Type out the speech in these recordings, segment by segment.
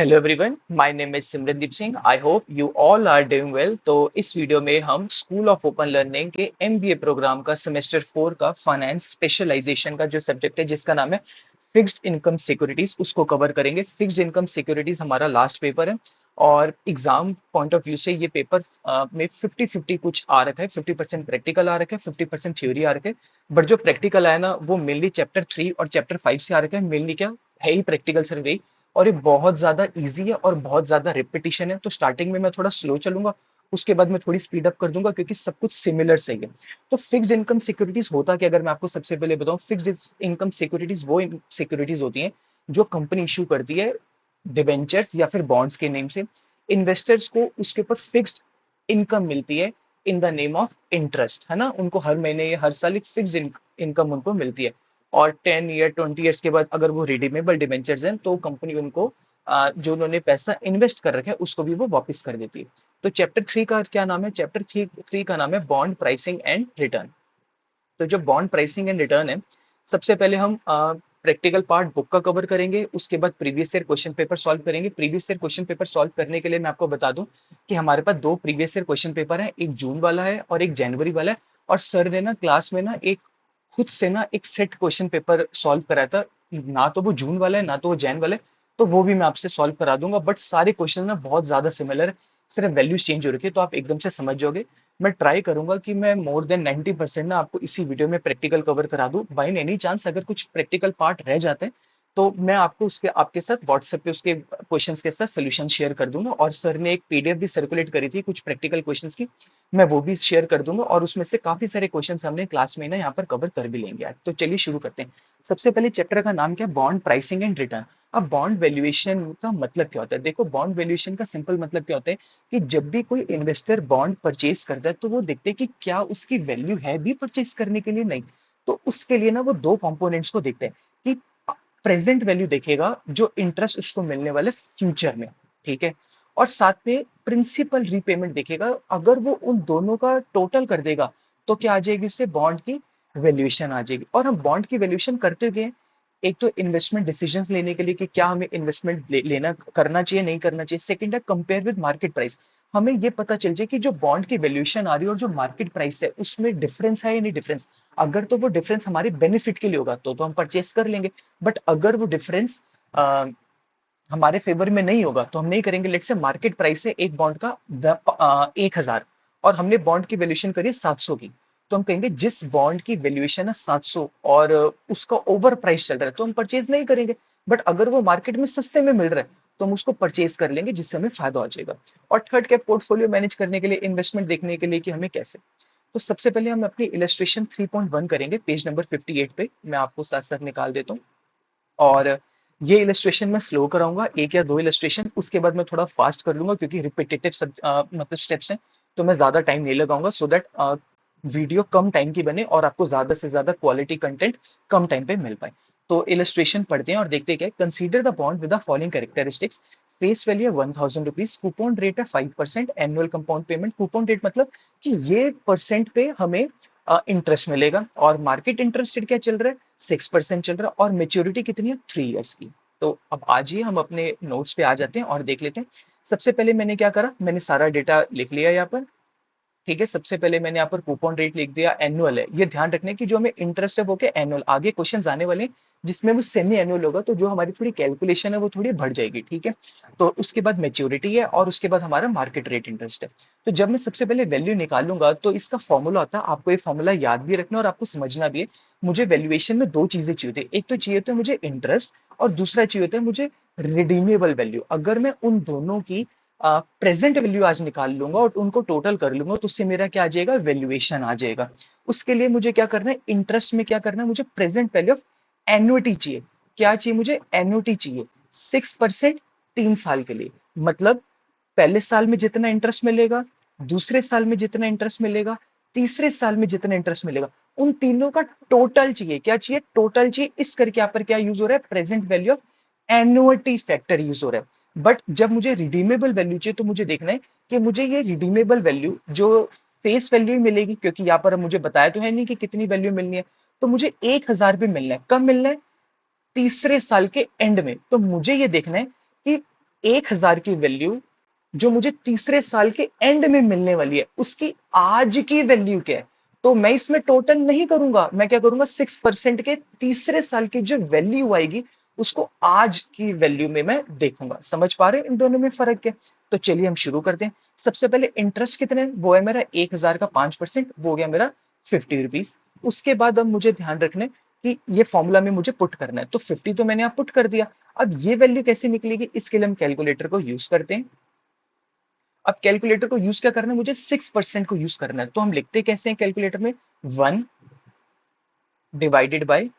Hello everyone, my name is Simrandeep Singh. I hope you all are doing well. तो इस video में हम school of open learning के MBA program का semester 4 का फाइनेंस स्पेशलाइजेशन का जो सब्जेक्ट है जिसका नाम है फिक्स्ड इनकम सिक्योरिटीज, उसको कवर करेंगे। फिक्स्ड इनकम सिक्योरिटीज हमारा लास्ट पेपर है और एग्जाम पॉइंट ऑफ व्यू से ये पेपर में 50-50 कुछ आ रखा है। 50% प्रैक्टिकल आ रखा है, 50% थ्योरी आ रखा है। बट जो प्रैक्टिकल आया ना वो मेनली चैप्टर 3 और चैप्टर 5 से आ रखा है। मेनली क्या है ही प्रैक्टिकल सर्वे, और ये बहुत ज्यादा इजी है और बहुत ज्यादा रिपीटिशन है। तो स्टार्टिंग में मैं थोड़ा स्लो चलूंगा, उसके बाद मैं थोड़ी स्पीड अप कर दूंगा क्योंकि सब कुछ सिमिलर सही है। तो फिक्स्ड इनकम सिक्योरिटीज होता कि अगर मैं आपको सबसे पहले बताऊं, फिक्स्ड इनकम सिक्योरिटीज वो सिक्योरिटीज होती हैं जो कंपनी इशू करती है डिवेंचर्स या फिर बॉन्ड्स के नेम से। इन्वेस्टर्स को उसके ऊपर फिक्स्ड इनकम मिलती है in the name of interest, है ना। उनको हर महीने हर साल एक फिक्स्ड इनकम उनको मिलती है। और 10 ईयर 20 ईयर्स के बाद अगर वो रिडीमेबल डिबेंचर्स हैं तो कंपनी उनको जो उन्होंने पैसा इन्वेस्ट कर रखा है उसको भी वो वापस कर देती है। तो चैप्टर 3 का क्या नाम है? चैप्टर थ्री का नाम है बॉन्ड प्राइसिंग एंड रिटर्न। तो जो बॉन्ड प्राइसिंग एंड रिटर्न है, सबसे पहले हम प्रैक्टिकल पार्ट बुक का कवर करेंगे, उसके बाद previous year question paper solve करेंगे। Previous year question paper solve करने के लिए मैं आपको बता दूं कि हमारे पास दो प्रीवियस ईयर क्वेश्चन पेपर है, एक जून वाला है और एक जनवरी वाला है। और सर ने ना क्लास में ना एक खुद से ना एक सेट क्वेश्चन पेपर सॉल्व कराया था। ना तो वो जून वाला है ना तो वो जैन वाला है, तो वो भी मैं आपसे सॉल्व करा दूंगा। बट सारे क्वेश्चन ना बहुत ज्यादा सिमिलर है, सिर्फ वैल्यूज चेंज हो रखी है, तो आप एकदम से समझ जाओगे। मैं ट्राई करूंगा कि मैं मोर देन 90% ना आपको इसी वीडियो में प्रैक्टिकल कवर करा दूं। बाय एनी चांस अगर कुछ प्रैक्टिकल पार्ट रह जाते हैं तो मैं आपको उसके आपके साथ व्हाट्सएप पे उसके क्वेश्चंस के साथ सोल्यूशन शेयर कर दूंगा। और सर ने एक पीडीएफ भी सर्कुलेट करी थी कुछ प्रैक्टिकल क्वेश्चंस की, मैं वो भी शेयर कर दूंगा। और उसमें से काफी सारे क्वेश्चंस हमने क्लास में ना यहाँ पर कवर कर भी लेंगे आज। तो चलिए शुरू करते हैं। सबसे पहले चैप्टर का नाम क्या है? Bond pricing and return. अब बॉन्ड वैल्यूएशन का मतलब क्या होता है? देखो, बॉन्ड वैल्यूएशन का सिंपल मतलब क्या होता है कि जब भी कोई इन्वेस्टर बॉन्ड परचेज करता है तो वो देखते हैं कि क्या उसकी वैल्यू है भी परचेज करने के लिए। नहीं, तो उसके लिए ना वो दो कंपोनेंट्स को देखते हैं कि प्रेजेंट वैल्यू देखेगा जो इंटरेस्ट उसको मिलने वाले फ्यूचर में, ठीक है, और साथ में प्रिंसिपल रीपेमेंट देखेगा। अगर वो उन दोनों का टोटल कर देगा तो क्या आ जाएगी? उससे बॉन्ड की वैल्यूएशन आ जाएगी। और हम बॉन्ड की वैल्यूएशन करते हुए एक तो इन्वेस्टमेंट डिसीजंस लेने के लिए कि क्या हमें इन्वेस्टमेंट लेना करना चाहिए नहीं करना चाहिए। सेकंड है कंपेयर विद मार्केट प्राइस। हमें ये पता चल जाए कि जो बॉन्ड की वैल्यूएशन आ रही है और जो मार्केट प्राइस है उसमें डिफरेंस है या नहीं डिफरेंस। अगर तो वो डिफरेंस हमारे बेनिफिट के लिए होगा तो हम परचेस कर लेंगे। बट अगर वो डिफरेंस हमारे फेवर में नहीं होगा तो हम नहीं करेंगे। लेट से मार्केट प्राइस है एक बॉन्ड का 1,000 और हमने बॉन्ड की वैल्यूएशन करी 700 की, तो हम कहेंगे जिस बॉन्ड की वैल्यूएशन है 700 और उसका ओवर प्राइस चल रहा है तो हम परचेज नहीं करेंगे। बट अगर वो मार्केट में सस्ते में मिल रहा है तो हम उसको परचेज कर लेंगे जिससे हमें फायदा हो जाएगा। और थर्ड क्या? पोर्टफोलियो मैनेज करने के लिए, इन्वेस्टमेंट देखने के लिए कि हमें कैसे। तो सबसे पहले हम अपनी इलस्ट्रेशन 3.1 करेंगे पेज नंबर 58 पे। मैं आपको साथ साथ निकाल देता हूँ। और ये इलस्ट्रेशन मैं स्लो कराऊंगा, एक या दो इलस्ट्रेशन, उसके बाद मैं थोड़ा फास्ट कर लूंगा क्योंकि रिपीटेटिव मतलब स्टेप्स हैं। तो मैं ज्यादा टाइम नहीं लगाऊंगा so that video come time की बने और आपको ज्यादा से ज्यादा क्वालिटी कंटेंट कम टाइम पे मिल पाए। तो इलस्ट्रेशन पढ़ते हैं और देखते हैं क्या है। Consider the bond with the following characteristics. Face value है 1000 रुपीज, कूपन रेट है 5%, annual compound payment. Coupon rate मतलब कि ये परसेंट पे हमें इंटरेस्ट मिलेगा। और मार्केट इंटरेस्ट रेट क्या चल रहा है? 6% चल रहा है। और मेच्योरिटी कितनी है? 3 ईयर्स की। तो अब आज ही हम अपने नोट्स पे आ जाते हैं और देख लेते हैं। सबसे पहले मैंने क्या करा, मैंने सारा डेटा लिख लिया यहाँ पर। ठीक है, सबसे पहले मैंने यहाँ पर कूपन रेट लिख दिया, एनुअल है। ये ध्यान रखना है कि जो हमें इंटरेस्ट है वो क्या एनुअल। आगे क्वेश्चंस आने वाले हैं जिसमें वो सेमी एनुअल होगा, तो जो हमारी थोड़ी कैलकुलेशन है वो थोड़ी बढ़ जाएगी, ठीक है। तो उसके बाद मेच्योरिटी है और उसके बाद हमारा मार्केट रेट इंटरेस्ट है। तो जब मैं सबसे पहले वैल्यू निकालूंगा तो इसका फॉर्मूला होता है, आपको ये फॉर्मूला याद भी रखना और आपको समझना भी है। मुझे वैल्यूएशन में दो चीजें चाहिए होती है, एक तो चाहिए होता है मुझे इंटरेस्ट और दूसरा चाहिए होता है मुझे रिडीमेबल वैल्यू। अगर मैं उन दोनों की प्रेजेंट वैल्यू आज निकाल लूंगा और उनको टोटल कर लूंगा तो उससे मेरा क्या आ जाएगा? वैल्यूएशन आ जाएगा। उसके लिए मुझे क्या करना है? इंटरेस्ट में क्या करना है? मुझे प्रेजेंट वैल्यू ऑफ एन्युटी चाहिए। क्या चाहिए मुझे? एन्युटी चाहिए 6%, 3 साल के लिए। मतलब पहले साल में जितना इंटरेस्ट मिलेगा, दूसरे साल में जितना इंटरेस्ट मिलेगा, तीसरे साल में जितना इंटरेस्ट मिलेगा, उन तीनों का टोटल चाहिए। क्या चाहिए? टोटल चाहिए। इस करके यहाँ पर क्या यूज हो रहा है? Present value of annuity factor use हो रहा है। बट जब मुझे रिडीमेबल वैल्यू चाहिए तो मुझे देखना है कि मुझे ये रिडीमेबल वैल्यू जो फेस वैल्यू ही मिलेगी, क्योंकि यहाँ पर मुझे बताया तो है नहीं कि कितनी वैल्यू मिलनी है। तो मुझे 1,000 भी मिलना है। कब मिलना है? तीसरे साल के एंड में। तो मुझे ये देखना है कि 1000 की वैल्यू जो मुझे तीसरे साल के एंड में मिलने वाली है, उसकी आज की वैल्यू क्या है? तो मैं इसमें टोटल नहीं करूंगा, मैं क्या करूंगा, 6% के तीसरे साल की जो वैल्यू आएगी उसको आज की वैल्यू में मैं देखूंगा। समझ पा रहे हैं इन दोनों में फर्क क्या है? तो चलिए हम शुरू करते हैं। सबसे पहले इंटरेस्ट कितने है? वो है मेरा 1000 का 5%, वो हो गया मेरा 50 रुपीज। उसके बाद अब मुझे ध्यान रखना है कि ये फॉर्मूला में मुझे पुट करना है, तो 50 तो मैंने यहाँ पुट कर दिया। अब ये वैल्यू कैसे निकलेगी, इसके लिए हम कैलकुलेटर को यूज करते हैं। अब कैलकुलेटर को यूज क्या करना है, मुझे 6% को यूज करना है, तो हम लिखते कैसे हैं कैलकुलेटर में, 1 डिवाइडेड बाई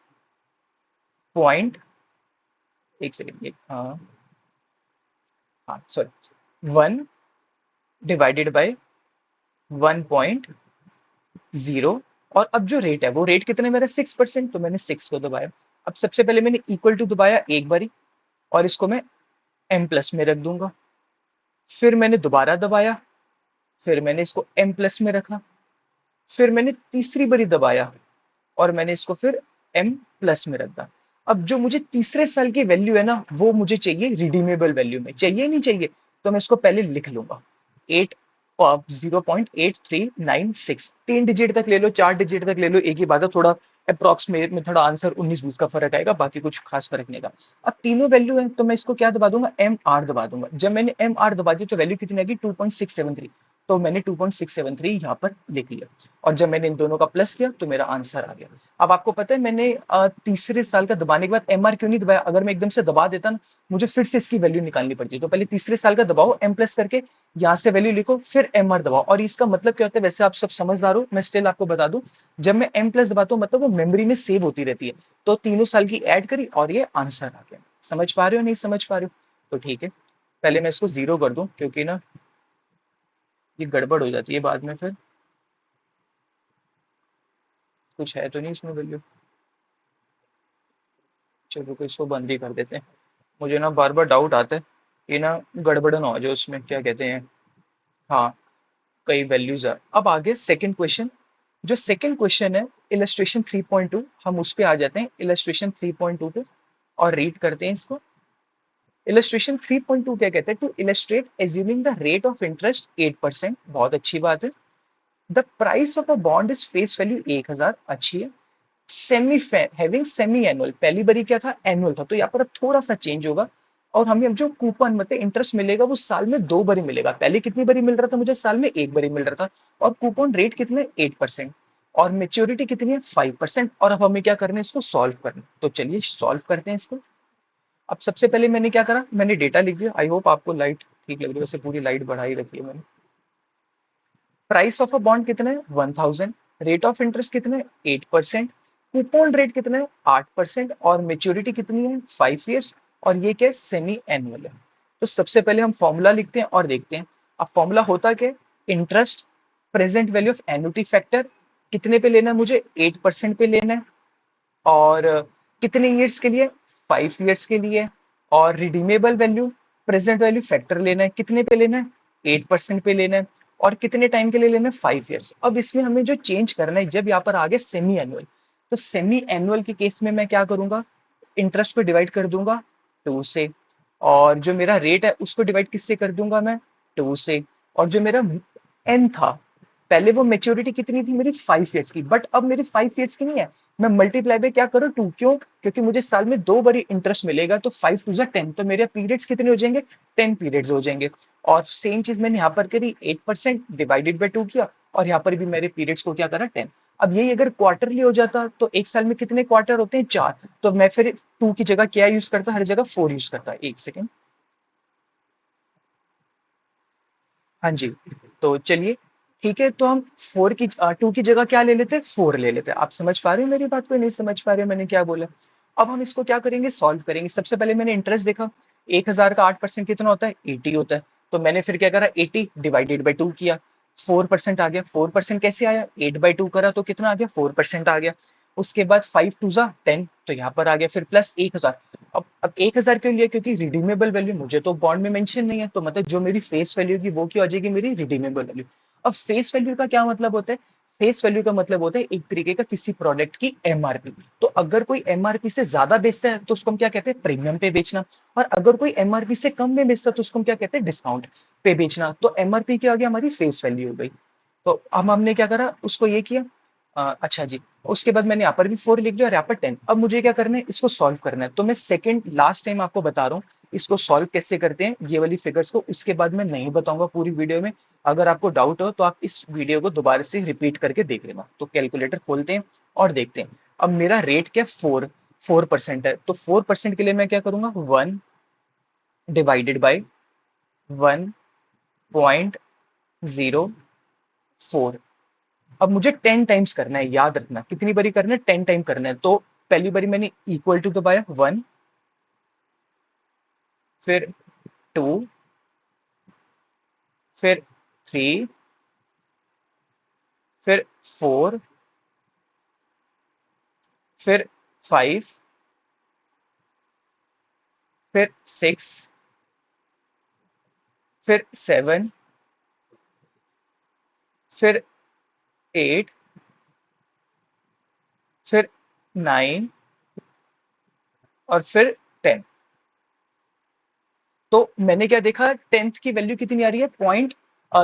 पॉइंट, एक सेकेंड, हाँ हाँ सॉरी, 1 डिवाइडेड बाई 1.0। और अब जो रेट है वो रेट कितने मेरा 6%, तो मैंने 6 को दबाया। अब सबसे पहले मैंने इक्वल टू दबाया एक बारी, और इसको मैं एम प्लस में रख दूंगा। फिर मैंने दोबारा दबाया, फिर मैंने इसको एम प्लस में रखा। फिर मैंने तीसरी बारी दबाया और मैंने इसको फिर एम प्लस में रख दिया। अब जो मुझे तीसरे साल की वैल्यू है ना, वो मुझे चाहिए रिडीमेबल वैल्यू में, चाहिए नहीं चाहिए, तो मैं इसको पहले लिख लूंगा, 0.8396, 3 डिजिट तक ले लो, 4 डिजिट तक ले लो, एक ही बात है, थोड़ा अप्रॉक्सीमेट में थोड़ा आंसर 19-20 का फर्क आएगा, बाकी कुछ खास फर्क नहीं आएगा। अब तीनों वैल्यू है तो मैं इसको क्या दबा दूंगा, एम आर दबा दूंगा। जब मैंने एम आर दबा दी तो वैल्यू कितनी आएगी, 2.673, तो मैंने 2.673 यहाँ पर लिख लिया। और जब मैंने इन दोनों का प्लस किया तो मेरा आंसर आ गया। अब आपको पता है मैंने तीसरे साल का दबाने के बाद एम आर क्यों नहीं दबाया, अगर मैं एकदम से दबा देता ना, मुझे फिर से इसकी वैल्यू निकालनी पड़ती है। तो पहले तीसरे साल का दबाओ, एम प्लस करके यहाँ से वैल्यू लिखो, फिर एम आर दबाओ। और इसका मतलब क्या होता है, वैसे आप सब समझदार हो, मैं स्टिल आपको बता दूं, जब मैं एम प्लस दबाता हूँ मतलब वो मेमोरी में सेव होती रहती है। तो तीनों साल की ऐड करी और ये आंसर आ गया। समझ पा रहे हो नहीं समझ पा रहे हो? तो ठीक है, पहले मैं इसको 0 कर दूं, क्योंकि ना ये गड़बड़ हो जाती है बाद में, फिर कुछ है तो नहीं इसमें वैल्यू। चलो को इसको बंद ही कर देते हैं। मुझे ना बार बार डाउट आता है कि ना गड़बड़ ना हो जाए उसमें, क्या कहते हैं, हाँ, कई वैल्यूज है। अब आगे सेकंड क्वेश्चन, जो सेकंड क्वेश्चन है इलस्ट्रेशन 3.2, हम उस पे आ जाते हैं, इलस्ट्रेशन 3.2 पे, और रीड करते हैं इसको। इलस्ट्रेशन 3.2 क्या कहते हैं, to illustrate assuming the rate of interest 8%, बहुत अच्छी बात है। The price of a bond is face value 1000, अच्छी है। सेमी हैविंग सेमी एनुअल, पहली बारी क्या था, एनुअल था, तो यहाँ पर अब थोड़ा सा चेंज होगा। और हमें अब जो कूपन मतलब इंटरेस्ट मिलेगा वो साल में 2 बारी मिलेगा, पहले कितनी बारी मिल रहा था मुझे, साल में एक बारी मिल रहा था। और कूपन रेट कितने, 8%, और मेच्योरिटी कितनी है, 5%। और अब हमें क्या करना है, इसको सॉल्व करना है। तो चलिए सॉल्व करते हैं इसको। अब सबसे पहले मैंने क्या करा, मैंने डेटा लिख दिया। आई होप आपको लाइट ठीक लग रही है, वैसे पूरी लाइट बढ़ा ही रखी है मैंने। प्राइस ऑफ अ बॉन्ड कितना है, 1000, रेट ऑफ इंटरेस्ट कितना है, 8%, कूपन रेट कितना है, 8%, और मेच्योरिटी कितनी है, 5 ईयर्स। और ये क्या है, सेमी एनुअल है। तो सबसे पहले हम फॉर्मूला लिखते हैं और देखते हैं। अब फॉर्मूला होता क्या, interest present value of annuity factor, कितने पे लेना है मुझे, 8% पे लेना है। और कितने ईयर्स के लिए, 5 ईयर्स के लिए। और redeemable value present value factor लेना है, कितने पे लेना है, 8% पे लेना है। और कितने टाइम के लिए लेना है, 5 ईयर्स। अब इसमें हमें जो चेंज करना है, जब यहाँ पर आ गया सेमी एनुअल, तो सेमी एनुअल के केस में मैं क्या करूंगा, इंटरेस्ट को डिवाइड कर दूंगा 2 से, और जो मेरा रेट है उसको डिवाइड किससे कर दूंगा मैं, 2 से। और जो मेरा एन था, पहले वो मेच्योरिटी कितनी थी मेरी, 5 ईयर्स की, बट अब मेरी 5 ईयर्स की नहीं है, मैं मल्टीप्लाई पे क्या करूँ, 2, क्यों, क्योंकि मुझे साल में 2 बारी इंटरेस्ट मिलेगा, तो 5 2 10, तो मेरे पीरियड्स कितने हो जाएंगे, 10 पीरियड्स हो जाएंगे। और सेम चीज मैंने यहाँ पर करी, 8% डिवाइडेड बाई 2 किया, और यहाँ पर भी मेरे पीरियड्स को क्या करा, 10। अब यही अगर क्वार्टरली हो जाता तो एक साल में कितने क्वार्टर होते हैं, 4, तो मैं फिर 2 की जगह क्या यूज करता, हर जगह 4 यूज करता, एक सेकेंड। हाँ जी, तो चलिए ठीक है, तो हम 2 की जगह क्या ले लेते हैं, 4 ले लेते हैं। आप समझ पा रहे हो मेरी बात को, नहीं समझ पा रहे हो मैंने क्या बोला? अब हम इसको क्या करेंगे, सॉल्व करेंगे। सबसे पहले मैंने इंटरेस्ट देखा, 1000 का 8% कितना होता है, 80 होता है। तो मैंने फिर क्या करा, 80 डिवाइडेड बाई 2 किया, 4% आ गया। 4% कैसे आया, 8/2 करा तो कितना आ गया, 4% आ गया। उसके बाद 5 2 10, तो यहाँ पर आ गया, फिर प्लस 1000। अब 1000 क्यों लिया, क्योंकि रिडीमेबल वैल्यू मुझे तो बॉन्ड में मेंशन नहीं है, तो मतलब जो मेरी फेस वैल्यू की वो क्या हो जाएगी, मेरी रिडीमेबल वैल्यू। अब फेस वैल्यू का क्या मतलब होता है, फेस वैल्यू का मतलब होता है एक तरीके का किसी प्रोडक्ट की एमआरपी। तो अगर कोई एमआरपी से ज्यादा बेचता है तो उसको हम क्या कहते हैं, प्रीमियम पे बेचना। और अगर कोई एमआरपी से कम में बेचता है तो उसको हम क्या कहते हैं, डिस्काउंट पे बेचना। तो एमआरपी क्या हो गया, हमारी फेस वैल्यू हो गई। तो अब हमने क्या करा, उसको ये किया। अच्छा जी, उसके बाद मैंने यहाँ पर भी 4 लिख दिया और यहाँ पर 10। अब मुझे क्या करना है, इसको सॉल्व करना है। तो मैं सेकंड लास्ट टाइम आपको बता रहा हूँ इसको सॉल्व कैसे करते हैं ये वाली फिगर्स को। उसके बाद मैं नहीं बताऊंगा पूरी वीडियो में। अगर आपको डाउट हो तो आप इस वीडियो को दोबारा से रिपीट करके देख लेना। तो कैलकुलेटर खोलते हैं और देखते हैं। अब मेरा रेट क्या, 4% है। तो 4% के लिए मैं क्या करूंगा, 1/1.04। अब मुझे 10 टाइम्स करना है, याद रखना कितनी बारी करना है, 10 टाइम करना है। तो पहली बारी मैंने इक्वल टू दबाया 1, फिर 2, फिर 3, फिर 4, फिर 5, फिर 6, फिर 7, फिर 8, फिर 9 और फिर 10। तो मैंने क्या देखा, टेंथ की वैल्यू कितनी आ रही है,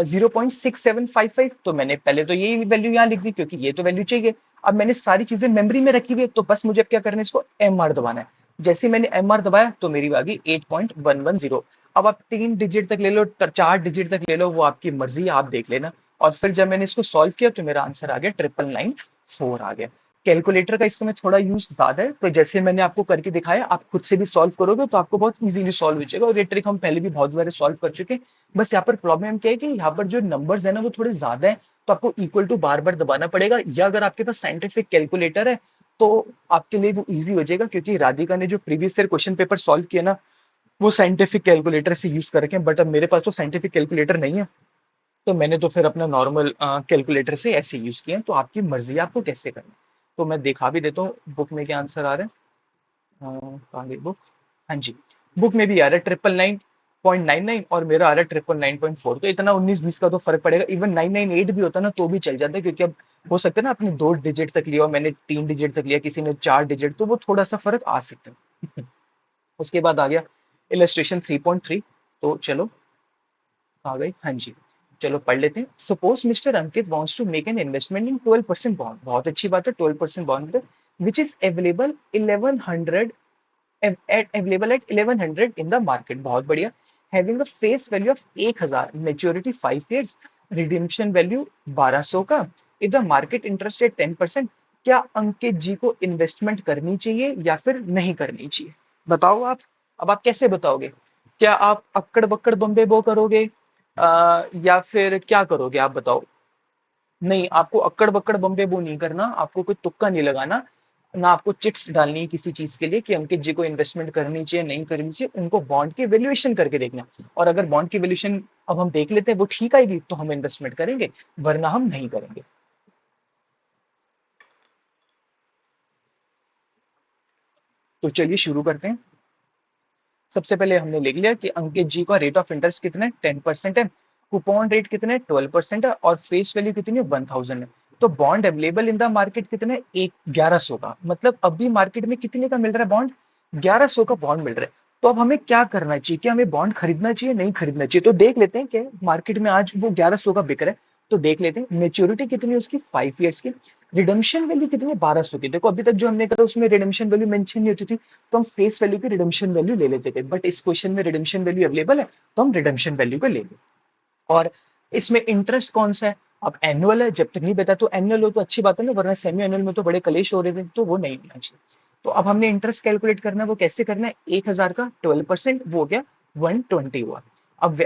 0.6755। तो मैंने पहले तो यही वैल्यू यहाँ लिख दी क्योंकि ये तो वैल्यू चाहिए। अब मैंने सारी चीजें मेमोरी में रखी हुई है तो बस मुझे अब क्या करना है, इसको एम आर दबाना है। जैसे ही मैंने एम आर दबाया तो मेरी आ गई 8.110। अब आप 3 डिजिट तक ले लो, 4 डिजिट तक ले लो, वो आपकी मर्जी है, आप देख लेना। और फिर जब मैंने इसको सॉल्व किया तो मेरा आंसर आ गया 999.4 आ गया। कैलकुलेटर का इस समय थोड़ा यूज ज्यादा है, तो जैसे मैंने आपको करके दिखाया आप खुद से भी सॉल्व करोगे तो आपको बहुत इजीली सॉल्व हो जाएगा। और ये ट्रिक हम पहले भी बहुत बार सॉल्व कर चुके हैं। बस यहाँ पर प्रॉब्लम क्या है कि यहाँ पर जो नंबर्स है ना वो थोड़े ज्यादा है। तो आपको इक्वल टू बार बार दबाना पड़ेगा, या अगर आपके पास साइंटिफिक कैलकुलेटर है तो आपके लिए वो ईजी हो जाएगा। क्योंकि राधिका ने जो previous year question paper solve किया ना वो साइंटिफिक कैलकुलेटर से यूज कर रखे हैं, बट अब मेरे पास तो साइंटिफिक कैलकुलेटर नहीं है। तो मैंने तो फिर अपना नॉर्मल कैलकुलेटर से ऐसे यूज किए हैं। तो आपकी मर्जी है आपको कैसे करना है। तो मैं दिखा भी देता हूँ बुक में क्या आंसर आ रहा है। कहाँ गई बुक, हाँ जी। बुक में भी आ रहा है 999.99 और मेरा आ रहा है 999.4। तो इतना 19-20 का तो फर्क पड़ेगा। इवन 998 भी होता ना तो भी चल जाता है, क्योंकि अब हो सकता है ना आपने 2 डिजिट तक लिया और मैंने 3 डिजिट तक लिया, किसी ने 4 डिजिट, तो वो थोड़ा सा फर्क आ सकता है। उसके बाद आ गया इलस्ट्रेशन 3.3। तो चलो आ गई, हाँ जी। चलो पढ़ लेते हैं। Suppose mister Ankit wants to make an investment in 12% bond. बहुत अच्छी बात है, 12% bond which is available 1100 available at 1100 in the market. बहुत बढ़िया। Having a face value of 1000, maturity 5 years, redemption value 1200 का, if the market interest rate 10%। क्या अंकित जी को investment करनी चाहिए या फिर नहीं करनी चाहिए, बताओ आप। अब आप कैसे बताओगे, क्या आप अक्कड़ बक्कड़ बम्बे बो करोगे या फिर क्या करोगे आप बताओ। नहीं, आपको अक्कड़ बक्कड़ बम्बे बो नहीं करना, आपको कोई तुक्का नहीं लगाना, ना आपको चिट्स डालनी है किसी चीज के लिए कि अंकित जी को इन्वेस्टमेंट करनी चाहिए नहीं करनी चाहिए। उनको बॉन्ड की वैल्यूएशन करके देखना। और अगर बॉन्ड की वैल्यूएशन अब हम देख लेते हैं वो ठीक आएगी तो हम इन्वेस्टमेंट करेंगे, वरना हम नहीं करेंगे। तो चलिए शुरू करते हैं। सबसे पहले हमने लिख लिया कि अंकित जी का रेट ऑफ इंटरेस्ट कितना है, 10% है। कूपन रेट कितना है, 12% है। और फेस वैल्यू कितनी है, 1000 है। तो bond available in the market कितने, एक 1100 का। मतलब अभी मार्केट में कितने का मिल रहा है बॉन्ड, 1100 का बॉन्ड मिल रहा है। तो अब हमें क्या करना चाहिए, क्या हमें बॉन्ड खरीदना चाहिए नहीं खरीदना चाहिए। तो देख लेते हैं कि मार्केट में आज वो 1100 का बिक रहा है। तो देख लेते हैं मेच्योरिटी कितनी है उसकी, 5 ईयर्स की। रिडम्शन वैल्यू कितनी है, 1200 की। देखो अभी तक जो हमने करा उसमें रिडम्शन वैल्यू मेंशन नहीं होती थी, तो हम फेस वैल्यू की रिडम्शन वैल्यू ले लेते थे। बट इस क्वेश्चन में रिडम्शन वैल्यू अवेलेबल है तो हम रिडम्शन वैल्यू को लेंगे। और इसमें इंटरेस्ट कौन सा है, अब एनुअल है, जब तक नहीं बता तो एनुअल हो तो अच्छी बात है ना, वरना सेमी एनुअल में तो बड़े कलेश हो रहे थे, तो वो नहीं होना चाहिए। तो अब हमने इंटरेस्ट कैलकुलेट करना है, वो कैसे करना है, 1000 का 12% वो हो गया 120 हुआ। अब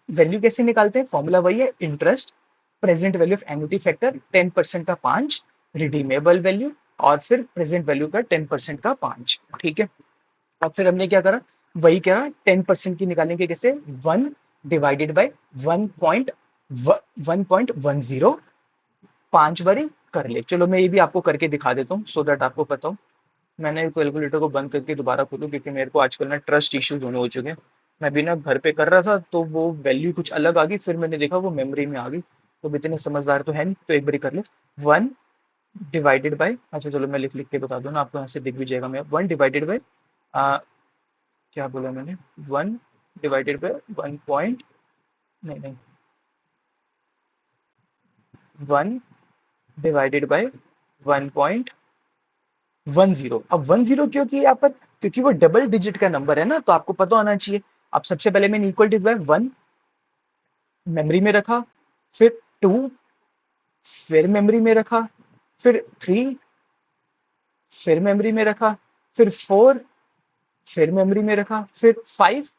वैल्यू कैसे निकालते हैं, फॉर्मूला वही है, interest present value of annuity factor 10% का 5, रिडीमेबल वैल्यू और फिर प्रेजेंट वैल्यू का 10% का 5। ठीक है। अब फिर हमने क्या करा, वही करा, 10% की निकालने के कैसे, 1 डिवाइडेड बाई 1.10, 5 बारी कर ले। चलो मैं ये भी आपको करके दिखा देता हूँ सो दैट आपको पता हो। मैंने कैलकुलेटर को बंद करके दोबारा खोलूं क्योंकि मेरे को आजकल ना ट्रस्ट इश्यूज होने हो चुके हैं। मैं भी ना घर पे कर रहा था तो वो वैल्यू कुछ अलग आ गई, फिर मैंने देखा वो मेमोरी में आ गई। तो इतने समझदार तो है नहीं, तो एक बार कर ले। 1 डिवाइडेड बाय, अच्छा चलो मैं लिख लिख के बता दूं ना आपको, यहाँ से दिख भी जाएगा। मैं 1 डिवाइडेड बाय, क्या बोला मैंने, 1 डिवाइडेड बाय 1 पॉइंट, नहीं नहीं, 1 डिवाइडेड बाय 1.10। अब 10 क्यों किया यहाँ पर, क्योंकि वो डबल डिजिट का नंबर है ना, तो आपको पता होना चाहिए। अब सबसे पहले मैंने इक्वल टू बाय 1 मेमोरी में रखा, फिर 2 फिर मेमोरी में रखा, फिर 3 फिर मेमोरी में रखा, फिर 4 फिर मेमोरी में रखा, फिर 5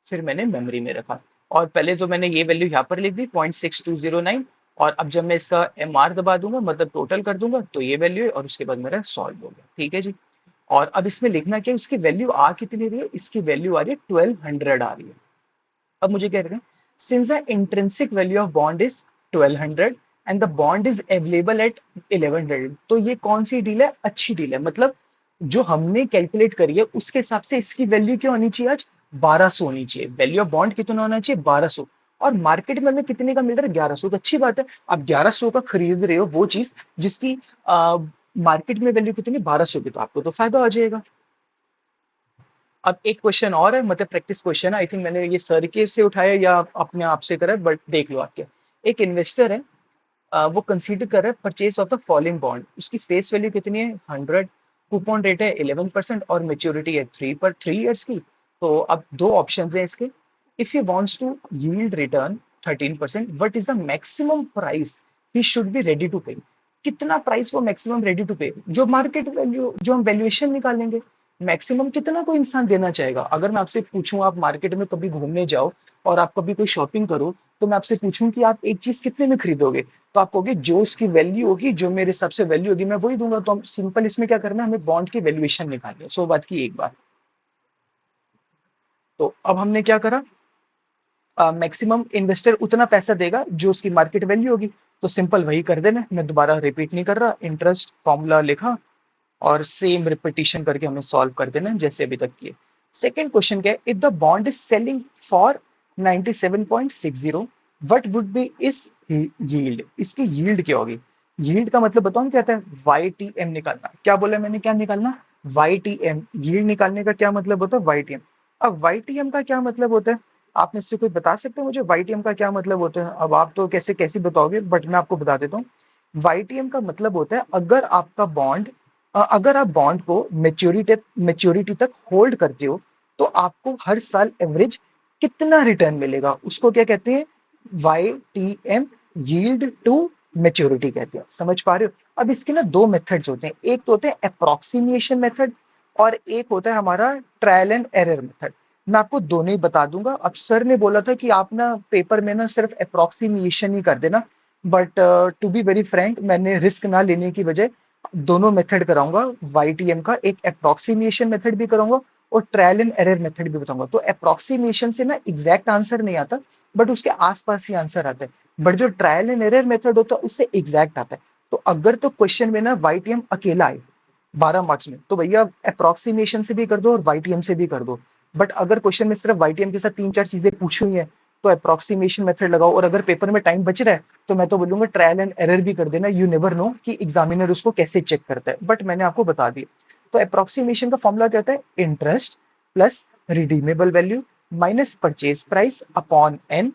फिर मैंने मेमोरी में रखा। और पहले तो मैंने ये वैल्यू यहाँ पर लिख दी 0.6209, और अब जब मैं इसका एम आर दबा दूंगा, मतलब टोटल कर दूंगा, तो ये वैल्यू है, और उसके बाद मेरा सॉल्व हो गया। ठीक है जी। और अब इसमें लिखना क्या है, उसकी वैल्यू आ कितनी रही है, इसकी वैल्यू आ रही है 1200 आ रही है। अब मुझे कह रहे हैं, since the intrinsic value of bond is 1200 and the bond is available at 1100, तो ये कौन सी डील है, अच्छी डील है। मतलब जो हमने कैलकुलेट करी है उसके हिसाब से इसकी वैल्यू क्या होनी चाहिए, आज 1200 होनी चाहिए। वैल्यू ऑफ बॉन्ड कितना होना चाहिए, 1200। और मार्केट में हमें कितने का मिल रहा है, 1100, तो अच्छी बात है। आप 1100 का खरीद रहे हो वो चीज जिसकी मार्केट में वैल्यू कितनी, 1200 की, तो आपको तो फायदा आ जाएगा। अब एक क्वेश्चन और है, मतलब प्रैक्टिस क्वेश्चन है, आई थिंक मैंने ये सर के से उठाया या अपने आप से करा, बट देख लो आप क्या। एक इन्वेस्टर है, वो कंसीडर कर रहा है purchase of the following bond, उसकी फेस वैल्यू कितनी है, 100, कूपन रेट है 11% और मेच्योरिटी है 3 ईयर्स की। तो अब दो ऑप्शन है इसके। If you wants to yield return 13%, what is the maximum price he should be ready to pay, कितना प्राइस वो मैक्सिमम रेडी टू पे, जो मार्केट वैल्यू, जो हम वैल्यूएशन निकालेंगे, मैक्सिमम कितना कोई इंसान देना चाहेगा। अगर मैं आपसे पूछूं, आप मार्केट में कभी घूमने जाओ और आप कभी कोई शॉपिंग करो, तो मैं आपसे पूछूं कि आप एक चीज कितने में खरीदोगे, तो आप कहोगे जो उसकी वैल्यू होगी, जो मेरे हिसाब से वैल्यू होगी, मैं वही दूंगा। तो हम सिंपल इसमें क्या करना है, हमें बॉन्ड की वैल्यूएशन निकालनी है। 100 बात की एक बात। तो अब हमने क्या करा, मैक्सिमम इन्वेस्टर उतना पैसा देगा जो उसकी मार्केट वैल्यू होगी, तो सिंपल वही कर देना। मैं दोबारा रिपीट नहीं कर रहा, इंटरेस्ट फॉर्मूला लिखा और सेम रिपीटिशन करके हमें सॉल्व कर देना जैसे अभी तक किए। सेकेंड क्वेश्चन क्या है, if the bond is selling for 97.60, what would be इस यील्ड, इसकी यील्ड क्या होगी। यील्ड का मतलब बताऊं क्या था, वाई टी एम निकालना। क्या बोला मैंने, क्या निकालना, वाई टी एम। यील्ड निकालने का क्या मतलब होता है, वाई टी एम। अब वाई टी एम का क्या मतलब होता है, आप में से कोई बता सकते हैं मुझे वाई टी एम का क्या मतलब होता है। अब आप तो कैसे कैसे बताओगे, बट मैं आपको बता देता हूँ। वाई टी एम का मतलब होता है, अगर आपका बॉन्ड, अगर आप बॉन्ड को मेच्योरिटी तक होल्ड करते हो, तो आपको हर साल एवरेज कितना रिटर्न मिलेगा, उसको क्या कहते हैं, Y T M, yield to maturity कहते हैं। समझ पा रहे हो। अब इसके ना दो मेथड्स होते हैं, एक तो होते हैं अप्रोक्सीमेशन मेथड, और एक होता है हमारा ट्रायल एंड एरर मेथड। मैं आपको दोनों ही बता दूंगा। अब सर ने बोला था कि आप ना पेपर में ना सिर्फ अप्रोक्सीमेशन ही कर देना, but to be very frank, मैंने रिस्क ना लेने की वजह दोनों मेथड कराऊंगा। वाईटीएम का एक अप्रोक्सीमेशन मेथड भी कराऊंगा और ट्रायल एंड एरर मेथड भी बताऊंगा। तो अप्रोक्सीमेशन से ना एग्जैक्ट आंसर नहीं आता, बट उसके आसपास ही आंसर आता है। बट जो ट्रायल एंड एरर मेथड होता है उससे एग्जैक्ट आता है। तो अगर तो क्वेश्चन में ना वाईटीएम अकेला आए 12 मार्क्स में, तो भैया अप्रोक्सीमेशन से भी कर दो और वाईटीएम से भी कर दो। बट अगर क्वेश्चन में सिर्फ वाईटीएम के साथ तीन चार चीजें पूछी हुई है, तो अप्रोक्सीमेशन मेथड लगाओ। और अगर पेपर में टाइम बच रहा है, तो मैं तो बोलूंगा ट्रायल एंड एरर भी कर देना। यू नेवर नो कि एग्जामिनर उसको कैसे चेक करता है, बट मैंने आपको बता दिया। तो अप्रोक्सीमेशन का फॉर्मूला क्या होता है, interest plus redeemable value minus purchase price upon n,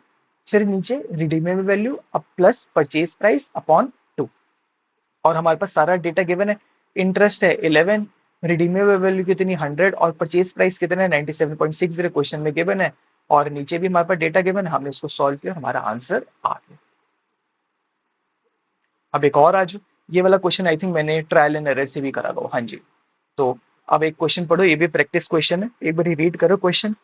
फिर नीचे रिडीमेबल वैल्यू अब प्लस परचेज प्राइस अपॉन 2। और हमारे पास सारा डेटा गिवन है। इंटरेस्ट है 11, रिडीमेबल वैल्यू कितनी 100, और परचेज प्राइस कितना है 97.60 क्वेश्चन में गिवन है। और नीचे भी हमारे पास डेटा गिवन है, हमने इसको सॉल्व किया, हमारा आंसर आ गया। अब एक और आज, ये वाला क्वेश्चन आई थिंक मैंने ट्रायल एंड एरर से भी करा था। हाँ जी। तो अब एक क्वेश्चन पढ़ो, ये भी प्रैक्टिस क्वेश्चन है, एक बार रीड करो क्वेश्चन।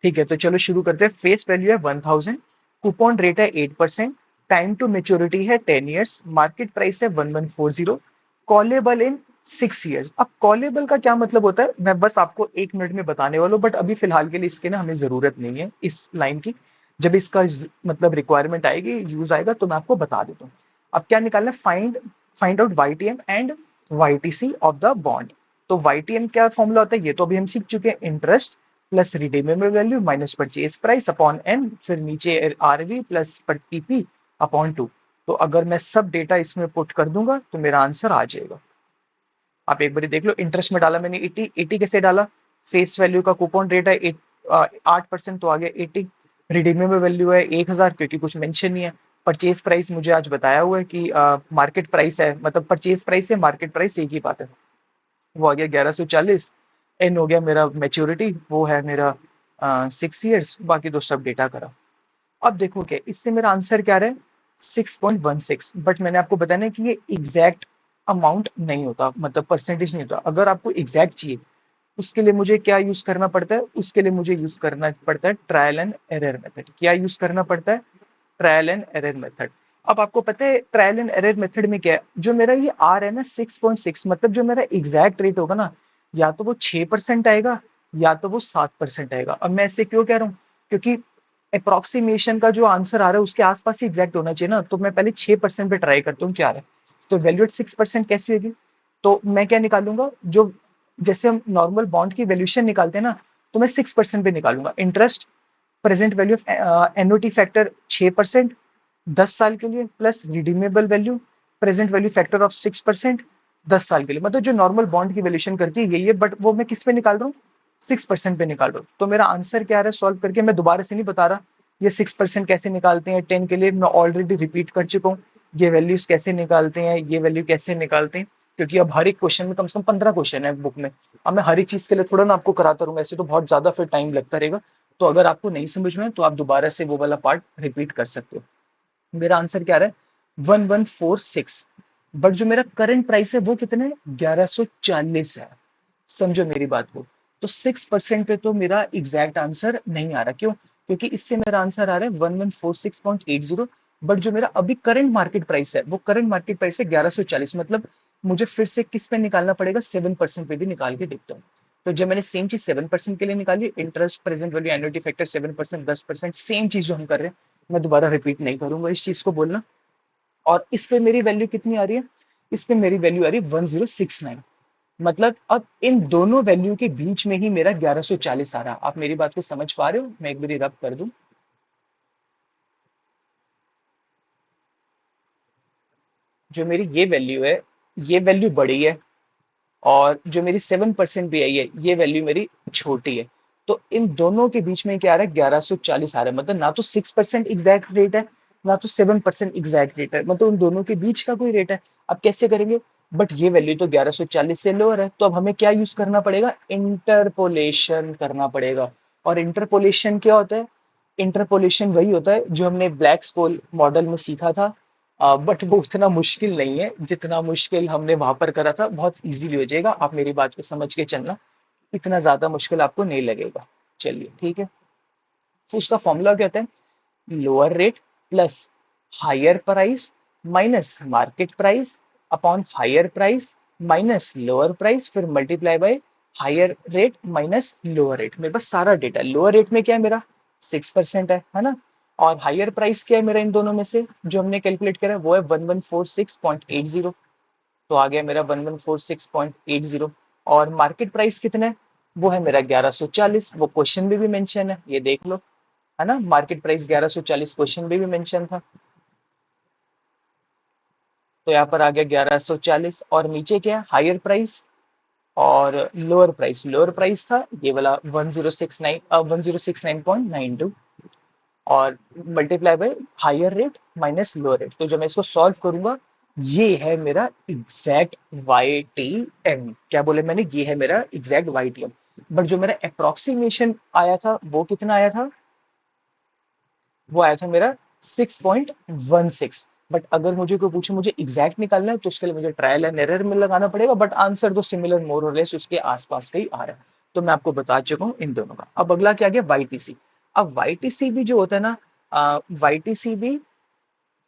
ठीक है, तो चलो शुरू करते हैं। फेस वैल्यू है 1000, कूपन रेट है 8%, टाइम टू मेच्योरिटी है 10 ईयर्स, मार्केट प्राइस है 1140, कॉलेबल इन 6 ईयर्स। अब कॉलेबल का क्या मतलब होता है, मैं बस आपको 1 मिनट में बताने वाला हूँ, बट अभी फिलहाल के लिए इसके ना हमें जरूरत नहीं है इस लाइन की। जब इसका मतलब रिक्वायरमेंट आएगी, यूज आएगा, तो मैं आपको बता देता हूँ। अब क्या निकालना है, find find out YTM and YTC of the bond. तो YTM क्या फॉर्मूला होता है, ये तो अभी हम सीख चुके हैं, interest plus redeemable value minus purchase price upon n, फिर नीचे RV प्लस PP अपॉन 2। तो अगर मैं सब डेटा इसमें पुट कर दूंगा तो मेरा आंसर आ जाएगा। आप एक बार देख लो, इंटरेस्ट में डाला मैंने 80 कैसे डाला, फेस वैल्यू का कूपन रेट है 8%, तो आ गया 80। रिडीमेबल वैल्यू है 1000, क्योंकि कुछ मेंशन नहीं है। परचेज प्राइस मुझे आज बताया हुआ है कि मार्केट प्राइस है, मतलब परचेज प्राइस है मार्केट प्राइस एक ही बात है, वो आ गया 1140। एन हो गया मेरा मेच्योरिटी, वो है मेरा 6 ईयर्स, बाकी तो सब डेटा करा। अब देखो क्या इससे मेरा आंसर क्या रहा है, 6.16। बट मैंने आपको बताया ना कि ये एग्जैक्ट अमाउंट नहीं होता, मतलब परसेंटेज नहीं होता। अगर आपको एग्जैक्ट चाहिए, उसके लिए मुझे क्या यूज करना पड़ता है, उसके लिए मुझे यूज करना पड़ता है ट्रायल एंड एरर मेथड। क्या यूज करना पड़ता है, ट्रायल एंड एरर मेथड। अब आपको पता है ट्रायल एंड एरर मेथड में क्या है, जो मेरा ये आर है ना 6.6, मतलब जो मेरा एग्जैक्ट रेट होगा ना, या तो वो 6% आएगा या तो वो 7% आएगा। अब मैं ऐसे क्यों कह रहा हूँ, क्योंकि अप्रोक्सीमेशन का जो आंसर आ रहा है उसके आसपास ही एग्जैक्ट होना चाहिए ना, तो मैं पहले 6% पे ट्राई करता हूँ क्या आ रहा है। तो वैल्यू एट 6% कैसी होगी, तो मैं क्या निकालूंगा, जो जैसे हम नॉर्मल बॉन्ड की वैल्यूशन निकालते हैं ना, तो मैं 6% पे निकालूंगा। Interest present value of NOT factor 6% 10 साल के लिए, plus redeemable value present value factor of 6% 10 साल के लिए, मतलब जो नॉर्मल बॉन्ड की वैल्यूशन करती है यही है, बट वो मैं किस पे निकाल रहा हूँ, 6% पे निकाल रहा हूँ। तो मेरा आंसर क्या आ रहा है सॉल्व करके, मैं दोबारा से नहीं बता रहा ये 6% कैसे निकालते हैं, 10 के लिए मैं ऑलरेडी रिपीट कर चुका हूँ। ये वैल्यूज कैसे निकालते हैं, ये वैल्यू कैसे निकालते हैं, क्योंकि अब हर एक क्वेश्चन में कम से कम 15 क्वेश्चन है बुक में। अब मैं हर एक चीज के लिए थोड़ा ना आपको कराता रहूंगा, ऐसे तो बहुत ज्यादा फिर टाइम लगता रहेगा। तो अगर आपको नहीं समझ में तो आप दोबारा से वो वाला पार्ट रिपीट कर सकते हो। मेरा आंसर क्या रहा है, 1146। बट जो मेरा करंट प्राइस है वो कितने 1140 है। समझो मेरी बात को। तो 6% पे तो मेरा एग्जैक्ट आंसर नहीं आ रहा, क्यों, क्योंकि इससे मेरा आंसर आ रहा है 1146.80। बट जो मेरा अभी करंट मार्केट प्राइस है वो करंट मार्केट प्राइस है 1140, मतलब मुझे फिर से किस पे निकालना पड़ेगा, 7% पे भी निकाल के देखता हूँ। तो जब मैंने सेम चीज 7% के लिए निकाली, interest present value annuity factor 7%, 10%, same चीज जो हम कर रहे हैं, मैं दोबारा रिपीट नहीं करूंगा इस चीज को बोलना। और इस पे मेरी वैल्यू कितनी आ रही है, इस पे मेरी वैल्यू आ रही है 1069। मतलब अब इन दोनों वैल्यू के बीच में ही मेरा 1140 आ रहा। आप मेरी बात को समझ पा रहे हो, मैं एक बार रब कर दूं। जो मेरी ये वैल्यू है, ये वैल्यू बड़ी है, और जो मेरी 7% भी आई है ये वैल्यू मेरी छोटी है। तो इन दोनों के बीच में क्या आ रहा है, 1140 आ रहा है। मतलब ना तो 6% एग्जैक्ट रेट है, ना तो 7% एग्जैक्ट रेट है, मतलब उन दोनों के बीच का कोई रेट है। अब कैसे करेंगे, बट ये वैल्यू तो 1140 से लोअर है, तो अब हमें क्या यूज करना पड़ेगा, इंटरपोलेशन करना पड़ेगा। और इंटरपोलेशन क्या होता है, इंटरपोलेशन वही होता है जो हमने ब्लैक स्कोल मॉडल में सीखा था। बट वो उतना मुश्किल नहीं है जितना मुश्किल हमने वहां पर करा था, बहुत इजीली हो जाएगा, आप मेरी बात को समझ के चलना, इतना ज्यादा मुश्किल आपको नहीं लगेगा। चलिए ठीक है। तो उसका फॉर्मूला क्या होता है, lower rate plus higher price minus market price upon higher price minus lower price, फिर multiply by higher rate minus lower rate. मेरे पास सारा डेटा, लोअर रेट में क्या है मेरा 6% है ना, और हायर प्राइस क्या है मेरा इन दोनों में से जो हमने कैलकुलेट करा है वो है 1146.80। तो आ गया मेरा 1146.80। और मार्केट प्राइस कितना है, वो है मेरा 1140, वो क्वेश्चन में भी मेंशन है, ये देख लो, है ना, मार्केट प्राइस 1140 क्वेश्चन में भी मेंशन था। तो यहाँ पर आ गया 1140, और नीचे क्या है हायर प्राइस और लोअर प्राइस था ये वाला 1069.92, और multiply by higher rate minus lower rate. तो जब मैं इसको सॉल्व करूंगा, ये है मेरा एग्जैक्ट वाई टी एम। क्या बोले मैंने, ये है मेरा exact Y T M. But जो मेरा अप्रोक्सीमेशन आया था वो कितना आया था, वो आया था मेरा 6.16। बट अगर मुझे कोई पूछे मुझे एग्जैक्ट निकालना है तो उसके लिए मुझे ट्रायल एंड एरर में लगाना पड़ेगा, बट आंसर तो सिमिलर मोर और लेस उसके आसपास का ही आ रहा है। तो मैं आपको बता चुका हूँ इन दोनों का। अब अगला क्या गया, वाईटीसी। अब वाईटीसी भी जो होता है ना, वाईटीसी भी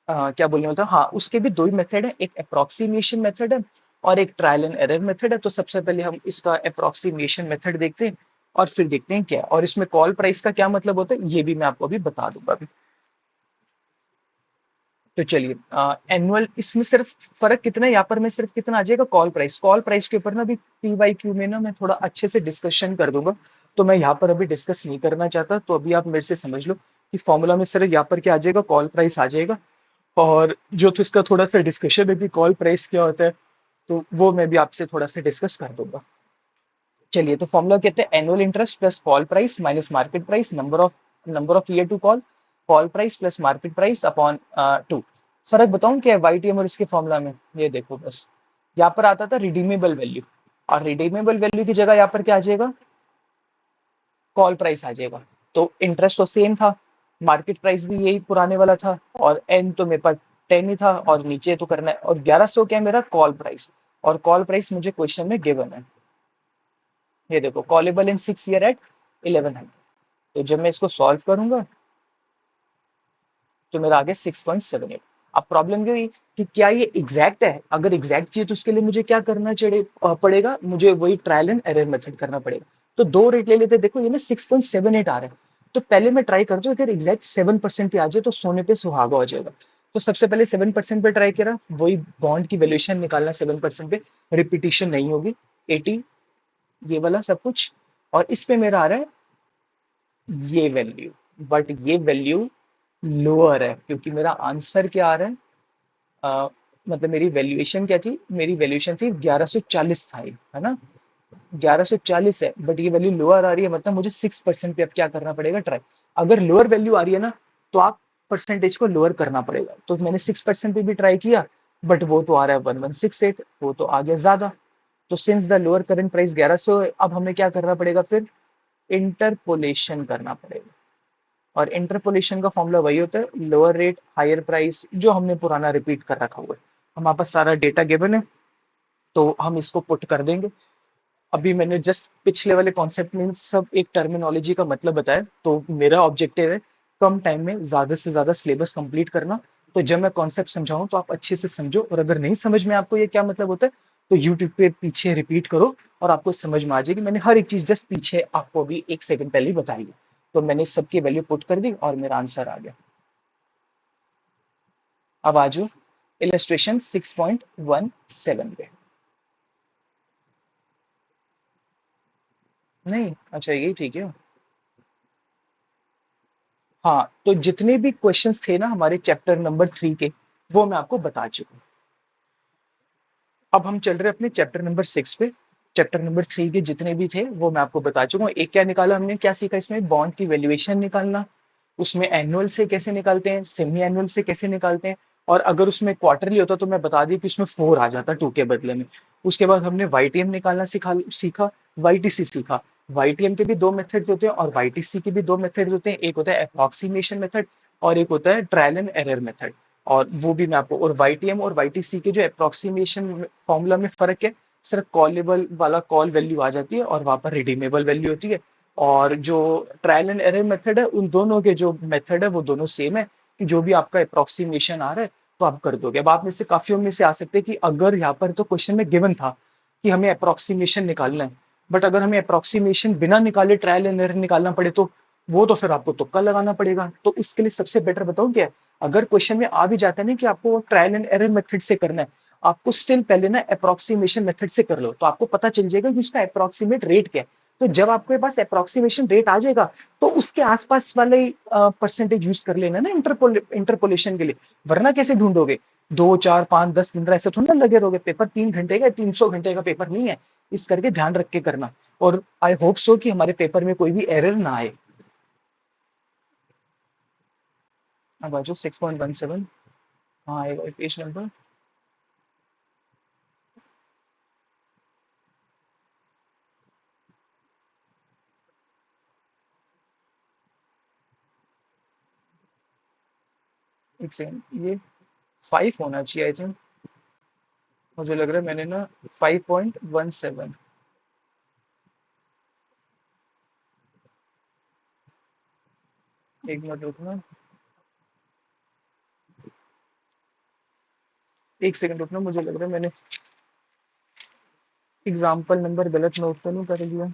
क्या बोलने होता है, हाँ उसके भी दो ही मेथड है, एक अप्रोक्सीमेशन मेथड है और एक ट्रायल एंड एरर मेथड है। तो सबसे पहले हम इसका अप्रोक्सीमेशन मेथड देखते हैं और फिर देखते हैं क्या है। और इसमें कॉल प्राइस का क्या मतलब होता है ये भी मैं आपको अभी बता दूंगा अभी। तो चलिए, एनुअल इसमें सिर्फ फर्क कितना है, यहाँ पर मैं सिर्फ कितना आ जाएगा, कॉल प्राइस के ऊपर ना अभी पी वाई क्यू में ना मैं थोड़ा अच्छे से डिस्कशन कर दूंगा। तो मैं यहाँ पर अभी डिस्कस नहीं करना चाहता, तो अभी आप मेरे से समझ लो कि फॉर्मूला में सिर्फ यहाँ पर क्या आ जाएगा, कॉल प्राइस आ जाएगा। और जो तो इसका थोड़ा सा डिस्कशन है कि कॉल प्राइस क्या होता है, तो वो मैं भी आपसे थोड़ा सा डिस्कस कर दूंगा। चलिए, तो फॉर्मूला कहते हैं annual interest plus call price minus market price, number of year to call, call price plus market price upon 2। फर्क बताऊं क्या है वाईटीएम और इसके फॉर्मूला में, ये देखो बस। यहाँ पर आता था रिडीमेबल वैल्यू, और रिडीमेबल वैल्यू की जगह यहाँ पर क्या आ जाएगा, कॉल प्राइस आ जाएगा। तो इंटरेस्ट तो सेम था, मार्केट प्राइस भी यही पुराने वाला था, और एन तो मेरे पास 10 ही था, और नीचे तो करना है। और 1100 क्या है मेरा कॉल प्राइस, और कॉल प्राइस मुझे क्वेश्चन में गिवन है। ये देखो, कॉलेबल इन 6 ईयर एट 1100। तो जब मैं इसको सॉल्व करूंगा तो मेरा आ गया 6.78। अब प्रॉब्लम ये हुई कि क्या ये एग्जैक्ट है, अगर एग्जैक्ट चाहिए तो उसके लिए मुझे क्या करना पड़ेगा, मुझे वही ट्रायल एंड एरर मेथड करना पड़ेगा। तो दो रेट ले लेते, देखो ये ना 6.78 आ रहा है। तो पहले मैं ट्राई करता हूँ, अगर एग्जैक्ट 7% पे आ जाए तो सोने पे सुहागा हो जाएगा। तो सबसे पहले 7% पे ट्राई करा, वही बॉन्ड की वैल्यूएशन निकालना 7% पे, रिपीटिशन नहीं होगी, 80, ये वाला सब कुछ। और इस पे मेरा आ रहा है ये वैल्यू, बट ये वैल्यू लोअर है, क्योंकि मेरा आंसर क्या आ रहा है, मतलब मेरी वैल्यूएशन क्या थी, मेरी वैल्यूएशन थी 1140 था ये, है ना, 1140 है, बट ये वैल्यू लोअर आ रही है, मतलब मुझे 6% पे अब क्या करना पड़ेगा, ट्राई। अगर लोअर वैल्यू आ रही है ना, तो आप परसेंटेज को लोअर करना पड़ेगा। तो मैंने 6% पे भी ट्राई किया, बट वो तो आ रहा है 1168, वो तो आ गया ज्यादा। तो since the lower current price 1100, अब हमें क्या करना पड़ेगा, फिर इंटरपोलेशन करना पड़ेगा। और इंटरपोलेशन का फॉर्मूला वही होता है, लोअर रेट हायर प्राइस, जो हमने पुराना रिपीट कर रखा हुआ है। हमारे पास सारा डेटा गिवन है, तो हम इसको पुट कर देंगे। अभी मैंने जस्ट पिछले वाले कॉन्सेप्ट में सब एक टर्मिनोलॉजी का मतलब बताया, तो मेरा ऑब्जेक्टिव है कम टाइम में ज्यादा से ज्यादा सिलेबस कंप्लीट करना। तो जब मैं कॉन्सेप्ट समझाऊं तो आप अच्छे से समझो, और अगर नहीं समझ में आपको ये क्या मतलब होता है, तो यूट्यूब पे पीछे रिपीट करो और आपको समझ में आ जाएगी। मैंने हर एक चीज जस्ट पीछे आपको अभी 1 सेकंड पहले ही बताई है। तो मैंने सबकी वैल्यू पुट कर दी और मेरा आंसर आ गया। अब आ जाओ इलस्ट्रेशन 6.17 पे। नहीं, अच्छा ये ठीक है। हाँ, तो जितने भी क्वेश्चंस थे ना हमारे चैप्टर नंबर 3 के, वो मैं आपको बता चुका हूँ। अब हम चल रहे हैं अपने चैप्टर नंबर 6 पे। चैप्टर नंबर 3 के जितने भी थे वो मैं आपको बता चुका हूँ। एक क्या निकाला हमने, क्या सीखा इसमें, बॉन्ड की वैल्यूएशन निकालना, उसमें एनुअल से कैसे निकालते हैं, सेमी एनुअल से कैसे निकालते हैं। और अगर उसमें क्वार्टरली होता तो मैं बता दी कि उसमें 4 आ जाता 2 के बदले में। उसके बाद हमने वाईटीएम निकालना सीखा, वाईटीसी सीखा। वाईटीएम के भी दो मेथड होते हैं और वाईटीसी के भी दो मेथड होते हैं, एक होता है अप्रोक्सीमेशन मेथड और एक होता है ट्रायल एंड एरर मेथड। और वो भी मैं आपको, और वाईटीएम और वाईटीसी के जो अप्रोक्सीमेशन फॉर्मूला में फर्क है, सिर्फ कॉलेबल वाला कॉल वैल्यू आ जाती है और वहां पर रिडीमेबल वैल्यू होती है। और जो ट्रायल एंड एरर मेथड है, उन दोनों के जो मेथड है वो दोनों सेम है, कि जो भी आपका अप्रोक्सीमेशन आ रहा है तो आप कर दोगे। अब आप में से काफियों में से आ सकते हैं कि अगर यहाँ पर तो क्वेश्चन में गिवन था कि हमें अप्रोक्सीमेशन निकालना है, बट अगर हमें अप्रोक्सीमेशन बिना निकाले ट्रायल एंड एरर निकालना पड़े तो वो तो फिर आपको तुक्का लगाना पड़ेगा। तो इसके लिए सबसे बेटर बताऊं क्या है, अगर क्वेश्चन में आ भी जाता है ना कि आपको ट्रायल एंड एरर मेथड से करना है, आपको स्टिल पहले ना अप्रोक्सीमेशन मेथड से कर लो, तो आपको पता चल जाएगा कि उसका अप्रोक्सीमेट रेट क्या है। तो जब आपके पास अप्रोक्सीमेशन रेट आ जाएगा, तो उसके आसपास वाले परसेंटेज यूज कर लेना ना इंटरपोलेशन के लिए। वरना कैसे ढूंढोगे, 2 4 5 10 15 ऐसे थोड़ा ना लगे रहोगे, पेपर 3 घंटे का, 300 घंटे का पेपर नहीं है। इस करके ध्यान रख के करना। और आई होप सो कि हमारे पेपर में कोई भी एरर ना आए। अब आ जाओ 6.17। हाँ आएगा पेज नंबर। एक सेकंड, ये 5 होना चाहिए आई थिंक। मुझे लग रहा है मैंने ना 5.17। एक मिनट रुकना, एक सेकंड रुकना, मुझे लग रहा है मैंने एग्जाम्पल नंबर गलत नोट तो नहीं कर लिया?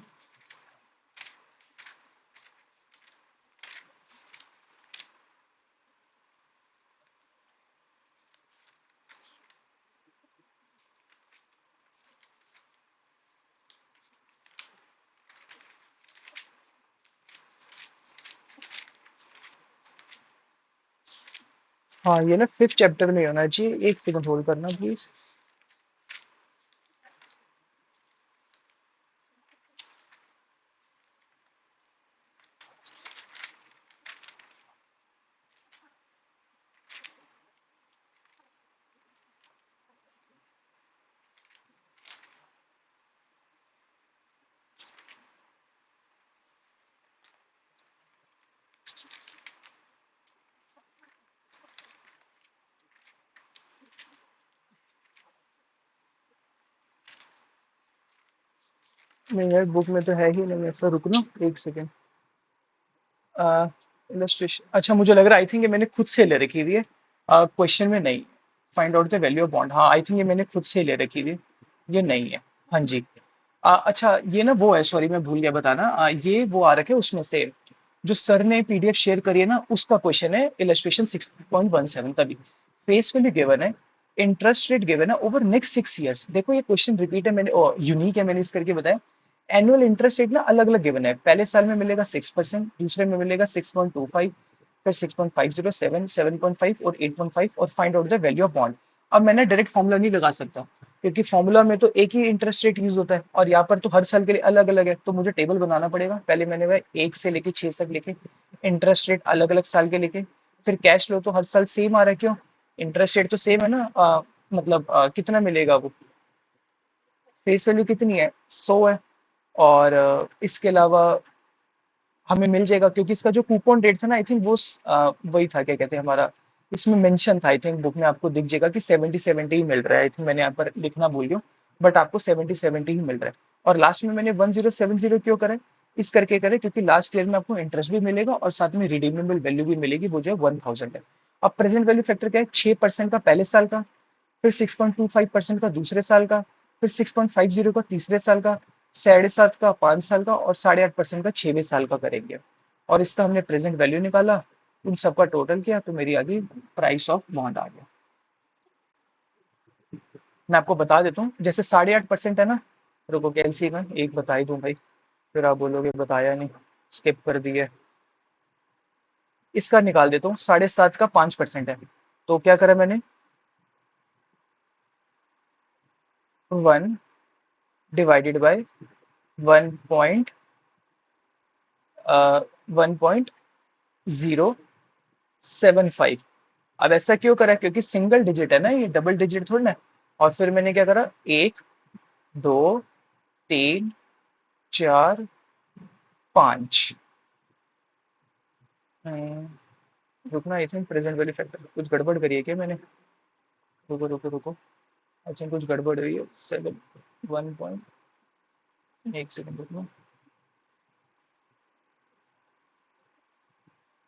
हाँ, ये ना फिफ्थ चैप्टर में होना चाहिए। एक सेकंड होल्ड करना प्लीज। नहीं यार, बुक में तो है ही नहीं ऐसा। रुकना एक सेकंड। इलस्ट्रेशन, अच्छा मुझे लग रहा है आई थिंक ये मैंने खुद से ले रखी हुई है। क्वेश्चन में नहीं। Find out the value of bond, हाँ आई थिंक ये मैंने खुद से ले रखी हुई है। ये नहीं है। हाँ जी। अच्छा ये ना वो है, सॉरी मैं भूल गया बताना। ये वो आ रखे उसमें से जो सर ने पीडीएफ शेयर करी है ना, उसका क्वेश्चन है इलस्ट्रेशन 6.17। तभी फेस वैल्यू गिवन है, इंटरेस्ट रेट गिवन है ओवर नेक्स्ट 6 ईयर्स। देखो ये क्वेश्चन रिपीट है, मैंने यूनिक है, मैंने इस करके बताया। एनुअल इंटरेस्ट रेट ना अलग अलग गिवन है, पहले साल में मिलेगा 6%, दूसरे में मिलेगा 6.25, फिर 6.50, 7.5 और 8.5, और find out the value of bond. अब मैंने डायरेक्ट फॉर्मूला नहीं लगा सकता, क्योंकि फॉर्मूला में तो एक ही इंटरेस्ट रेट यूज होता है और यहाँ पर तो हर साल के लिए अलग अलग है। तो मुझे टेबल बनाना पड़ेगा। पहले मैंने वह 1 से लेके 6 तक लिखे, इंटरेस्ट रेट अलग अलग साल के लिखे। फिर कैश लो तो हर साल सेम आ रहा है, क्यों? इंटरेस्ट रेट तो सेम है ना। मतलब कितना मिलेगा वो, फेस वैल्यू कितनी है, 100 है। और इसके अलावा हमें मिल जाएगा, क्योंकि इसका जो कूपन रेट था ना, आई थिंक वो वही था, क्या कहते हैं हमारा, इसमें मेंशन था, आई थिंक बुक में आपको दिख जाएगा कि 70-70 ही मिल रहा है। आई थिंक मैंने यहाँ पर लिखना भूल गया, बट आपको 70-70 ही मिल रहा है। और लास्ट में मैंने 1070 क्यों करे, इस करके करे क्योंकि लास्ट ईयर में आपको इंटरेस्ट भी मिलेगा और साथ में रिडीमेबल वैल्यू भी मिलेगी, वो जो है 1000 है। अब प्रेजेंट वैल्यू फैक्टर क्या है, 6% का पहले साल का, फिर 6.25% का दूसरे साल का, फिर 6.50 का तीसरे साल का, 7.5 का 5 साल का, और 8.5% का 6वें साल का करेंगे। और इसका हमने प्रेजेंट वैल्यू निकाला, उन सबका टोटल किया, तो मेरी आ गई प्राइस ऑफ बॉन्ड आ गया। मैं आपको बता देता हूँ, जैसे 8.5% है ना, रुको कैलसी में एक बता ही दूं भाई, फिर आप बोलोगे बताया नहीं, स्किप कर दिए। इसका निकाल देता हूँ, 7.5 का 5% है, तो क्या करा मैंने, 1 डिवाइडेड बाई 1.075। अब ऐसा क्यों करा, क्योंकि सिंगल डिजिट है ना, ये डबल डिजिट थोड़ी ना है। और फिर मैंने क्या करा, 1, 2, 3, 4, 5। रुकना, I think present value factor कुछ गड़बड़ करी है क्या मैंने। रुको रुको रुको, आई थिंक कुछ गड़बड़ हुई है। 7, 1 पॉइंट, एक सेकंड रुकना।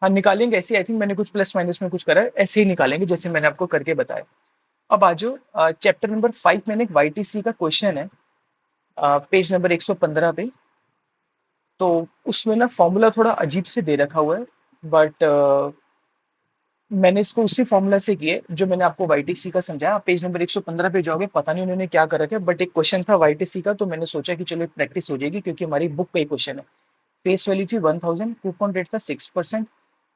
हाँ निकालेंगे ऐसे, आई थिंक मैंने कुछ प्लस माइनस में कुछ करा है, ऐसे ही निकालेंगे जैसे मैंने आपको करके बताया। अब आज चैप्टर नंबर 5 में एक वाईटीसी का क्वेश्चन है, पेज नंबर 115 पे। तो उसमें ना फॉर्मूला थोड़ा अजीब से दे रखा हुआ है, बट मैंने इसको उसी फॉर्मूला से किए जो मैंने आपको वाईटीसी का समझाया। आप पेज नंबर 115 पे जाओगे, पता नहीं उन्होंने क्या कर रखा है, बट एक क्वेश्चन था वाईटीसी का, तो मैंने सोचा कि चलो प्रैक्टिस हो जाएगी, क्योंकि हमारी बुक का ही क्वेश्चन है। फेस वैल्यू थी 1000, कूपन रेट था 6%,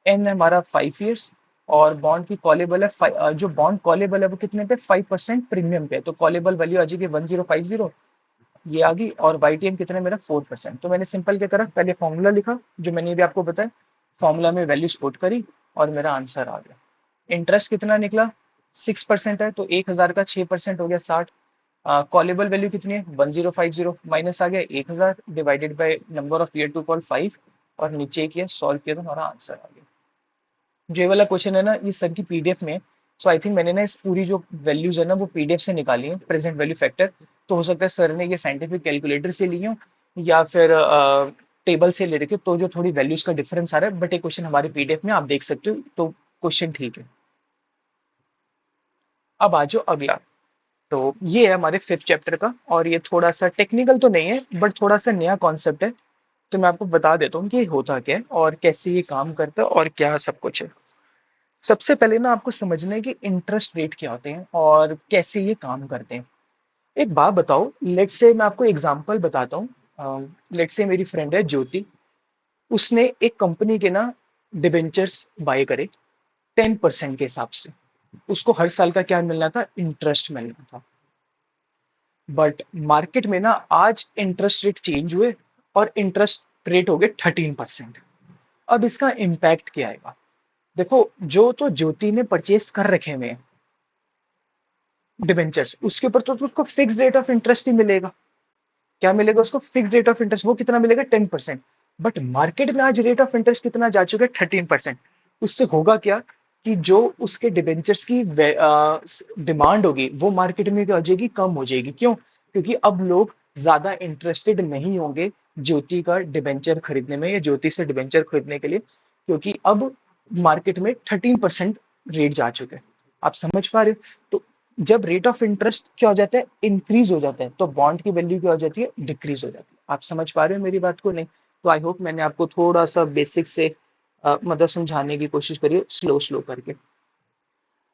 एन है हमारा 5 ईयर्स, और बॉन्ड की कॉलेबल है जो बॉन्ड कॉलेबल है वो कितने पे, 5% प्रीमियम पे। तो कॉलेबल वैल्यू आ जाएगी 1050, ये आ गई। और वाईटीएम कितना है मेरा, 4%। तो मैंने सिंपल क्या करा, पहले फॉर्मूला लिखा जो मैंने भी आपको बताया, फॉर्मूला में वैल्यूज पुट करी, और मेरा आंसर आ गया। इंटरेस्ट कितना निकला, 6% है, तो 1000 का 6% हो गया 60। कॉलेबल वैल्यू कितनी है, 1050, माइनस आ गया 1000, divided by number of year to call 5, और नीचे किया सॉल्व किया तो हमारा आंसर आ गया। जो ये वाला क्वेश्चन है ना, ये सर की पीडीएफ में। सो आई थिंक मैंने ना इस पूरी जो वैल्यूज है ना वो पीडीएफ से निकाली है, प्रेजेंट वैल्यू फैक्टर। तो हो सकता है सर ने ये साइंटिफिक कैलकुलेटर से ली हो, या फिर टेबल से ले रखे, तो जो थोड़ी वैल्यूज का डिफरेंस आ रहा है, बट ये क्वेश्चन हमारे पीडीएफ में आप देख सकते हो, तो क्वेश्चन ठीक है। अब आ जाओ अगला। तो ये है हमारे फिफ्थ चैप्टर का, और ये थोड़ा सा टेक्निकल तो नहीं है बट थोड़ा सा नया कॉन्सेप्ट है। तो मैं आपको बता देता हूँ कि ये होता क्या है और कैसे ये काम करता है और क्या सब कुछ है। सबसे पहले ना आपको समझना है कि इंटरेस्ट रेट क्या होते हैं और कैसे ये काम करते हैं। एक बात बताओ, लेट्स से मैं आपको एग्जांपल बताता हूँ। लेट्स से मेरी फ्रेंड है ज्योति, उसने एक कंपनी के ना डिबेंचर्स बाय करे 10% के हिसाब से। उसको हर साल का क्या मिलना था, इंटरेस्ट मिलना था। बट मार्केट में ना आज इंटरेस्ट रेट चेंज हुए और इंटरेस्ट रेट हो गए 13%। अब इसका इम्पैक्ट क्या आएगा? देखो, जो तो ज्योति ने परचेस कर रखे हुए हैं डिबेंचर्स, उसके ऊपर तो उसको फिक्स रेट ऑफ इंटरेस्ट ही मिलेगा। क्या मिलेगा उसको? Fix rate of interest. वो कितना मिलेगा? 10%। बट मार्केट में आज रेट ऑफ इंटरेस्ट कितना जा चुका है? 13%। उससे होगा क्या कि जो उसके डिबेंचर्स की डिमांड होगी वो मार्केट में क्या हो जाएगी? कम हो जाएगी। क्यों? क्योंकि अब लोग ज्यादा इंटरेस्टेड नहीं होंगे ज्योति का डिबेंचर खरीदने में या ज्योति से डिबेंचर खरीदने के लिए, क्योंकि अब मार्केट में 13% रेट जा चुके हैं। आप समझ पा रहे हो? तो जब रेट ऑफ इंटरेस्ट क्या हो जाता है? इंक्रीज हो जाता है, तो बॉन्ड की वैल्यू क्या हो जाती है? डिक्रीज हो जाती है। आप समझ पा रहे हो मेरी बात को? नहीं तो आई होप मैंने आपको थोड़ा सा बेसिक से मतलब समझाने की कोशिश करी स्लो स्लो करके।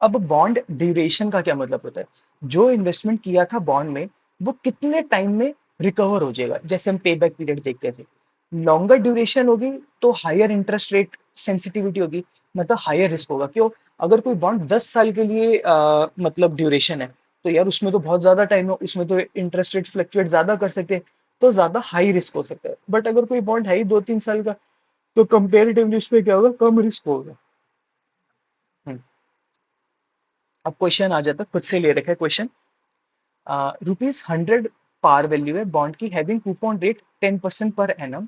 अब बॉन्ड ड्यूरेशन का क्या मतलब होता है? जो इन्वेस्टमेंट किया था बॉन्ड में, वो कितने टाइम में रिकवर हो जाएगा? जैसे हम पे बैक पीरियड देखते थे, लॉन्गर ड्यूरेशन होगी तो हायर इंटरेस्ट रेट सेंसिटिविटी होगी, मतलब हायर रिस्क होगा। क्यों? अगर कोई बॉन्ड 10 साल के लिए मतलब ड्यूरेशन है, तो यार उसमें तो बहुत ज्यादा टाइम है, उसमें तो इंटरेस्ट रेट फ्लक्चुएट ज्यादा कर सकते हैं, तो ज्यादा हाई रिस्क हो सकता है। बट अगर कोई बॉन्ड है ही 2-3 साल का, तो कंपेरेटिवली उसमें क्या होगा? कम रिस्क होगा। हम्म। अब क्वेश्चन आ जाता है, खुद से ले रखा है क्वेश्चन। रुपीज 100 पार वैल्यू है बॉन्ड की, having coupon rate 10% per annum,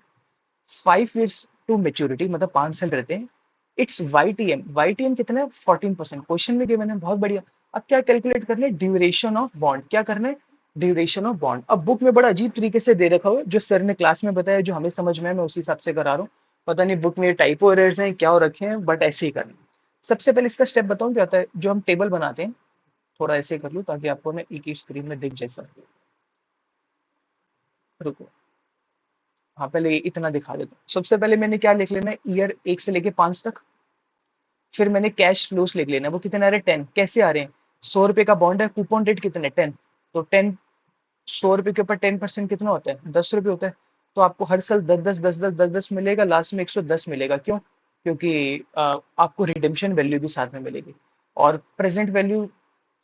5 years to maturity, मतलब 5 साल रहते हैं। इट्स वाईटीएम, वाईटीएम कितना है? 14%। क्वेश्चन में गिवन है, बहुत बढ़िया। अब क्या कैलकुलेट करना है? Duration of bond. क्या करना है? Duration of bond. अब बुक में बड़ा अजीब तरीके से दे रखा हुआ है, जो सर ने क्लास में बताया, जो हमें समझ में है मैं उसी हिसाब से करा रहा हूँ। पता नहीं बुक में टाइपो एरर्स हैं क्या हो रखे हैं, बट ऐसे ही करना है। सबसे पहले इसका स्टेप बताऊं क्या होता है। जो हम टेबल बनाते हैं, थोड़ा ऐसे कर लूँ ताकि आपको ना एक ही स्क्रीन में दिख जैसा। रुको, हाँ पहले इतना दिखा देता हूँ। सबसे पहले मैंने क्या लिख लेना है? ईयर 1 से लेके 5 तक। फिर मैंने कैश फ्लोस लिख लेना है, वो कितने आ रहे हैं? 10। कैसे आ रहे हैं? 100 रुपए का बॉन्ड है, कूपन रेट कितने? 10। तो 10, 100 रुपए के ऊपर 10% कितना होता है? 10 रुपए होता है। तो आपको हर साल 10 10 10 10 10 मिलेगा, लास्ट में 110 मिलेगा। क्यों? क्योंकि आपको रिडेम्पशन वैल्यू भी साथ में मिलेगी। और प्रेजेंट वैल्यू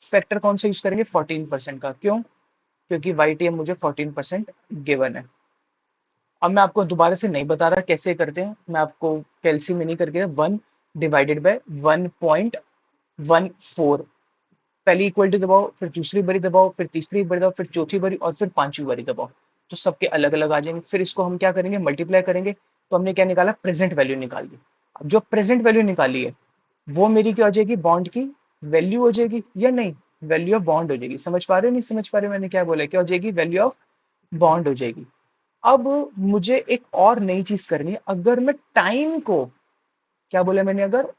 फैक्टर कौन सा यूज करेंगे? 14% का। क्यों? क्योंकि वाईटीएम मुझे 14% गिवन है। अब मैं आपको दोबारा से नहीं बता रहा कैसे करते हैं, मैं आपको कैलसी में नहीं करके 1/1.14, पहली इक्वल टू दबाओ, फिर दूसरी बारी दबाओ, फिर तीसरी बारी दबाओ, फिर चौथी बारी और फिर पांचवी बारी दबाओ। तो सबके अलग अलग आ जाएंगे। फिर इसको हम क्या करेंगे? मल्टीप्लाई करेंगे। तो हमने क्या निकाला? प्रेजेंट वैल्यू निकाल दी। अब जो प्रेजेंट वैल्यू निकाली है, वो मेरी क्या हो जाएगी? बॉन्ड की वैल्यू हो जाएगी या नहीं? वैल्यू ऑफ बॉन्ड हो जाएगी। समझ पा रहे हो? नहीं समझ पा रहे हो? मैंने क्या बोला? क्या हो जाएगी? वैल्यू ऑफ बॉन्ड हो जाएगी। अब मुझे एक और नई चीज करनी है। अगर मैं टाइम को, क्या बोला मैंने, अगर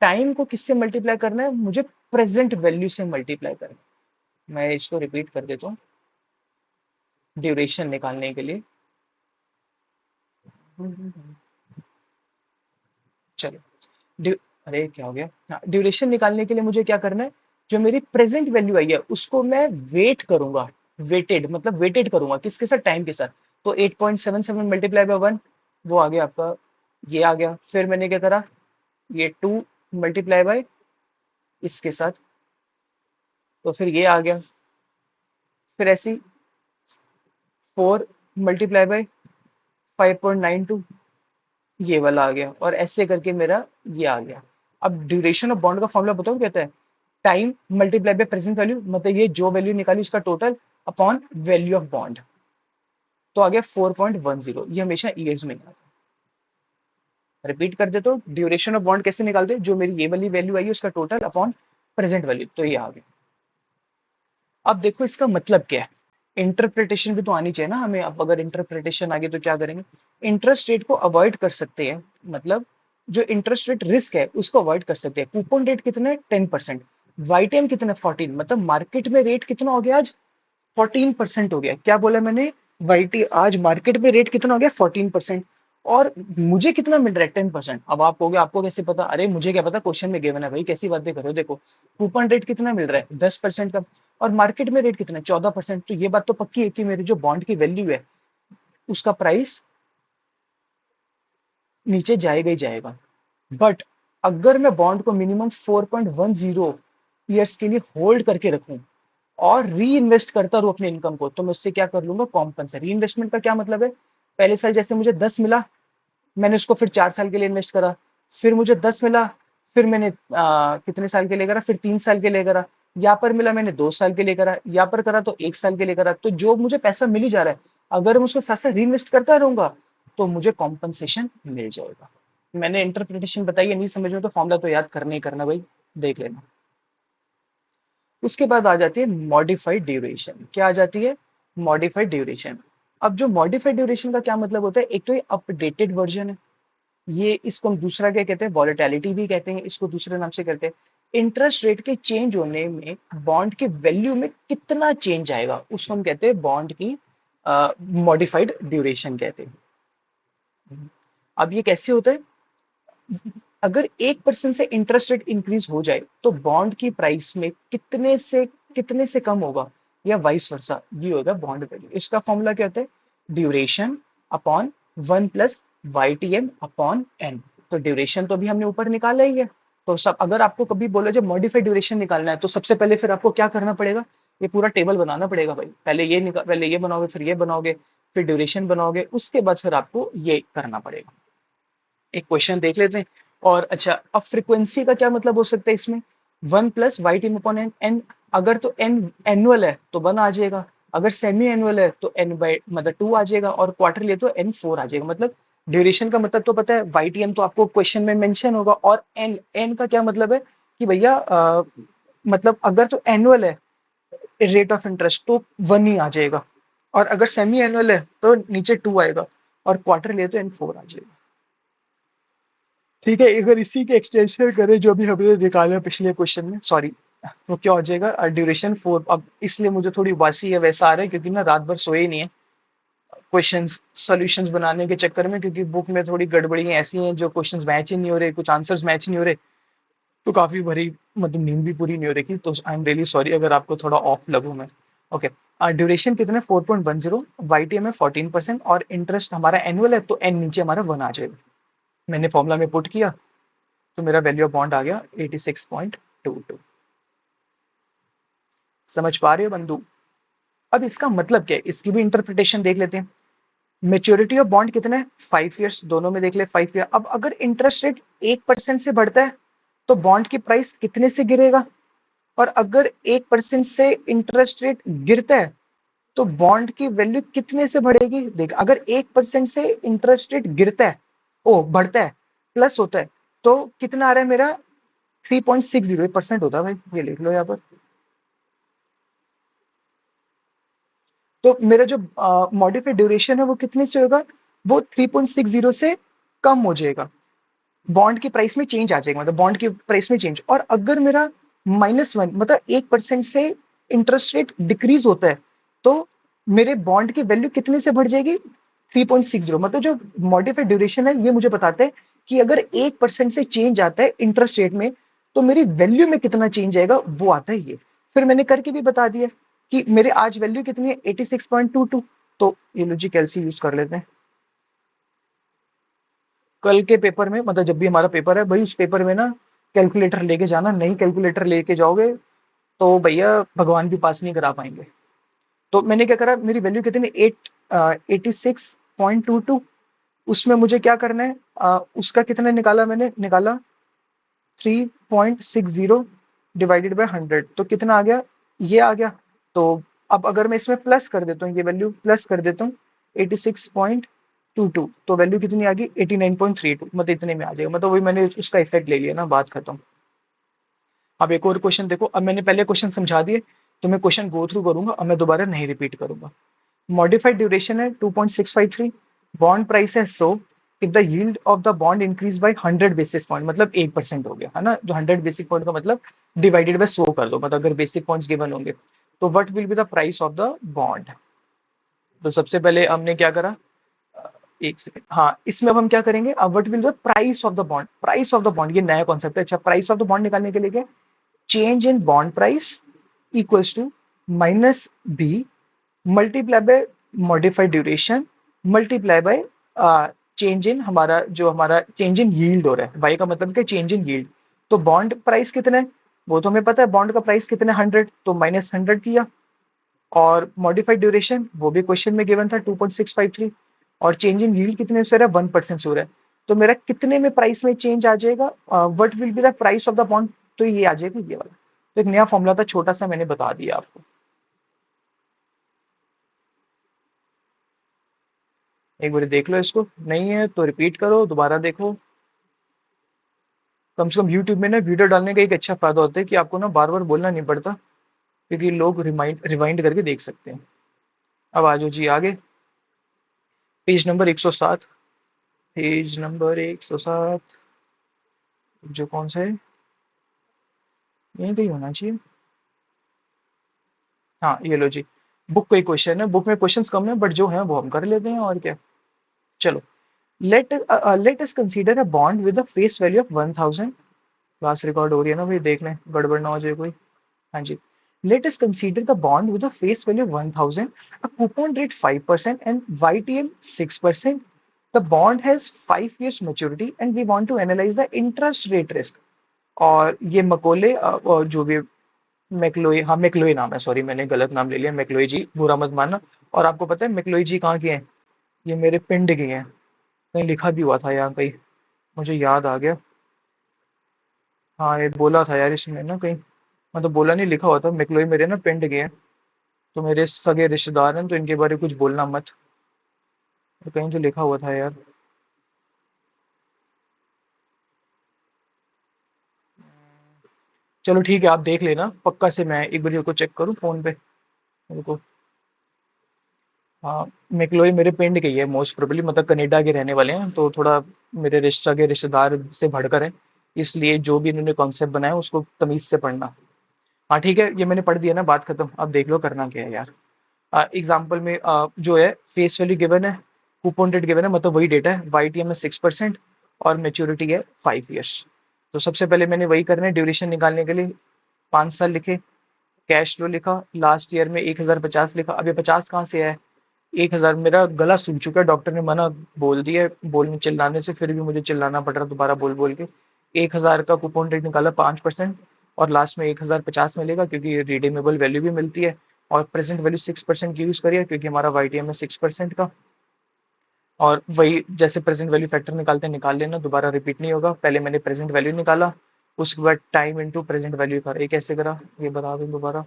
टाइम को किससे मल्टीप्लाई करना है? मुझे प्रेजेंट वैल्यू से मल्टीप्लाई करना है। मैं इसको रिपीट कर देता हूँ ड्यूरेशन निकालने के लिए। चलो, अरे क्या हो गया? हाँ, ड्यूरेशन निकालने के लिए मुझे क्या करना है? जो मेरी प्रेजेंट वैल्यू आई है उसको मैं वेट करूंगा। वेटेड मतलब वेटेड करूंगा किसके साथ? टाइम के साथ। तो 8.77 मल्टीप्लाई बाय 1, वो आ गया आपका, ये आ गया। फिर मैंने क्या करा? ये 2 मल्टीप्लाई बाय इसके साथ, तो फिर ये आ गया। फिर ऐसी 4 मल्टीप्लाई बाय 5.92, ये वाला आ गया। और ऐसे करके मेरा ये आ गया। अब ड्यूरेशन ऑफ बॉन्ड का फॉर्मूला बताऊं क्या होता है? Time multiply by present value, मतलब ये जो वैल्यू निकाली उसका total upon value of bond. तो आ गया 4.10। ये हमेशा ईयर्स में आता है। रिपीट कर देता हूँ, ड्यूरेशन ऑफ बॉन्ड कैसे निकालते हैं? जो मेरी ये वाली वैल्यू आई है उसका टोटल अपॉन प्रेजेंट वैल्यू, तो ये आ गया। अब देखो इसका मतलब क्या है? इंटरप्रिटेशन भी तो आनी चाहिए ना हमें। अब अगर इंटरप्रिटेशन आ गई तो क्या करेंगे? इंटरेस्ट रेट को अवॉइड कर सकते हैं, मतलब जो इंटरेस्ट रेट रिस्क है उसको अवॉइड कर सकते हैं। कूपन रेट कितना है? 10%। वाईटीएम कितना 14, मतलब मार्केट में रेट कितना हो गया आज 14% हो गया। क्या बोला मैंने? वाईटी आज मार्केट में रेट कितना हो गया 14%। और मुझे कितना मिल रहा है 10%। अब आप कहोगे आपको कैसे पता? अरे मुझे क्या पता, क्वेश्चन में गिवन है भाई, कैसी बातें करो। देखो कूपन रेट कितना मिल रहा है 10% का, और मार्केट में रेट कितना है 14%। तो ये बात तो पक्की है कि मेरे जो बॉन्ड की वैल्यू है उसका प्राइस नीचे जाएगा ही जाएगा। बट अगर मैं बॉन्ड को मिनिमम 4.10 ईयर्स के लिए होल्ड करके रखूं और री इन्वेस्ट करता रहूं अपने इनकम को, तो मैं उससे क्या कर लूंगा? कॉम्पनसेट। री इन्वेस्टमेंट का क्या मतलब है? पहले साल जैसे मुझे 10 मिला, मैंने उसको फिर 4 साल के लिए इन्वेस्ट करा। फिर मुझे 10 मिला, फिर मैंने कितने साल के लिए करा? फिर 3 साल के लिए करा। यहाँ पर मिला, मैंने 2 साल के लिए करा। यहाँ पर करा तो 1 साल के लिए करा। तो जो मुझे पैसा मिल ही जा रहा है, अगर मैं उसको साथ साथ री इन्वेस्ट करता रहूंगा तो मुझे कॉम्पनसेशन मिल जाएगा। मैंने इंटरप्रिटेशन बताई है, नहीं समझ में तो फॉर्मूला तो याद करना ही करना भाई, देख लेना। उसके बाद आ जाती है मॉडिफाइड ड्यूरेशन। क्या आ जाती है? Modified duration. अब जो मॉडिफाइड ड्यूरेशन का क्या मतलब होता है? एक तो ये अपडेटेड वर्जन है, ये इसको हम दूसरा क्या कहते हैं? वॉलेटिलिटी भी कहते हैं, इसको दूसरे नाम से कहते हैं। इंटरेस्ट रेट के चेंज होने में बॉन्ड के वैल्यू में कितना चेंज आएगा उसको हम कहते हैं बॉन्ड की मॉडिफाइड ड्यूरेशन कहते हैं। अब ये कैसे होता है? अगर 1% से इंटरेस्ट रेट इंक्रीज हो जाए तो बॉन्ड की प्राइस में कितने से कम होगा, या वाइस वर्सा, ये होगा बॉन्ड वैल्यू। इसका फॉर्मूला क्या होता है? Duration upon 1 + YTM upon n. तो ड्यूरेशन तो अभी हमने ऊपर निकाला ही है। तो सब, अगर आपको कभी बोला जब मॉडिफाइड ड्यूरेशन निकालना है तो सबसे पहले फिर आपको क्या करना पड़ेगा? ये पूरा टेबल बनाना पड़ेगा भाई। पहले ये बनाओगे, फिर ये बनाओगे, फिर ड्यूरेशन बनाओगे, उसके बाद फिर आपको ये करना पड़ेगा। एक क्वेश्चन देख लेते हैं। और अच्छा, अब फ्रीक्वेंसी का क्या मतलब हो सकता है इसमें? 1 + YTM अपॉन एन। अगर तो एन एनुअल है तो 1 आ जाएगा, अगर सेमी एनुअल है तो एन बाई मतलब 2 आ जाएगा, और क्वार्टरली है तो एन 4 आ जाएगा। मतलब ड्यूरेशन का मतलब तो पता है, वाईटीएम तो आपको क्वेश्चन में मेंशन होगा। और एन एन का क्या मतलब है कि भैया मतलब अगर तो एनुअल है रेट ऑफ इंटरेस्ट तो 1 ही आ जाएगा, और अगर सेमी एनुअल है तो नीचे 2 आएगा, और क्वार्टर ले तो एन 4 आ जाएगा। ठीक है, अगर इसी के एक्सटेंशन करें जो भी हमने निकाला पिछले क्वेश्चन में, सॉरी, तो क्या हो जाएगा? ड्यूरेशन 4। अब इसलिए मुझे थोड़ी वासी है वैसा आ रहा है, क्योंकि ना रात भर सोए ही नहीं है क्वेश्चंस सॉल्यूशंस बनाने के चक्कर में, क्योंकि बुक में थोड़ी गड़बड़ियां ऐसी हैं, जो क्वेश्चंस मैच ही नहीं हो रहे, कुछ आंसर्स मैच नहीं हो रहे। तो काफी भरी मतलब नींद भी पूरी नहीं हो रही थी। तो आई एम रियली सॉरी अगर आपको थोड़ा ऑफ लगूं मैं। ओके, ड्यूरेशन कितने? 4.10, वाईटीएम है 14%, और इंटरेस्ट हमारा एनुअल है तो एन नीचे हमारा 1 आ जाएगा। मैंने फॉर्मूला में पुट किया तो मेरा वैल्यू ऑफ बॉन्ड आ गया 86.22। समझ पा रहे हो बंधु? अब इसका मतलब क्या है, इसकी भी इंटरप्रिटेशन देख लेते हैं। मेच्योरिटी ऑफ बॉन्ड कितना है? 5 ईयर्स, दोनों में देख ले 5 ईयर। अब अगर इंटरेस्ट रेट 1% से बढ़ता है तो बॉन्ड की प्राइस कितने से गिरेगा? और अगर 1% से इंटरेस्ट रेट गिरता है तो बॉन्ड की वैल्यू कितने से बढ़ेगी? देख, अगर 1% से इंटरेस्ट रेट गिरता है, ओ बढ़ता है, प्लस होता है, तो कितना आ रहा है मेरा? 3.60% होता है भाई, ये लिख लो यहाँ पर। तो मेरा जो मॉडिफाइड ड्यूरेशन है वो कितने से होगा? वो 3.60 से कम हो जाएगा। बॉन्ड की प्राइस में चेंज आ जाएगा, मतलब बॉन्ड की प्राइस में चेंज। और अगर मेरा -1 मतलब 1% से इंटरेस्ट रेट डिक्रीज होता है तो मेरे बॉन्ड की वैल्यू कितने से बढ़ जाएगी? 3.60। मतलब जो मॉडिफाइड ड्यूरेशन है ये मुझे बताता है कि अगर 1% से चेंज आता है इंटरेस्ट रेट में तो मेरी वैल्यू में कितना चेंज आएगा, वो आता है ये। फिर मैंने करके भी बता दिया कि मेरे आज वैल्यू कितनी है? 86.22। तो ये लो जी, कैलसी यूज कर लेते हैं। कल के पेपर में, मतलब जब भी हमारा पेपर है भाई, उस पेपर में ना कैलकुलेटर लेके जाना। नहीं कैलकुलेटर लेके जाओगे तो भैया भगवान भी पास नहीं करा पाएंगे। तो मैंने क्या करा, मेरी वैल्यू कितनी? 86.22। उसमें मुझे क्या करना है? उसका कितना निकाला? मैंने निकाला 3.60 डिवाइडेड बाय 100, तो कितना आ गया? ये आ गया। तो अब अगर मैं इसमें प्लस कर देता हूँ, ये वैल्यू प्लस कर देता हूँ 86.22, तो वैल्यू कितनी आ गई? 89.32। मतलब इतने में आ जाएगा। मतलब वही मैंने उसका इफेक्ट ले लिया ना, बात खत्म। अब एक और क्वेश्चन देखो। अब मैंने पहले क्वेश्चन समझा दिए, तो मैं क्वेश्चन गो थ्रू करूंगा, अब मैं दोबारा नहीं रिपीट करूंगा। मॉडिफाइड ड्यूरेशन है 2.653, बॉन्ड प्राइस है 100, if the yield of the bond increase by 100 basis point, मतलब 1% हो गया है ना, जो 100 बेसिस पॉइंट का मतलब डिवाइडेड बाय 100 कर दो, मतलब अगर बेसिक पॉइंट्स गिवन होंगे तो what will be the price of the bond. तो सबसे पहले हमने क्या करा, एक सेकंड, हाँ इसमें अब हम क्या करेंगे, अब what will the price of the bond, price of the bond ये नया कॉन्सेप्ट है। अच्छा, प्राइस ऑफ द बॉन्ड निकालने के लिए क्या, change in bond price equals to minus B multiply by modified duration multiply by change in हमारा जो हमारा चेंज इन यील्ड हो रहा है, वाई का मतलब क्या, चेंज इन यील्ड। तो बॉन्ड प्राइस कितना है वो तो हमें पता है, बॉन्ड का प्राइस कितना है 100, तो माइनस 100 किया, और मॉडिफाइड ड्यूरेशन वो भी क्वेश्चन में गिवन था 2.653, और चेंज इन यील्ड कितने से हो रहा है 1% से हो रहा है। तो मेरा कितने में प्राइस में चेंज आ जाएगा, what will be the price of the bond, तो ये आ जाएगा ये वाला। तो एक नया फॉर्मूला था छोटा सा, मैंने बता दिया आपको। एक बार देख लो, इसको नहीं है तो रिपीट करो, दोबारा देखो। कम से कम यूट्यूब में ना वीडियो डालने का एक अच्छा फायदा होता है कि आपको ना बार बार बोलना नहीं पड़ता, क्योंकि लोग रिवाइंड करके देख सकते हैं। अब आ जाओ जी आगे, पेज नंबर 107, पेज नंबर 107, जो कौन सा है, यही कहीं होना चाहिए। हाँ ये लो जी, बुक का ही क्वेश्चन है, बुक में क्वेश्चंस कम है बट जो है वो हम कर लेते हैं, और क्या। चलो, let us consider a bond with a face value of 1000। Class record हो रही है ना भाई, देख लें गड़बड़ ना हो जाए कोई। हाँ जी, let us consider the bond with a face value of 1000, a coupon rate 5% and YTM 6%. The bond has 5 years maturity and we want to analyze the interest rate risk. और ये मकोले और जो भी मैक्लोई, हाँ मैक्लोई नाम है, सॉरी मैंने गलत नाम ले लिया, मैक्लोई जी बुरा मत मानना। और आपको पता है मैक्लोई जी कहाँ के हैं, ये मेरे पिंड के हैं, कहीं लिखा भी हुआ था यहाँ कहीं, मुझे याद आ गया। हाँ ये बोला था यार इसमें ना कहीं, मतलब बोला नहीं, लिखा हुआ था मैक्लोई मेरे ना पिंड के हैं, तो मेरे सगे रिश्तेदार हैं, तो इनके बारे में कुछ बोलना मत, तो कहीं तो लिखा हुआ था यार। चलो ठीक है, आप देख लेना पक्का से, मैं एक बार को चेक करूँ फोन पे मेरे को। हाँ मैक्लोई मेरे पिंड के ही है मोस्ट प्रोबेबली, मतलब कनाडा के रहने वाले हैं, तो थोड़ा मेरे सगे रिश्तेदार से बढ़कर हैं, इसलिए जो भी इन्होंने कॉन्सेप्ट बनाया उसको तमीज से पढ़ना। हाँ ठीक है, ये मैंने पढ़ दिया ना, बात खत्म, अब देख लो करना क्या है यार। एग्जाम्पल में जो है फेस वैल्यू गिवन है, कूपन रेट गिवन है, मतलब वही डेटा है, वाईटीएम में 6% और मेच्योरिटी है 5 ईयर्स। तो सबसे पहले मैंने वही करना है, ड्यूरेशन निकालने के लिए 5 साल लिखे, कैश फ्लो लिखा, लास्ट ईयर में 1050 लिखा। अब ये 50 कहाँ से आया, 1000, मेरा गला सूख चुका है, डॉक्टर ने मना बोल दिया बोलने चिल्लाने से, फिर भी मुझे चिल्लाना पड़ रहा दोबारा बोल बोल के। 1000 का कूपन रेट निकाला 5%, और लास्ट में 1050 मिलेगा क्योंकि रिडीमेबल वैल्यू भी मिलती है, और प्रेजेंट वैल्यू 6% की यूज करिए क्योंकि हमारा वाईटीएम है 6% का। और वही जैसे प्रेजेंट वैल्यू फैक्टर निकालते हैं निकाल लेना, दोबारा रिपीट नहीं होगा, पहले मैंने प्रेजेंट वैल्यू निकाला, उसके बाद टाइम इनटू प्रेजेंट वैल्यू करा, ये कैसे करा ये बता दूं दोबारा।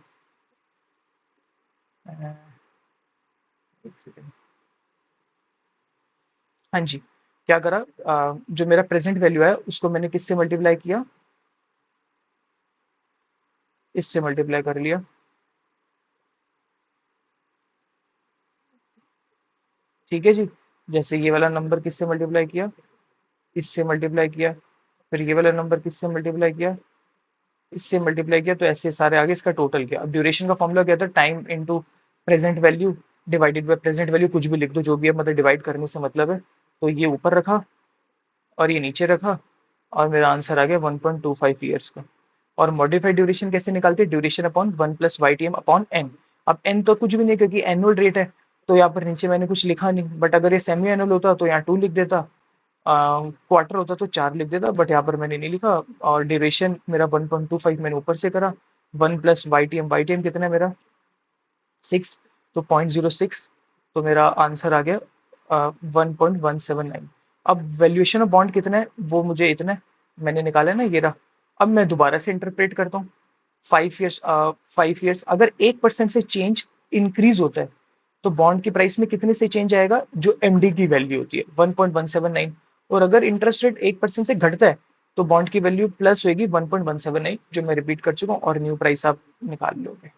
एक सेकंड, हाँ जी, क्या करा, जो मेरा प्रेजेंट वैल्यू है उसको मैंने किससे मल्टीप्लाई किया, इससे मल्टीप्लाई कर लिया। ठीक है जी, जैसे ये वाला नंबर किससे मल्टीप्लाई किया, इससे मल्टीप्लाई किया, फिर ये वाला नंबर किससे मल्टीप्लाई किया, इससे मल्टीप्लाई किया, तो ऐसे सारे आगे इसका टोटल किया। अब ड्यूरेशन का फॉर्मूला क्या था, time into present value divided by present value, कुछ भी लिख दो जो भी है, मतलब डिवाइड करने से मतलब है। तो ये ऊपर रखा और ये नीचे रखा, और मेरा आंसर आ गया 1.25 ईयर्स का। और मॉडिफाइड ड्यूरेशन कैसे निकालते हैं, duration upon 1 + YTM upon n. अब एन तो कुछ भी नहीं क्योंकि एनुअल रेट है, तो यहाँ पर नीचे मैंने कुछ लिखा नहीं, बट अगर ये सेमी एनुअल होता तो यहाँ 2 लिख देता, क्वार्टर होता तो 4 लिख देता, बट यहाँ पर मैंने नहीं लिखा। और ड्यूरेशन मेरा 1.25 मैंने ऊपर से करा, 1 + YTM, वाईटीएम कितना है मेरा 6, तो 0.06, तो मेरा आंसर आ गया 1.179। अब वैल्यूएशन ऑफ बॉन्ड कितना है वो मुझे इतना है, मैंने निकाला है ना ये रहा। अब मैं दोबारा से इंटरप्रेट करता हूँ, 5 ईयर्स, 5 ईयर्स अगर 1% से चेंज इंक्रीज होता है तो बॉन्ड की प्राइस में कितने से चेंज आएगा, जो एमडी की वैल्यू होती है 1.179। और अगर इंटरेस्ट रेट 1% से घटता है तो बॉन्ड की वैल्यू प्लस होगी 1.179, जो मैं रिपीट कर चुका हूँ, और न्यू प्राइस आप निकाल लोगे।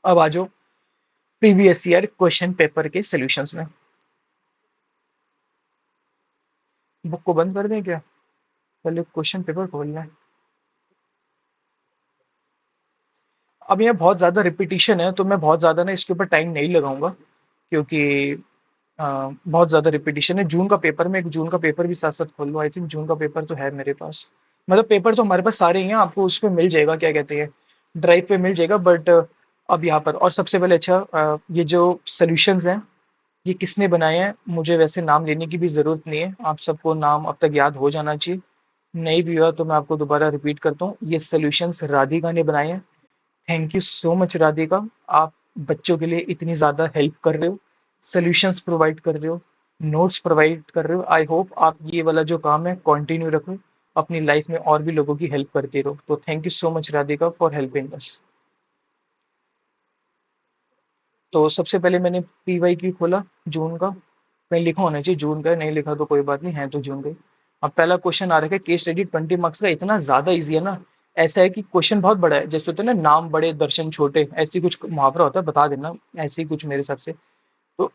अब आ जाओ प्रीवियस ईयर क्वेश्चन पेपर के सॉल्यूशंस में। बुक को बंद कर दें क्या? पहले क्वेश्चन पेपर खोलना है। अब ये बहुत ज़्यादा रिपीटिशन है, तो मैं बहुत ज़्यादा ना इसके ऊपर टाइम नहीं लगाऊंगा, क्योंकि बहुत ज़्यादा रिपीटिशन है। जून का पेपर में, एक जून का पेपर भी साथ साथ खोल लो। आई थिंक जून का पेपर तो है मेरे पास। मतलब पेपर तो हमारे पास सारे ही हैं, आपको उस पे मिल जाएगा, क्या कहते हैं, ड्राइव पे मिल जाएगा। बट अब यहाँ पर, और सबसे पहले अच्छा, ये जो सोल्यूशंस हैं, ये किसने बनाए हैं? मुझे वैसे नाम लेने की भी ज़रूरत नहीं है, आप सबको नाम अब तक याद हो जाना चाहिए। नहीं भी हुआ तो मैं आपको दोबारा रिपीट करता हूँ, ये सोल्यूशंस राधिका ने बनाए हैं। Thank you so much Radhika, आप बच्चों के लिए इतनी ज़्यादा हेल्प कर रहे हो, सॉल्यूशंस प्रोवाइड कर रहे हो, नोट्स प्रोवाइड कर रहे हो। आई होप आप ये वाला जो काम है कंटिन्यू रखो, अपनी लाइफ में और भी लोगों की हेल्प करते रहो। तो thank you so much Radhika for helping us. तो सबसे पहले मैंने पीवाई क्यू खोला जून का, कहीं लिखा होना चाहिए जून का है, नहीं लिखा तो कोई बात नहीं, है तो जून का ही। अब पहला क्वेश्चन आ रखा है केस स्टडी 20 मार्क्स का, इतना ज्यादा इजी है ना। ऐसा है कि क्वेश्चन बहुत बड़ा है, जैसे होता है ना, नाम बड़े दर्शन छोटे, ऐसी कुछ मुहावरा होता है, बता देना, ऐसे ही कुछ मेरे हिसाब से। तो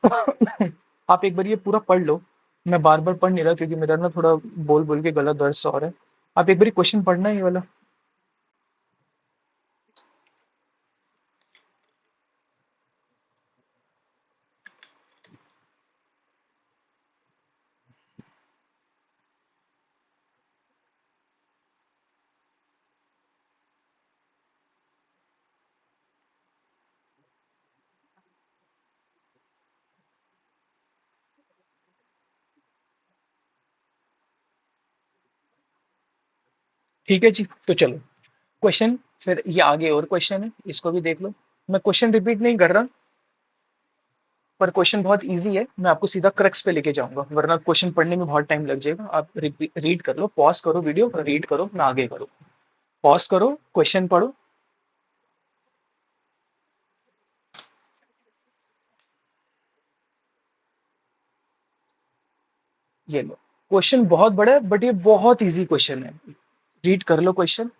आप एक बार ये पूरा पढ़ लो। मैं बार बार पढ़ नहीं रहा, क्योंकि मेरा ना थोड़ा बोल बोल के गला दर्द सा हो रहा है। आप एक बार क्वेश्चन पढ़ना है ये वाला। ठीक है जी, तो चलो क्वेश्चन, फिर ये आगे और क्वेश्चन है, इसको भी देख लो। मैं क्वेश्चन रिपीट नहीं कर रहा, पर क्वेश्चन बहुत इजी है, मैं आपको सीधा क्रक्स पे लेके जाऊंगा, वरना क्वेश्चन पढ़ने में बहुत टाइम लग जाएगा। आप रीड कर लो, पॉज करो वीडियो, रीड करो, मैं आगे करूँ। पॉज करो, क्वेश्चन पढ़ो। ये लो, क्वेश्चन बहुत बड़ा है, बट ये बहुत इजी क्वेश्चन है। रीड कर लो क्वेश्चन,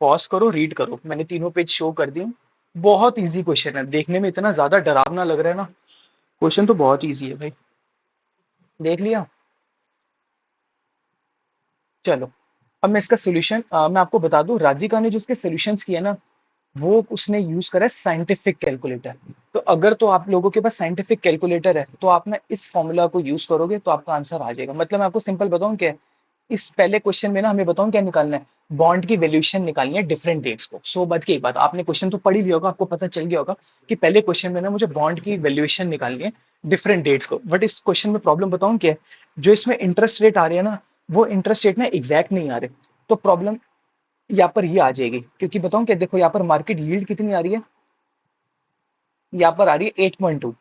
पॉज करो, रीड करो, मैंने तीनों पेज शो कर दिए। बहुत इजी क्वेश्चन है, देखने में इतना ज्यादा डरावना लग रहा है ना, क्वेश्चन तो बहुत इजी है भाई। देख लिया? चलो, अब मैं इसका सोल्यूशन मैं आपको बता दूं, राधिका ने जो इसके सोल्यूशंस किए ना, वो उसने यूज करा है साइंटिफिक कैलकुलेटर। तो अगर तो आप लोगों के पास साइंटिफिक कैलकुलेटर है, तो आप ना इस फॉर्मूला को यूज करोगे तो आपका आंसर आ जाएगा। मतलब मैं आपको सिंपल बताऊं क्या है? इस पहले क्वेश्चन में ना, हमें बताऊं क्या निकालना है? बॉन्ड की वैल्यूएशन निकालनी है डिफरेंट डेट्स को। सो बात की एक बात, आपने क्वेश्चन तो पढ़ ही लिया होगा, आपको पता चल गया होगा कि पहले क्वेश्चन में ना मुझे बॉन्ड की वैल्यूएशन निकालनी है डिफरेंट डेट्स को। बट इस क्वेश्चन में प्रॉब्लम बताऊं क्या है? जो इसमें इंटरेस्ट रेट आ रही है ना, वो इंटरेस्ट रेट ना एग्जैक्ट नहीं आ रहे। तो प्रॉब्लम यहाँ पर ये आ जाएगी, क्योंकि बताऊं क्या, देखो यहाँ पर मार्केट यील्ड कितनी आ रही है, यहाँ पर आ रही है 8.2,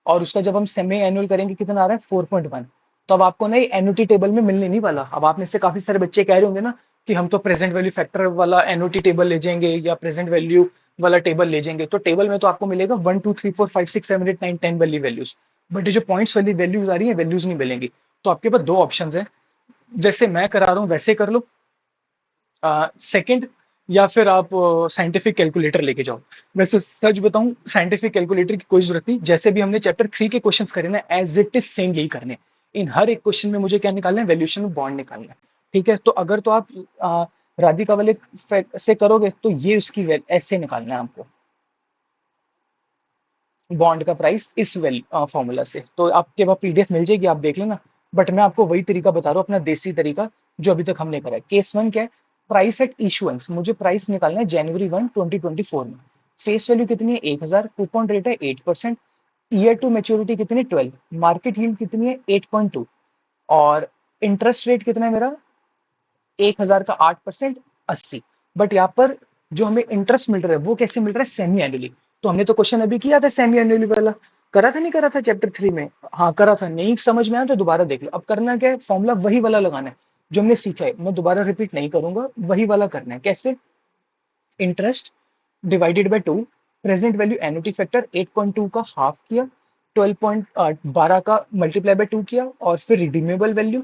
और उसका जब हम सेमी एनुअल करेंगे कितना आ रहा है, 4.1। तो अब आपको ना एनुटी टेबल में मिलने नहीं वाला। अब आप में से काफी सारे बच्चे कह रहे होंगे ना कि हम तो प्रेजेंट वैल्यू फैक्टर वाला एनुटी टेबल ले जाएंगे, या प्रेजेंट वैल्यू वाला टेबल ले जाएंगे। तो टेबल में तो आपको मिलेगा 1 2 3 4 5 6 7 8 9 10 वाली वैल्यूज, बट ये जो पॉइंट्स वाली वैल्यूज आ रही है, वैल्यूज नहीं मिलेंगी। तो आपके पास दो ऑप्शन है, जैसे मैं करा रहा हूँ वैसे कर लो, सेकंड, या फिर आप साइंटिफिक कैलकुलेटर लेके जाओ। वैसे सच बताऊं, साइंटिफिक कैलकुलेटर की कोई जरूरत नहीं, जैसे भी हमने चैप्टर 3 के क्वेश्चंस करे ना, एज इट इज सेम यही करने हैं। इन हर एक क्वेश्चन में मुझे क्या निकालना है, वैल्यूएशन में बॉन्ड निकालना है। ठीक है, तो अगर तो आप राधिका वाले से करोगे, तो ये उसकी ऐसे निकालना है आपको, बॉन्ड का प्राइस इस फॉर्मूला से। तो आपके पास पीडीएफ मिल जाएगी, आप देख लेना। बट मैं आपको वही तरीका बता रहा हूँ, अपना देसी तरीका, जो अभी तक हमने करा है। केस वन क्या है? प्राइस एट इशुएंस, मुझे प्राइस निकालना है January 1 2024 में। फेस वैल्यू कितनी है? 1000, कूपन रेट है 8%, ईयर टू मेच्योरिटी कितनी है? 12, मार्केट यील्ड कितनी है? 8.2, और इंटरेस्ट रेट कितना है मेरा? 1000 का 8%, 80। बट यहाँ पर जो हमें इंटरेस्ट मिल रहा है, वो कैसे मिल रहा है? Semi annually. तो हमने तो क्वेश्चन अभी किया था सेमी एनुअली वाला, करा था नहीं करा था चैप्टर 3 में? हाँ करा था, नहीं समझ में आया तो दोबारा देख लो। अब करना क्या है, फॉर्मूला वही वाला लगाना है जो हमने सीखा है, मैं दोबारा रिपीट नहीं करूंगा, वही वाला करना है। कैसे? Interest divided by 2, present value annuity factor 8.2 का हाफ किया, 12 का मल्टीप्लाई बाय 2 किया, और फिर रिडीमेबल वैल्यू,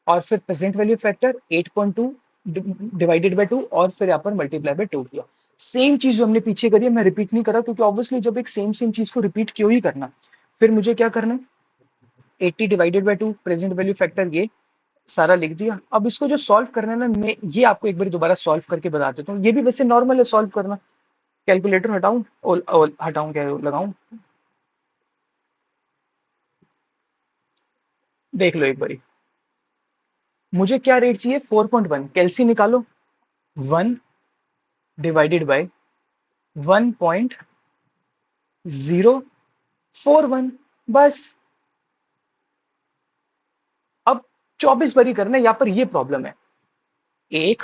और फिर present value factor 8.2 divided by 2, और फिर यहाँ पर मल्टीप्लाई बाय 2 किया। सेम चीज जो हमने पीछे करी है, मैं रिपीट नहीं करा, क्योंकि ऑब्वियसली जब एक सेम सेम चीज को रिपीट क्यों ही करना। फिर मुझे क्या करना है, 80 divided by 2 present value factor ये सारा लिख दिया। अब इसको जो सॉल्व करना है ना, मैं ये आपको एक बार दोबारा सॉल्व करके बता देता हूँ। ये भी वैसे नॉर्मल है सॉल्व करना। कैलकुलेटर हटाऊं और हटाऊं क्या लगाऊं, देख लो एक बारी। मुझे क्या रेट चाहिए, 4.1। कैलसी निकालो, 1 डिवाइडेड बाय 1.041, बस। अब 24 बारी करना है, यहाँ पर ये प्रॉब्लम है। एक,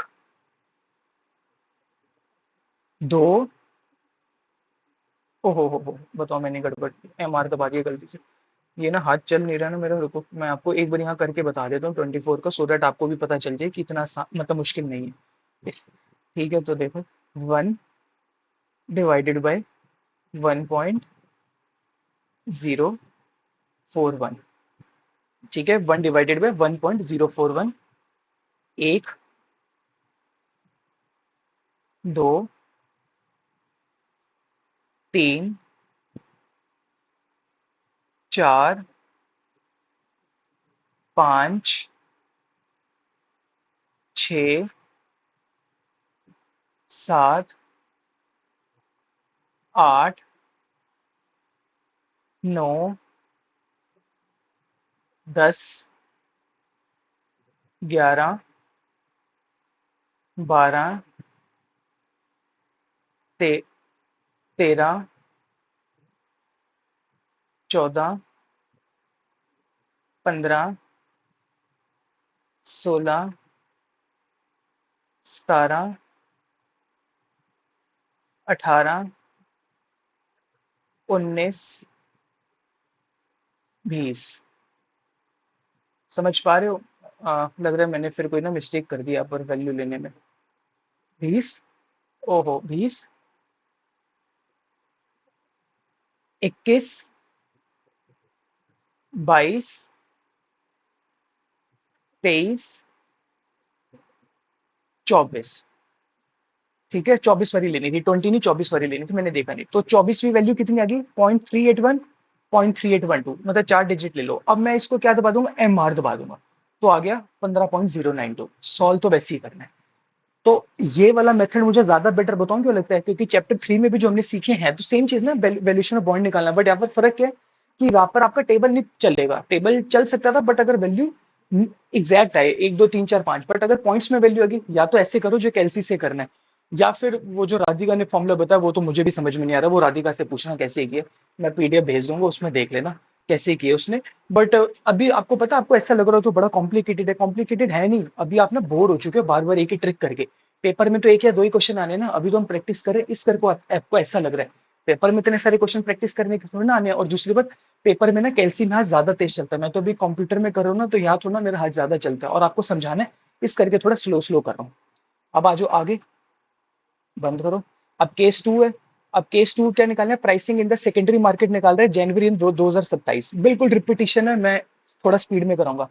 दो, ओहो बताओ मैंने गड़बड़, MR दबा दिया गलती से। ये ना हाथ चल नहीं रहा ना मेरा, रुको मैं आपको एक बार यहाँ करके बता देता हूँ 24 का, सो दैट आपको भी पता चल जाए कि इतना मतलब मुश्किल नहीं है। ठीक है, तो देखो 1 डिवाइडेड बाय 1.041। ठीक है, 1 डिवाइडेड बाय 1.041। एक, दो, तीन, चार, पाँच, छ, सात, आठ, नौ, 10, 11, 12, 13, 14, 15, 16, 17, 18, 19, 20। समझ पा रहे हो? लग रहा है मैंने फिर कोई ना मिस्टेक कर दी यहाँ पर वैल्यू लेने में। 20, ओहो 20, 21, 22, 23, 24। ठीक है, 24 वाली लेनी थी, 20 नहीं 24 वाली लेनी थी, मैंने देखा नहीं। तो 24वीं वैल्यू कितनी आ गई, 0.381, 0.3812, मतलब 4 डिजिट ले लो। अब मैं इसको क्या दबा दूंगा, MR दबा दूंगा, तो आ गया 15.092। सॉल्व तो वैसे ही करना है। तो ये वाला मेथड मुझे ज्यादा बेटर बताऊं क्यों लगता है, क्योंकि चैप्टर 3 में भी जो हमने सीखे हैं तो सेम चीज ना, वैल्यूएशन ऑफ बॉन्ड निकालना, बट यहाँ पर फर्क क्या है कि यहाँ पर आपका टेबल नहीं चलेगा। टेबल चल सकता था बट अगर वैल्यू एग्जैक्ट आए 1 2 3 4 5, बट अगर पॉइंट्स में वैल्यू आ गई, या तो ऐसे करो जो कैलसी से करना है, या फिर वो जो राधिका ने फॉर्मूला बताया वो तो मुझे भी समझ में नहीं आ रहा, वो राधिका से पूछना कैसे किया। मैं PDF भेज दूंगा, उसमें देख लेना कैसे किए उसने। बट अभी आपको पता, आपको ऐसा लग रहा हो तो बड़ा कॉम्प्लिकेटेड है, कॉम्प्लिकेटेड है नहीं। अभी आप ना बोर हो चुके हो बार बार एक ही ट्रिक करके। पेपर में तो एक या दो ही क्वेश्चन आने ना, अभी तो हम प्रैक्टिस करें इस करके आपको ऐसा लग रहा है। पेपर में इतने सारे क्वेश्चन प्रैक्टिस करने के थोड़ी ना आने हैं। और दूसरी बात, पेपर में ना कैल्सी में हाथ ज्यादा तेज चलता है। मैं तो अभी कंप्यूटर में कर रहा हूँ ना, तो यहाँ थोड़ा मेरा हाथ ज्यादा चलता है और आपको समझाना है इस करके थोड़ा स्लो स्लो कर रहा हूँ। अब आ जाओ आगे, बंद करो। अब केस टू है। अब केस टू क्या निकालना है, pricing in the secondary market निकाल रहे हैं जनवरी इन 2027। बिल्कुल रिपीटिशन है, मैं थोड़ा स्पीड में कराऊंगा।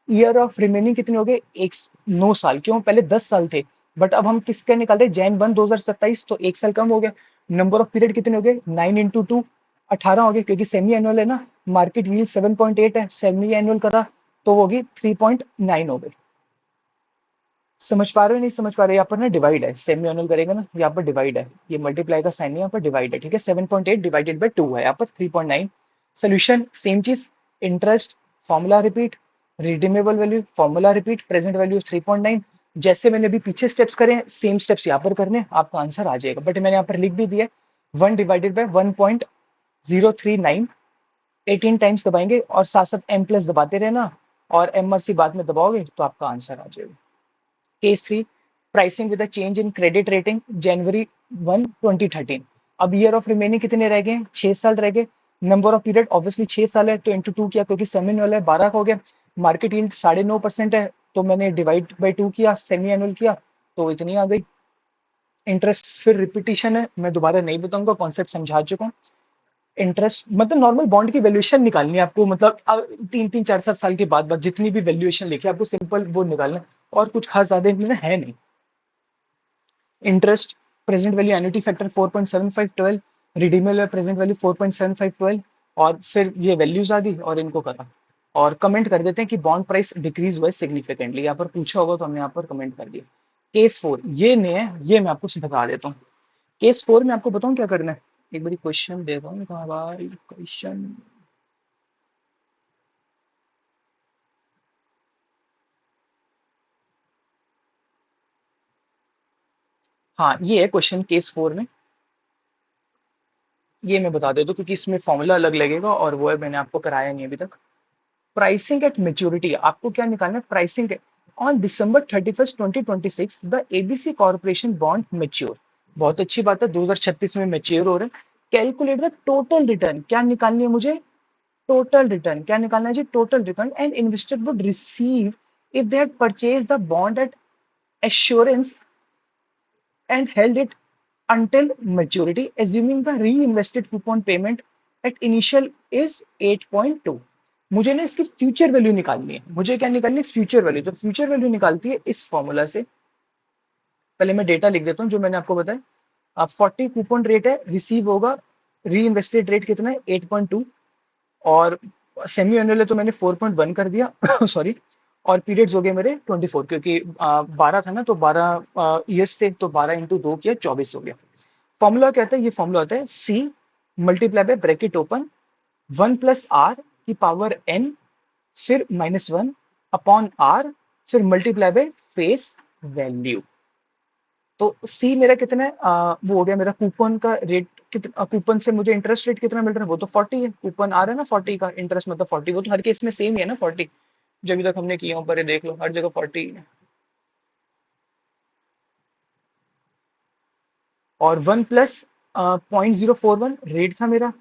ईयर ऑफ रिमेनिंग कितने हो गए, एक 9 साल, क्यों पहले 10 साल थे, बट अब हम किसका निकाल रहे हैं, जैन 1 2027, तो एक साल कम हो गया। नंबर ऑफ पीरियड कितने हो गए, 9 × 2 18 हो गए, क्योंकि सेमी एनुअल है ना। मार्केट व्हील 7.8 है, सेमी एनुअल करा तो वो होगी 3.9 हो गई। समझ पा रहे हो नहीं समझ पा रहे हो, यहाँ पर ना डिवाइड है, सेमी एनुअल करेगा ना, यहाँ पर डिवाइड है, ये मल्टीप्लाई का साइन है, यहाँ पर डिवाइड है। ठीक है, 7.8 डिवाइडेड बाय 2 है, यहाँ पर 3.9। सोल्यूशन सेम चीज, interest formula repeat, redeemable value formula repeat, present value 3.9। जैसे मैंने अभी पीछे स्टेप्स करे हैं, सेम स्टेप्स यहाँ पर करने, आपका आंसर आ जाएगा। बट मैंने यहाँ पर लिख भी दिया 1 डिवाइडेड बाय 1.039, 18 टाइम्स दबाएंगे और साथ साथ M प्लस दबाते रहना, और MRC बाद में दबाओगे तो आपका आंसर आ जाएगा। Case three, pricing with change in credit rating January 1 2013। अब ईयर ऑफ रिमेनिंग कितने रह गए, 6 साल रह गए। नंबर ऑफ पीरियड ऑब्वियसली 6 साल है, तो इंटू 2 किया, क्योंकि सेमी एनुअल है 12 का हो गया। मार्केट यील्ड 9.5% है, तो मैंने डिवाइड बाई 2 किया, सेमी एनुअल किया, तो इतनी आ गई। इंटरेस्ट फिर रिपीटिशन है, मैं दोबारा नहीं बताऊंगा, कॉन्सेप्ट समझा चुका हूँ। इंटरेस्ट मतलब नॉर्मल बॉन्ड की वैल्यूएशन निकालनी है आपको, मतलब 3 3 4 7 साल के बाद जितनी भी वैल्यूएशन लिखी आपको सिंपल वो निकालना है, और कुछ खास ज्यादा इनमें है नहीं। Interest present value annuity factor 4.7512, redeemable present value 4.7512, और फिर ये वैल्यूज आ गई और इनको करा। और कमेंट कर देते हैं कि बॉन्ड प्राइस डिक्रीज हुआ है सिग्निफिकेंटली। यहाँ पर पूछा होगा तो हमने यहाँ पर कमेंट कर दिया। केस 4 ये नहीं है, ये मैं आपको बता देता हूँ। केस 4 में आपको बताऊँ क्या करना है। एक बारी क्वेश्चन देता हूँ कहाँ भाई क्वेश्चन। हाँ ये है क्वेश्चन केस 4 में। ये मैं बता देता हूँ क्योंकि इसमें फॉर्मूला अलग लगेगा और वो है मैंने आपको कराया नहीं अभी तक। प्राइसिंग एट मेच्योरिटी आपको क्या निकालना है। Pricing on December 31 2026 the ABC corporation bond mature. बहुत अच्छी बात है, 2036 में मेच्योर हो रहे हैं। कैलकुलेट द टोटल रिटर्न, क्या निकालनी है मुझे। टोटल रिटर्न क्या निकालना है जी। Total return and investor would receive if they had purchase the bond at assurance and held it until maturity, assuming the reinvested coupon payment at initial is 8.2। मुझे ना इसकी फ्यूचर वैल्यू निकालनी है। मुझे क्या निकालनी है, फ्यूचर वैल्यू। तो फ्यूचर वैल्यू निकालती है इस फॉर्मूला से। पहले मैं डेटा लिख देता हूँ जो मैंने आपको बताया। अब 40 कूपन रेट है, रिसीव होगा। री इन्वेस्टेड रेट कितना है 8.2। और सेमी एनुअल है तो मैंने 4.1 कर दिया सॉरी। और पीरियड्स हो गए मेरे 24 क्योंकि 12 था ना, तो 12 ईयर्स थे, तो 12 इंटू 2 किया 24 हो गया। फॉर्मूला क्या होता है, ये फॉर्मूला होता है C multiply by bracket open 1 plus R की पावर एन, फिर -1 अपॉन आर, फिर मल्टीप्लाई बाय फेस वैल्यू। तो सी मेरा कितना है, वो हो गया मेरा कूपन का रेट। कितना कूपन से मुझे इंटरेस्ट रेट कितना मिल रहा है, वो तो 40 है। कूपन आ रहा है ना 40 का, इंटरेस्ट मतलब 40, वो तो हर केस में सेम ही है ना 40। जो अभी तक हमने किया ऊपर ये देख लो, हर जगह 40 है। और 1 प्लस 0.041 रेट था मेरा।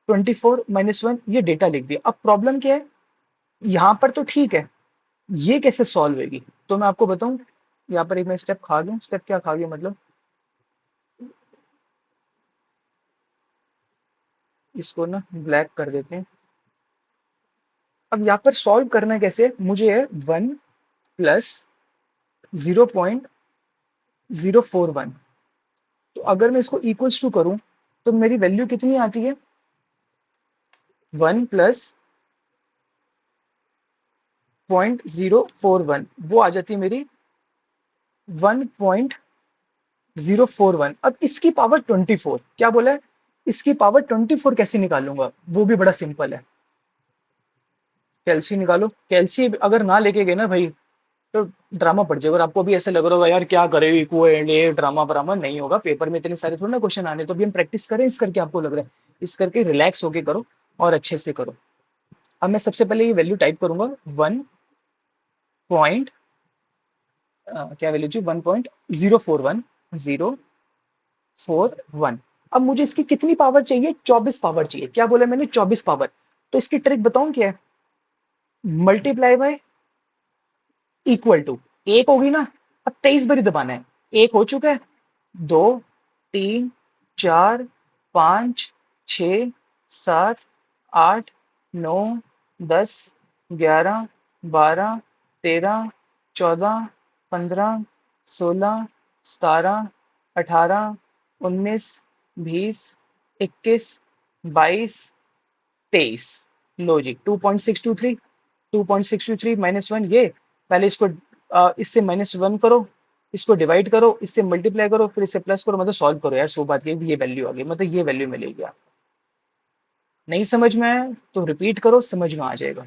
24 -1 ये डेटा लिख दिया। अब प्रॉब्लम क्या है, यहाँ पर तो ठीक है, ये कैसे सॉल्व होगी। तो मैं आपको बताऊं, यहाँ पर एक मैं स्टेप खा गया। स्टेप क्या खा गया मतलब, इसको ना ब्लैक कर देते हैं। अब यहाँ पर सॉल्व करना कैसे, मुझे है 1 प्लस 0.041। तो अगर मैं इसको इक्वल्स टू करूं तो मेरी वैल्यू कितनी आती है, 1 प्लस 0.041, वो आ जाती है मेरी 1.041। अब इसकी पावर 24 क्या बोला है, इसकी पावर 24 कैसे निकालूंगा, वो भी बड़ा सिंपल है। कैल्सी निकालो। कैल्सी अगर ना लेके गए ना भाई तो ड्रामा पड़ जाएगा। और आपको भी ऐसे लग रहा होगा यार क्या करे, इक्वो एंड ये ड्रामा व्रामा नहीं होगा, पेपर में इतने सारे थोड़ा ना क्वेश्चन आने। तो अभी हम प्रैक्टिस करें इस करके, आपको लग रहा है इस करके रिलैक्स होके करो और अच्छे से करो। अब मैं सबसे पहले ये वैल्यू टाइप करूंगा 1 पॉइंट क्या वैल्यू जी 1.041 041। अब मुझे इसकी कितनी पावर चाहिए, 24 पावर चाहिए। क्या बोला मैंने, 24 पावर। तो इसकी ट्रिक बताऊं क्या है, मल्टीप्लाई बाय इक्वल टू। एक होगी ना, अब 23 बारी दबाना है। एक हो चुका है, 2 3 4 5 6 7 8 9 10 11 12 13 14 15 16 17 18 19 20 21 22 23। लो जी 2.623, 2.623 -1 ये। पहले इसको इससे -1 करो, इसको डिवाइड करो, इससे मल्टीप्लाई करो, फिर इससे प्लस करो, मतलब सॉल्व करो यार। सो बात ये वैल्यू आ गई, मतलब ये वैल्यू मिलेगी। आप नहीं समझ में आया तो रिपीट करो, समझ में आ जाएगा।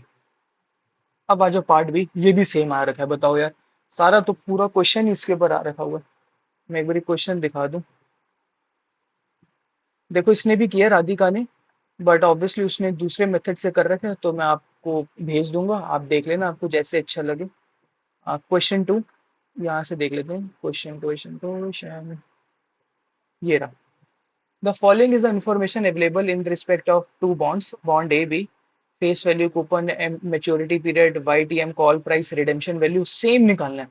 अब आ जाओ पार्ट बी, ये भी सेम आ रखा है। बताओ यार, सारा तो पूरा क्वेश्चन ही इसके ऊपर आ रखा हुआ है। मैं एक बार क्वेश्चन दिखा दूं। देखो इसने भी किया राधिका ने, बट ऑब्वियसली उसने दूसरे मेथड से कर रखे हैं, तो मैं आपको भेज दूंगा, आप देख लेना आपको जैसे अच्छा लगे। क्वेश्चन 2 यहाँ से देख लेते हैं। क्वेश्चन ये रहा। The following is the information available in respect of two bonds, bond A B, face value, coupon, maturity period, YTM, call price, redemption value same निकालना है।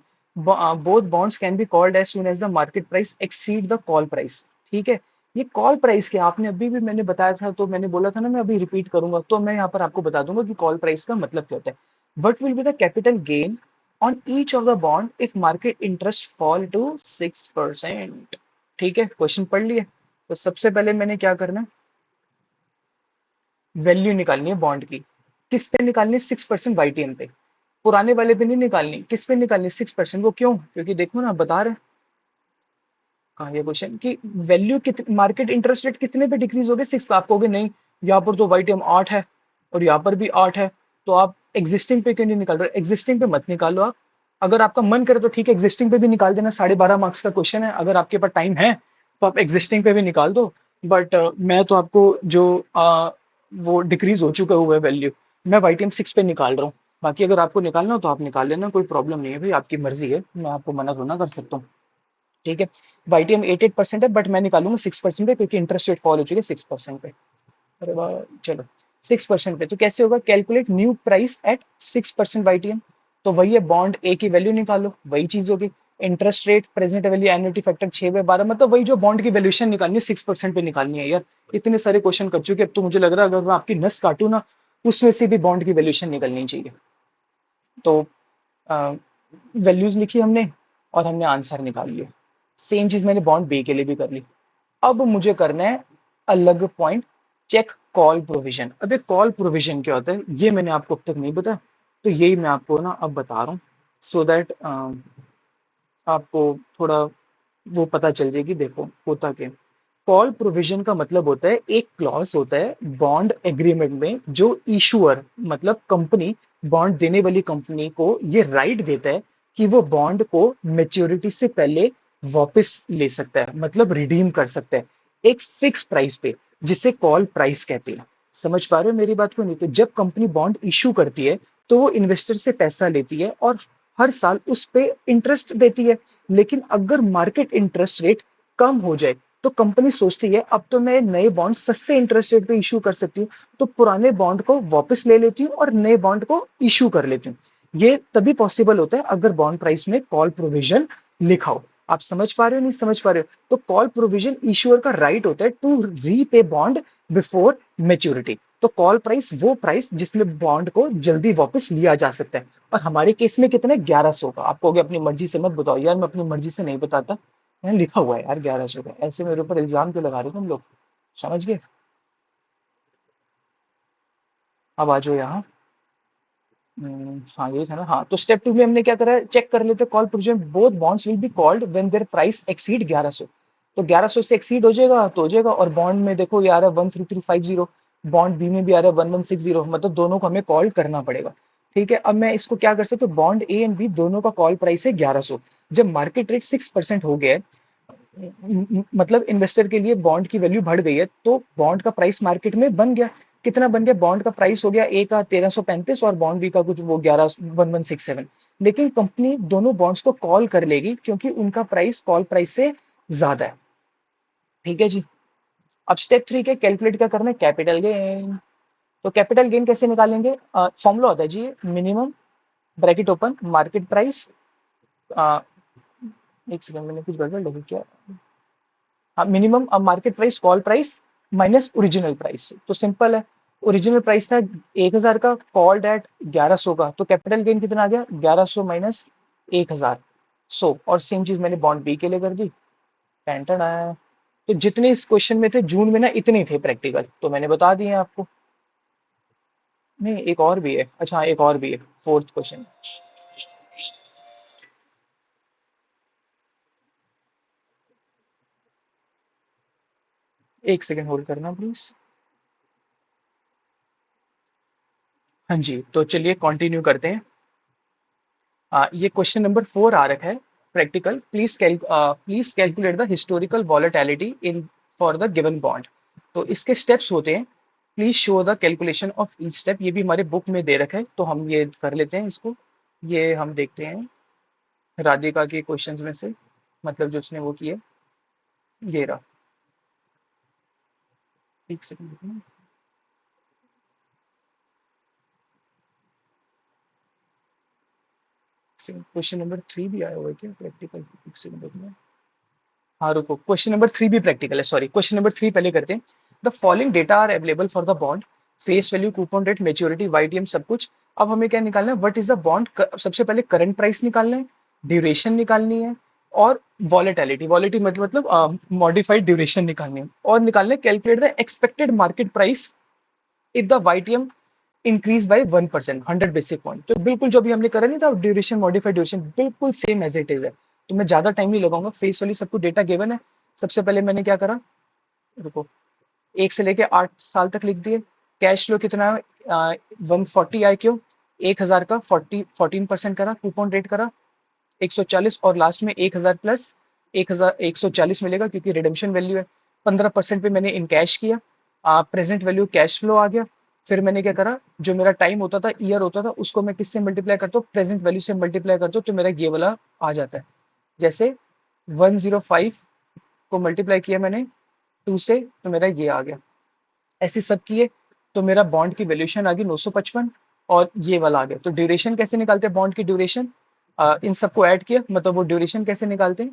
Both bonds can be called as soon as the market price exceed the call price. ठीक है, ये call price के आपने अभी भी मैंने बताया था, तो मैंने बोला था ना मैं अभी रिपीट करूंगा, तो मैं यहाँ पर आपको बता दूंगा कि कॉल प्राइस का मतलब क्या होता है। What will be the capital gain on each of the bond if market interest fall to 6%। ठीक है, क्वेश्चन पढ़ लिए। तो सबसे पहले मैंने क्या करना है, वैल्यू निकालनी है बॉन्ड की। किस पे निकालनी? 6% वाईटीएम पे। पुराने वाले पे नहीं निकालनी। किस पे निकालनी? 6%। वो क्यों? क्योंकि देखो ना, बता रहे कहा ये क्वेश्चन कि वैल्यू कित मार्केट इंटरेस्ट रेट कितने पे डिक्रीज हो गए? 6 पे। आप कहोगे नहीं, यहाँ पर तो वाईटीएम 8 है और यहाँ पर भी 8 है, तो आप एग्जिस्टिंग पे क्यों नहीं निकाल रहे? एग्जिस्टिंग पे मत निकालो आप। अगर आपका मन करे तो ठीक है, एग्जिस्टिंग पे भी निकाल देना। 12.5 मार्क्स का क्वेश्चन है, अगर आपके पास टाइम है तो आप एग्जिस्टिंग पे भी निकाल दो। बट मैं तो आपको जो वो डिक्रीज हो चुका हुआ है वैल्यू, मैं वाईटीएम 6 पे निकाल रहा हूँ। बाकी अगर आपको निकालना हो तो आप निकाल लेना, कोई प्रॉब्लम नहीं है भाई, आपकी मर्जी है, मैं आपको मना थोड़ा ना कर सकता हूँ। ठीक है। वाईटीएम 88% है, बट मैं निकालूंगा 6% पे, क्योंकि इंटरेस्ट रेट फॉल हो चुकी है 6% पे। अरे वाह, चलो 6% पे तो कैसे होगा? Calculate new price at 6% YTM. तो वही है, बॉन्ड ए की वैल्यू निकालो, वही चीज होगी। Interest rate, present value, annuity factor 6/12, मतलब वही जो बॉन्ड की वैल्यूएशन निकालनी है 6% पे निकालनी है यार। इतने सारे क्वेश्चन कर चुके, अब तो मुझे लग रहा है अगर मैं आपकी नस काटू ना, उसमें से भी बॉन्ड की वैल्यूएशन निकलनी चाहिए। तो वैल्यूज लिखी हमने और हमने आंसर निकाल लिया। सेम चीज मैंने बॉन्ड बी के लिए भी कर ली। अब मुझे करना है अलग पॉइंट, चेक कॉल प्रोविजन। अबे कॉल प्रोविजन क्या होता है ये मैंने आपको अब तक नहीं बताया, तो यही मैं आपको ना अब बता रहा हूँ, सो दैट आपको थोड़ा वो पता चल जाएगी। देखो होता क्या, कॉल प्रोविजन का मतलब होता है, एक क्लॉज होता है बॉन्ड एग्रीमेंट में जो इशूअर मतलब कंपनी, बॉन्ड देने वाली कंपनी को ये राइट देता है कि वो बॉन्ड को मेच्योरिटी से पहले वापस ले सकता है, मतलब रिडीम कर सकता है एक फिक्स प्राइस पे, जिसे कॉल प्राइस कहते हैं। समझ पा रहे हो मेरी बात को? नहीं तो जब कंपनी बॉन्ड इशू करती है तो वो इन्वेस्टर से पैसा लेती है और हर साल उस पे इंटरेस्ट देती है। लेकिन अगर मार्केट इंटरेस्ट रेट कम हो जाए तो कंपनी सोचती है अब तो मैं नए बॉन्ड सस्ते इंटरेस्ट रेट पे इशू कर सकती हूँ, तो पुराने बॉन्ड को वापस ले लेती हूँ और नए बॉन्ड को इशू कर लेती हूँ। ये तभी पॉसिबल होता है अगर बॉन्ड प्राइस में कॉल प्रोविजन लिखा हो। आप समझ पा रहे हो? नहीं समझ पा रहे हो? तो कॉल प्रोविजन इशूअर का राइट होता है to repay bond before maturity. तो कॉल प्राइस वो प्राइस जिसमें बॉन्ड को जल्दी वापस लिया जा सकता है। और हमारे केस में कितने? 1100 का। आप कहोगे अपनी मर्जी से मत बताओ यार, मैं अपनी मर्जी से नहीं बताता, मैंने लिखा हुआ है यार 1100 का। ऐसे मेरे ऊपर इल्जाम क्यों लगा रहे हो तुम लोग? समझ गए? अब आ जाओ यहाँ। हाँ ये था ना। हाँ तो स्टेप 2 में हमने क्या करा है, चेक कर लेते call provision, both bonds will be called when there price exceed 1100। तो 1100 से एक्सीड हो जाएगा तो हो जाएगा। और बॉन्ड में देखो ये आ रहा है 13350, बॉन्ड बी में भी आ रहा है 1160, मतलब दोनों को हमें कॉल करना पड़ेगा। ठीक है। अब मैं इसको क्या कर सकता हूँ, बॉन्ड ए एंड बी दोनों का कॉल प्राइस है 1100। जब मार्केट रेट 6% हो गया है, मतलब इन्वेस्टर के लिए बॉन्ड की वैल्यू बढ़ गई है, तो बॉन्ड का प्राइस मार्केट में बन गया। कितना बन गया? बॉन्ड का प्राइस हो गया ए का 1335 और बॉन्ड बी का कुछ वो 1167। लेकिन कंपनी दोनों बॉन्ड्स को कॉल कर लेगी क्योंकि उनका प्राइस कॉल प्राइस से ज्यादा है। ठीक है जी। अब स्टेप 3 के कैलकुलेट क्या करना है, कैपिटल गेन। तो कैपिटल गेन कैसे निकालेंगे? फॉर्मूला होता है जी, minimum bracket open market price, एक सेकंड मैंने कुछ गड़बड़ लिखी क्या, minimum market price call price minus original price. तो सिंपल है, ओरिजिनल प्राइस था 1000 का, कॉल्ड एट 1100 का, तो कैपिटल गेन कितना आ गया? 1100 माइनस 1000, 100। और सेम चीज मैंने बॉन्ड बी के लिए कर दी। टेंशन आया। तो जितने इस क्वेश्चन में थे जून में ना, इतने थे प्रैक्टिकल, तो मैंने बता दिए आपको। नहीं एक और भी है, अच्छा हाँ, एक और भी है, फोर्थ क्वेश्चन। एक सेकंड होल्ड करना प्लीज। हाँ जी, तो चलिए कंटिन्यू करते हैं। ये क्वेश्चन नंबर 4 आ रखा है practical, please calculate the historical volatility in for the given bond. तो इसके स्टेप्स होते हैं, please show the calculation of each step. ये भी हमारे बुक में दे रखा है, तो हम ये कर लेते हैं इसको। ये हम देखते हैं राधिका के क्वेश्चंस में से, मतलब जो उसने वो किया, ये रहा। एक सेकंड, क्वेश्चन नंबर 3 भी आया हुआ है क्या प्रैक्टिकल? एक सेकंड। हाँ रुको, क्वेश्चन नंबर 3 भी प्रैक्टिकल है, सॉरी। क्वेश्चन नंबर 3 पहले करते हैं। The following data are available for the bond, face value, coupon rate, maturity, YTM, सब कुछ। अब हमें क्या निकालना है, व्हाट इज द बॉन्ड। सबसे पहले करंट प्राइस निकालना है, ड्यूरेशन निकालनी है, और वॉलेटिलिटी, वॉलिटी मतलब मॉडिफाइड ड्यूरेशन निकालनी है, और निकालना है calculate the expected market price if the YTM increase by 1%, 100 basic point. तो बिल्कुल जो भी हमने करा नहीं था ड्यूरेशन, मॉडिफाइड ड्यूरेशन, बिल्कुल सेम एज इट इज है। तो मैं ज्यादा टाइम नहीं लगाऊंगा, फेस वैल्यू सबको डेटा गिवन है। सबसे पहले मैंने क्या करा, रुको, 1 से लेके 8 साल तक लिख दिए। कैश फ्लो कितना है, 140 आई क्यों, 1000 का 14% करा, कूपन रेट करा 140, और लास्ट में 1000 प्लस 1140 मिलेगा क्योंकि रिडेम्पशन वैल्यू है। 15% पे मैंने इन कैश किया, प्रेजेंट वैल्यू कैश फ्लो आ गया। फिर मैंने क्या करा, जो मेरा टाइम होता था, ईयर होता था, उसको मैं किससे मल्टीप्लाई करता हूँ, प्रेजेंट वैल्यू से मल्टीप्लाई करता हूँ, तो मेरा ये वाला आ जाता है। जैसे 105 को मल्टीप्लाई किया मैंने 2 से, तो मेरा ये आ गया। ऐसे सब किए तो मेरा बॉन्ड की वैल्यूएशन आ गई 955, और ये वाला आ गया। तो ड्यूरेशन कैसे निकालते हैं, बॉन्ड की ड्यूरेशन, इन सबको ऐड किया, मतलब वो ड्यूरेशन कैसे निकालते हैं,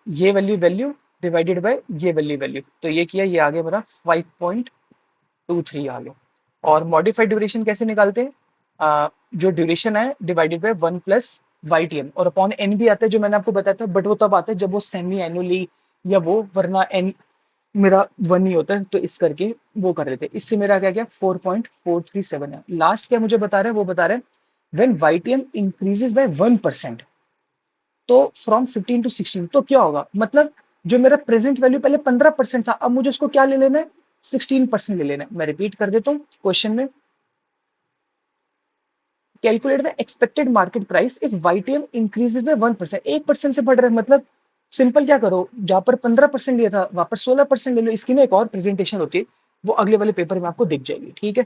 ये वैल्यू वैल्यू डिवाइडेड बाय ये वैल्यू वैल्यू, तो ये किया, ये आ गया मेरा 5.23 आ गया। और मॉडिफाइड ड्यूरेशन कैसे निकालते हैं, जो ड्यूरेशन है डिवाइडेड बाय 1 प्लस YTM, और अपॉन एन भी आता है जो मैंने आपको बताया था, बट वो तब आता है जब वो सेमी एनुअली या वो, वरना एन मेरा 1 ही होता है, तो इस करके वो कर लेते हैं। इससे मेरा क्या गया 4.437 है। लास्ट क्या मुझे बता रहा है, वो बता रहा है व्हेन YTM इंक्रीजेस बाय 1%, तो फ्रॉम 15 टू 16, तो क्या होगा, मतलब जो मेरा प्रेजेंट वैल्यू पहले 15% था, अब मुझे उसको क्या ले लेना है, 16% ले लेना है। मैं रिपीट कर देता हूँ क्वेश्चन में, calculate the expected market price if YTM increases by 1%, 1% से बढ़ रहा है, मतलब सिंपल क्या करो, जहां पर 15% लिया था वापस 16% ले लो। इसकी ना एक और प्रेजेंटेशन होती है, वो अगले वाले पेपर में आपको दिख जाएगी, ठीक है।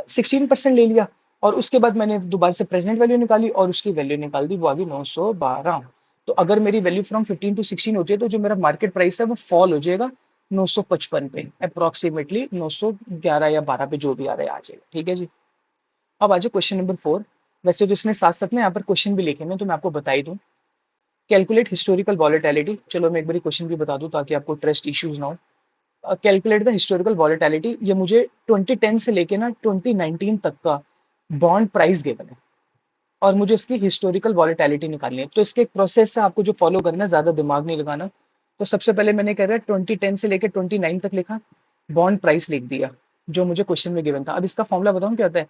16% ले लिया, और उसके बाद मैंने दोबारा से प्रेजेंट वैल्यू निकाली और उसकी वैल्यू निकाल दी, वो आ गई 912। तो अगर मेरी वैल्यू फ्रॉम 15 टू 16 होती है, तो जो मेरा मार्केट प्राइस है वो फॉल हो जाएगा 955 पे, अप्रोक्सीमेटली 911 या 12 पे, जो भी आ रहा है आ जाएगा, ठीक है जी। अब आ जाए क्वेश्चन नंबर 4। वैसे तो इसने साथ साथ में यहाँ पर क्वेश्चन भी लिखे हैं, तो मैं आपको बता ही दूं। कैलकुलेट हिस्टोरिकल वॉलेटिलिटी, चलो मैं एक बार क्वेश्चन भी बता दूं ताकि आपको ट्रस्ट इश्यूज ना हो। कैलकुलेट द हिस्टोरिकल वॉलेटिलिटी, ये मुझे 2010 से लेके ना 2019 तक का बॉन्ड प्राइस गिवन है, और मुझे इसकी हिस्टोरिकल वॉलेटिलिटी निकालनी है। तो इसके एक प्रोसेस है, आपको जो फॉलो करना है, ज्यादा दिमाग नहीं लगाना। तो सबसे पहले मैंने कह रहा है 2010 से लेकर 29 तक लिखा, बॉन्ड प्राइस लिख दिया जो मुझे क्वेश्चन में गिवन था। अब इसका फॉर्मूला बताऊं क्या होता है,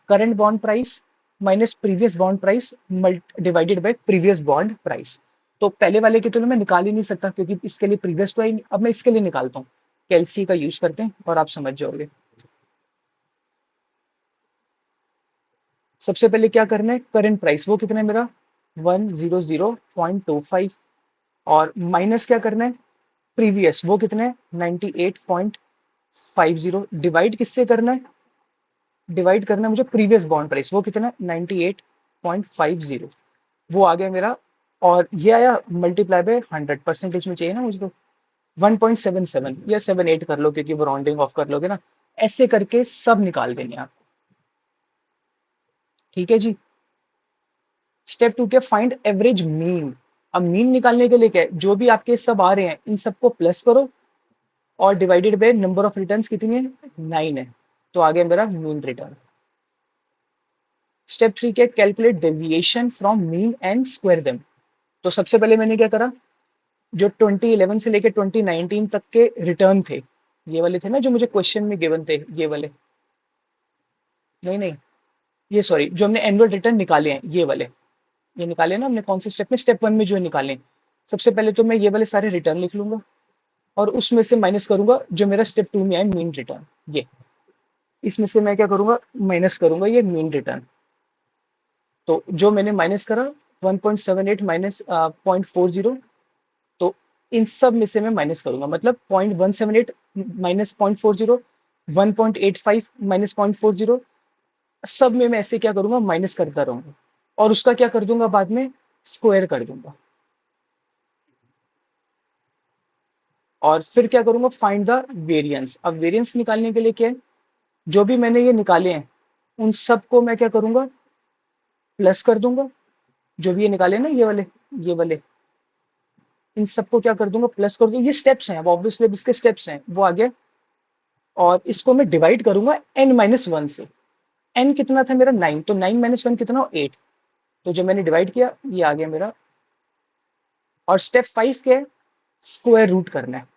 current bond price minus previous bond price divided by previous bond price. तो पहले वाले की तुलना में निकाल ही नहीं सकता क्योंकि इसके लिए प्रीवियस तो है, अब मैं इसके लिए निकालता हूँ। कैलसी का यूज करते हैं और आप समझ जाओगे। सबसे पहले क्या करना है, करंट प्राइस वो कितना है मेरा 100.25, और माइनस क्या करना है, प्रीवियस वो कितना है 98.50, डिवाइड किससे करना है, डिवाइड करना है मुझे प्रीवियस बॉन्ड प्राइस, वो कितना है 98.50, वो आ गया मेरा। और ये आया मल्टीप्लाई बाय 100, परसेंटेज में चाहिए ना मुझे, तो 1.77 या 78 कर लो क्योंकि वो राउंडिंग ऑफ कर लोगे ना। ऐसे करके सब निकाल देंगे आप, ठीक है जी। स्टेप 2 के फाइंड एवरेज मीन। अब मीन निकालने के लिए क्या है, जो भी आपके सब आ रहे हैं इन सबको प्लस करो, और divided by number of returns कितनी है, 9 है, तो आ गया मेरा मीन रिटर्न। स्टेप 3 के calculate deviation from mean and square them. तो सबसे पहले मैंने क्या करा, जो 2011 से लेकर 2019 तक के रिटर्न थे, ये वाले थे ना जो मुझे क्वेश्चन में गिवन थे, ये वाले, नहीं नहीं, ये सॉरी, जो हमने एनुअल रिटर्न निकाले हैं ये वाले, ये निकाले ना हमने कौन से स्टेप में, स्टेप 1 में जो निकाले हैं। सबसे पहले तो मैं ये वाले सारे रिटर्न लिख लूंगा, और उसमें से माइनस करूंगा जो मेरा स्टेप 2 में आए मीन रिटर्न, ये इसमें से मैं क्या करूंगा, माइनस करूंगा ये मीन रिटर्न। तो जो मैंने माइनस करा 1.78 माइनस 0.40, तो इन सब में से मैं माइनस करूंगा, मतलब 0.178 माइनस 0.40, 1.85 माइनस 0.40, सब में मैं ऐसे क्या करूंगा, माइनस करता रहूंगा, और उसका क्या कर दूंगा बाद में, स्क्वायर कर दूंगा। और फिर क्या करूंगा, फाइंड द वेरिएंस। अब वेरिएंस निकालने के लिए क्या है, जो भी मैंने ये निकाले हैं उन सबको मैं क्या करूंगा, प्लस कर दूंगा। जो भी ये निकाले ना ये वाले इन सबको क्या कर दूंगा, प्लस कर दूंगा। ये स्टेप्स हैं, अब ऑब्वियसली इसके स्टेप्स हैं, वो आगे। और इसको मैं डिवाइड करूंगा n-1 से। n कितना था मेरा 9, तो 9 - 1 कितना हो 8, तो जब मैंने डिवाइड किया ये आ गया मेरा। और स्टेप 5 क्या है, स्क्वायर रूट करना है।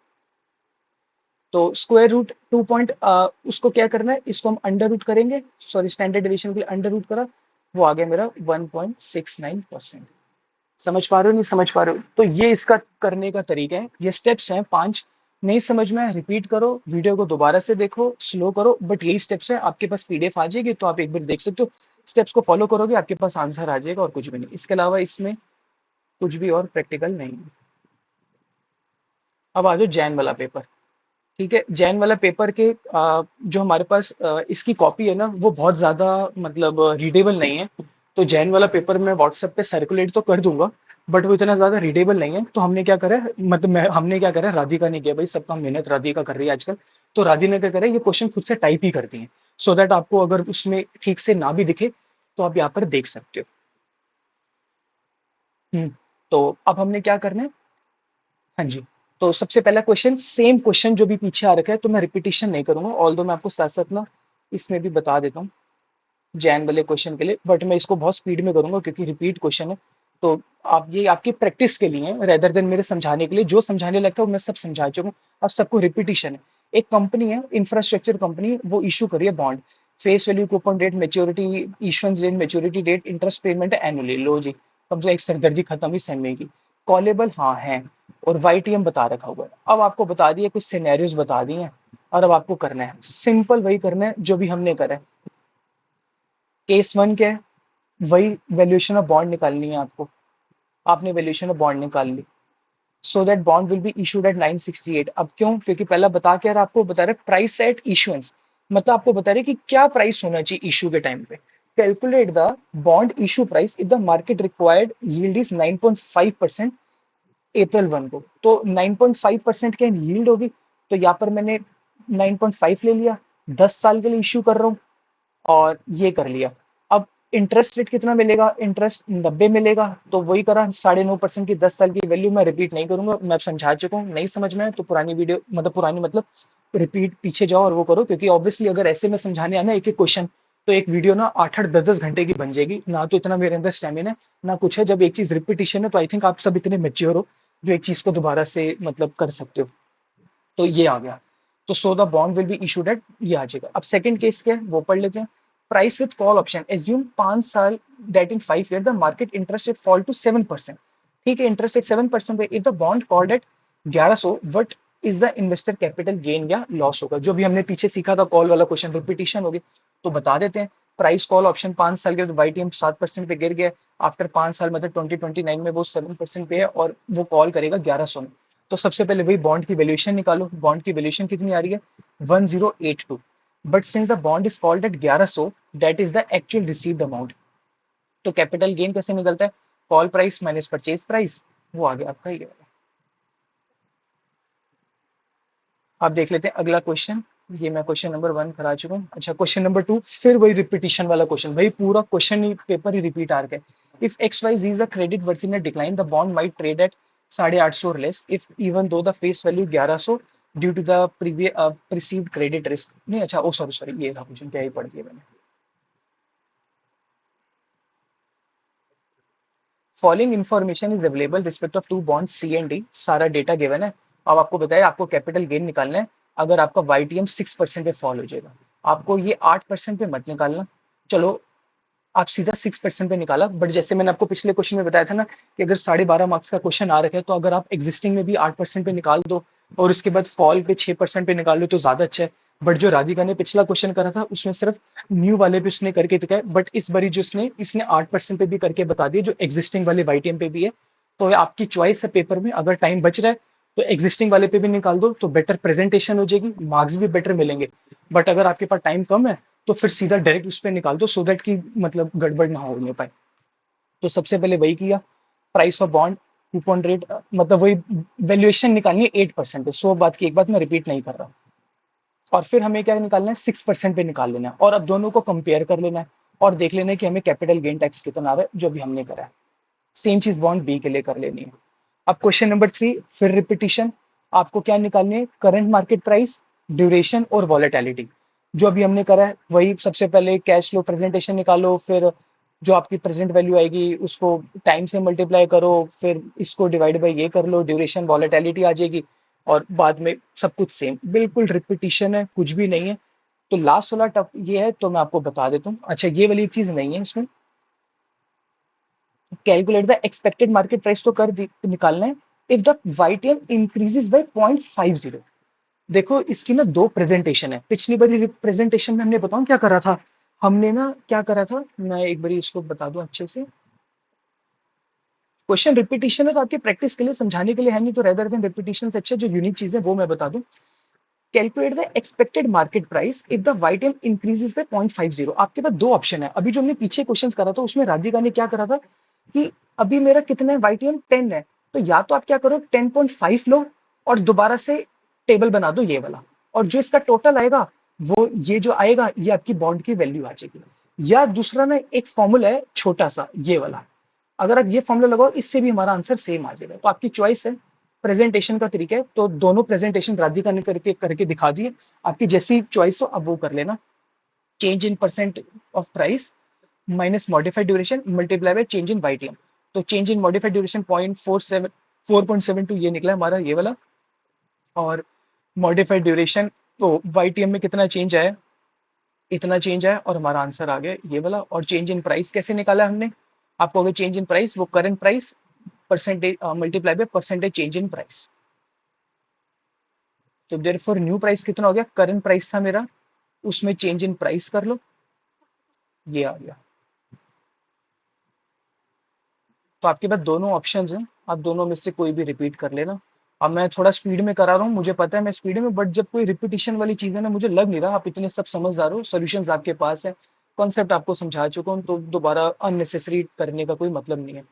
तो स्क्वायर रूट उसको क्या करना है, इसको हम अंडर रूट करेंगे, सॉरी स्टैंडर्ड डेविएशन के लिए अंडर रूट करा, वो आ गया मेरा 1.69%। समझ पा रहे हो नहीं समझ पा रहे हो? तो ये इसका करने का तरीका है, ये स्टेप्स हैं 5। नहीं समझ में रिपीट करो, वीडियो को दोबारा से देखो, स्लो करो, बट यही स्टेप्स है। आपके पास पीडीएफ आ जाएगी तो आप एक बार देख सकते हो, स्टेप्स को फॉलो करोगे आपके पास आंसर आ जाएगा और कुछ भी नहीं। इसके अलावा इसमें कुछ भी और प्रैक्टिकल नहीं है। अब आ जाओ जैन वाला पेपर। ठीक है, जैन वाला पेपर के जो हमारे पास इसकी कॉपी है ना, वो बहुत ज्यादा मतलब रीडेबल नहीं है। तो जैन वाला पेपर मैं व्हाट्सएप पे सर्कुलेट तो कर दूंगा, बट वो इतना ज्यादा रीडेबल नहीं है। तो हमने क्या करा है, मतलब हमने क्या करा है, राधिका ने किया, भाई सबका मेहनत राधिका कर रही है आजकल। तो राधिका ने क्या करा है, ये क्वेश्चन खुद से टाइप ही करती है, सो दैट आपको अगर उसमें ठीक से ना भी दिखे तो आप यहाँ पर देख सकते हो। तो अब हमने क्या करना है, हाँ जी। तो सबसे पहला क्वेश्चन, सेम क्वेश्चन जो भी पीछे आ रखा है, तो मैं रिपीटिशन नहीं करूंगा, ऑल दो मैं आपको साथ साथ ना इसमें भी बता देता हूँ जैन वाले क्वेश्चन के लिए, बट मैं इसको बहुत स्पीड में करूंगा क्योंकि रिपीट क्वेश्चन है। तो आप ये आपकी प्रैक्टिस के लिए रेदर देन मेरे समझाने के लिए, जो समझाने लगता है वो मैं सब समझा चुका हूँ। अब सबको रिपीटिशन है। एक कंपनी है, इंफ्रास्ट्रक्चर कंपनी, वो इशू करी है bond, face value, coupon date, maturity, issuance date, maturity date, interest payment annually. लो जी, कम से एक सरदर्दी खत्म हुई समय की। कॉलेबल हाँ है, और वाईटीएम बता रखा हुआ है। अब आपको बता दिए, कुछ सिनेरियोज बता दिए हैं, और अब आपको करना है सिंपल वही करना है जो भी हमने करा है। केस वन क्या है, वही वैल्यूएशन ऑफ बॉन्ड निकालनी है आपको। आपने वैल्यूएशन ऑफ बॉन्ड निकाल ली, so that bond will be issued at 968। अब क्यों, क्योंकि पहला बता के यार आपको बता रहे प्राइस एट इशुएंस, मतलब आपको बता रहे कि क्या प्राइस होना चाहिए इशू के टाइम पे। Calculate the bond issue price if the market required yield is 9.5% अप्रैल 1 को। तो 9.5% क्या यील्ड होगी, तो यहाँ पर मैंने 9.5 ले लिया, 10 साल के लिए इश्यू कर रहा हूँ, और ये कर लिया। अब इंटरेस्ट रेट कितना मिलेगा, इंटरेस्ट 90 मिलेगा, तो वही करा 9.5% की 10 साल की वैल्यू। मैं रिपीट नहीं करूंगा, मैं अब समझा चुका हूँ, नहीं समझ में आए तो पुरानी वीडियो मतलब पुरानी मतलब रिपीट पीछे जाओ और वो करो, क्योंकि ऑब्वियसली अगर ऐसे में समझाने आना एक एक क्वेश्चन, तो एक वीडियो ना 8-8 10-10 घंटे की बन जाएगी ना, तो इतना मेरे अंदर स्टेमिना है ना कुछ है। जब एक चीज रिपीटिशन है तो आई थिंक आप सब इतने मेच्योर हो जो एक चीज को दोबारा से मतलब कर सकते हो। तो ये आ गया। तो so the bond will be issued eight, ये आ जाएगा। अब सेकंड केस क्या है वो पढ़ लेते हैं। Price with call option, assume 5 साल that in 5 year the market interest rate fall to 7%। ठीक है, इंटरेस्ट रेट 7% पे if the bond called at 1100, what is the investor capital gain या लॉस होगा। जो भी हमने पीछे सीखा था कॉल वाला क्वेश्चन, रिपीटिशन होगी, तो बता देते हैं। प्राइस कॉल ऑप्शन 5 साल के, वाईटीएम 7% पे गिर गया, आफ्टर 5 साल मतलब 2029 में वो 7% पे है, और वो कॉल करेगा 1100 में। तो सबसे पहले वही बॉन्ड की वैल्यूएशन निकालो। बॉन्ड की वैल्यूएशन कितनी आ रही है, 1082। But since the bond is called at 1100, that is the actual received amount. तो कैपिटल गेन कैसे निकलता है, call price minus purchase price, वो आ गया आपका ये। आप देख लेते हैं अगला क्वेश्चन। ये मैं क्वेश्चन नंबर 1 करा चुका हूँ। अच्छा, क्वेश्चन नंबर 2 फिर वही रिपीटिशन वाला क्वेश्चन, भाई पूरा क्वेश्चन ही पेपर ही रिपीट आ रहा है। If X Y G is the credit worth in decline, the bond might trade at 850 less if even though the face value 1100 due to the previous perceived credit risk. नहीं, अच्छा, ओ sorry sorry, ये था question, क्या ही पढ़ दिया मैंने। Following information is available respect of two bond C and D, सारा data given है। अब आपको बताया आपको कैपिटल गेन निकालना है। अगर आपका वाईटीएम 6% पे फॉल हो जाएगा, आपको ये 8% पे मत निकालना। चलो, आप सीधा 6% पे निकाला, बट जैसे मैंने आपको पिछले क्वेश्चन में बताया था ना, कि अगर 12.5 मार्क्स का क्वेश्चन आ रखा है, तो अगर आप एग्जिस्टिंग में भी 8% पे निकाल दो और उसके बाद फॉल पे 6% पे निकाल लो तो ज्यादा अच्छा है। बट जो राधिका ने पिछला क्वेश्चन करा था उसमें सिर्फ न्यू वाले पे उसने करके दिखाया, बट इस बारी जो इसने इसने 8% पे भी करके बता दिया, जो एग्जिस्टिंग वाले वाईटीएम पे भी है। तो ये आपकी चॉइस है पेपर में, अगर टाइम बच रहा है तो एग्जिस्टिंग वाले पे भी निकाल दो, तो बेटर प्रेजेंटेशन हो जाएगी, मार्क्स भी बेटर मिलेंगे। बट अगर आपके पास टाइम कम है तो फिर सीधा डायरेक्ट उस पर निकाल दो, सो दैट की मतलब गड़बड़ ना होने पाए। तो सबसे पहले वही किया, price of bond, coupon rate, मतलब वही वैल्यूएशन निकालनी है 8% पे। 100 बात की एक बात मैं रिपीट नहीं कर रहा। और फिर हमें क्या निकालना है, 6% पे निकाल लेना है, और अब दोनों को कंपेयर कर लेना है और देख लेना है कि हमें कैपिटल गेन टैक्स कितना आ रहा है, जो भी हमने करा है। सेम चीज बॉन्ड बी के लिए कर लेनी है। अब क्वेश्चन नंबर 3 फिर रिपीटिशन। आपको क्या निकालनी है, करंट मार्केट प्राइस, ड्यूरेशन और वॉलेटिलिटी। जो अभी हमने करा है वही, सबसे पहले कैश फ्लो प्रेजेंटेशन निकालो, फिर जो आपकी प्रेजेंट वैल्यू आएगी उसको टाइम से मल्टीप्लाई करो, फिर इसको डिवाइड बाई ये कर लो, ड्यूरेशन वॉलेटिलिटी आ जाएगी, और बाद में सब कुछ सेम, बिल्कुल रिपीटिशन है, कुछ भी नहीं है। तो लास्ट वाला टफ ये है, तो मैं आपको बता देता हूँ। अच्छा, ये वाली एक चीज नहीं है इसमें, calculate the expected market price तो निकालना है। If the YTM increases by 0.50, देखो इसकी ना दो प्रेजेंटेशन है। पिछली बारी प्रेजेंटेशन में हमने बताऊं क्या करा था, हमने ना क्या करा था, मैं एक बारी इसको बता दूं अच्छे से। क्वेश्चन रिपीटिशन है तो आपकी प्रैक्टिस के लिए, समझाने के लिए है, नहीं तो रेदर देन रिपीटिशन से अच्छा जो यूनिक चीज है वो मैं बता दूं। Calculate the expected market price if the YTM increases by 0.50। आपके पास दो ऑप्शन है। अभी जो हमने पीछे क्वेश्चन करा था उसमें राधिका ने क्या करा था कि अभी मेरा कितना है, वाईटीएम 10 है, तो या तो आप क्या करो 10.5 लो और दोबारा से टेबल बना दो ये वाला, और जो इसका टोटल आएगा वो ये जो आएगा ये आपकी बॉन्ड की वैल्यू आ जाएगी। या दूसरा ना एक फॉर्मूला है छोटा सा ये वाला, अगर आप ये फॉर्मूला लगाओ इससे भी हमारा आंसर सेम आ जाएगा। तो आपकी चॉइस है। प्रेजेंटेशन का तरीका है, तो दोनों प्रेजेंटेशन राधिका ने करके करके दिखा दिए। आपकी जैसी चॉइस हो आप वो कर लेना। Change in percent of price minus modified duration multiply by change in YTM. तो चेंज इन मॉडिफाइड ड्यूरेशन 4.72 ये निकला हमारा ये वाला, और मॉडिफाइड ड्यूरेशन तो वाईटीएम में कितना चेंज आया, इतना चेंज आया, और हमारा आंसर आ गया ये वाला। और चेंज इन प्राइस कैसे निकाला हमने, आपको अगर चेंज इन प्राइस वो current price percentage multiply by percentage change in price. तो देयरफॉर न्यू प्राइस कितना हो गया, करंट प्राइस था मेरा, उसमें चेंज इन प्राइस कर लो, ये आ गया। तो आपके पास दोनों ऑप्शंस हैं, आप दोनों में से कोई भी रिपीट कर लेना। अब मैं थोड़ा स्पीड में करा रहा हूँ, मुझे पता है मैं स्पीड में, बट जब कोई रिपीटिशन वाली चीज है ना, मुझे लग नहीं रहा आप इतने सब समझदार हो, सॉल्यूशंस आपके पास है, कॉन्सेप्ट आपको समझा चुका हूँ, तो दोबारा अननेसेसरी करने का कोई मतलब नहीं है।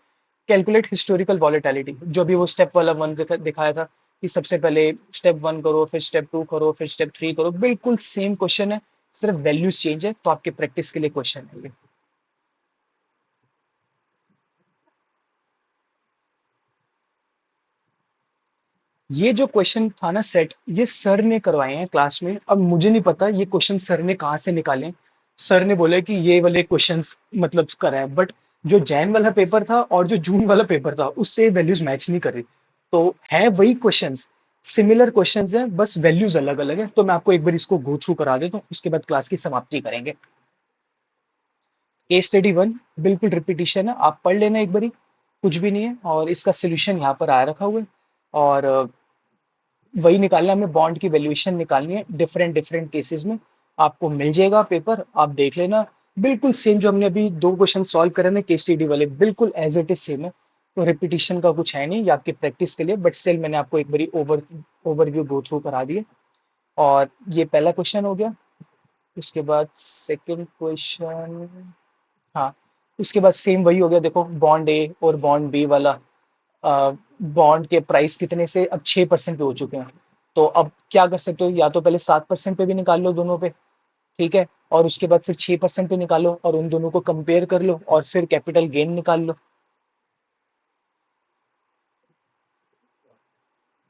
कैलकुलेट हिस्टोरिकल वॉलेटिलिटी, जो भी वो स्टेप वाला वन दिखाया था कि सबसे पहले स्टेप वन करो, फिर स्टेप टू करो, फिर स्टेप थ्री करो, बिल्कुल सेम क्वेश्चन है, सिर्फ वैल्यूज चेंज है। तो आपके प्रैक्टिस के लिए क्वेश्चन है ये। ये जो क्वेश्चन था ना सेट, ये सर ने करवाए हैं क्लास में। अब मुझे नहीं पता ये क्वेश्चन सर ने कहाँ से निकाले। सर ने बोला कि ये वाले क्वेश्चंस मतलब करा है, बट जो जैन वाला पेपर था और जो जून वाला पेपर था उससे वैल्यूज मैच नहीं कर रही। तो है वही क्वेश्चंस, सिमिलर क्वेश्चंस हैं, बस वैल्यूज अलग अलग है। तो मैं आपको एक बार इसको गो थ्रू करा देता हूँ, उसके बाद क्लास की समाप्ति करेंगे। केस स्टडी वन बिल्कुल रिपीटिशन है, आप पढ़ लेना एक बारी, कुछ भी नहीं है। और इसका सोल्यूशन यहाँ पर आया रखा हुआ है, और वही निकालना, हमें बॉन्ड की वैल्यूएशन निकालनी है डिफरेंट डिफरेंट केसेस में। आपको मिल जाएगा पेपर, आप देख लेना। बिल्कुल सेम जो हमने अभी दो क्वेश्चन सॉल्व करे ना केसीडी वाले, बिल्कुल एज इट इज सेम है। तो रिपीटिशन का कुछ है नहीं, ये आपकी प्रैक्टिस के लिए, बट स्टिल मैंने आपको एक बारी ओवरव्यू गो थ्रू करा दिए। और ये पहला क्वेश्चन हो गया। उसके बाद सेकंड क्वेश्चन, हाँ, उसके बाद सेम वही हो गया। देखो बॉन्ड ए और बॉन्ड बी वाला, बॉन्ड के प्राइस कितने से अब 6% पे हो चुके हैं। तो अब क्या कर सकते हो, या तो पहले 7% पे भी निकाल लो दोनों पे, ठीक है, और उसके बाद फिर 6% पे निकालो और उन दोनों को कंपेयर कर लो और फिर कैपिटल गेन निकाल लो।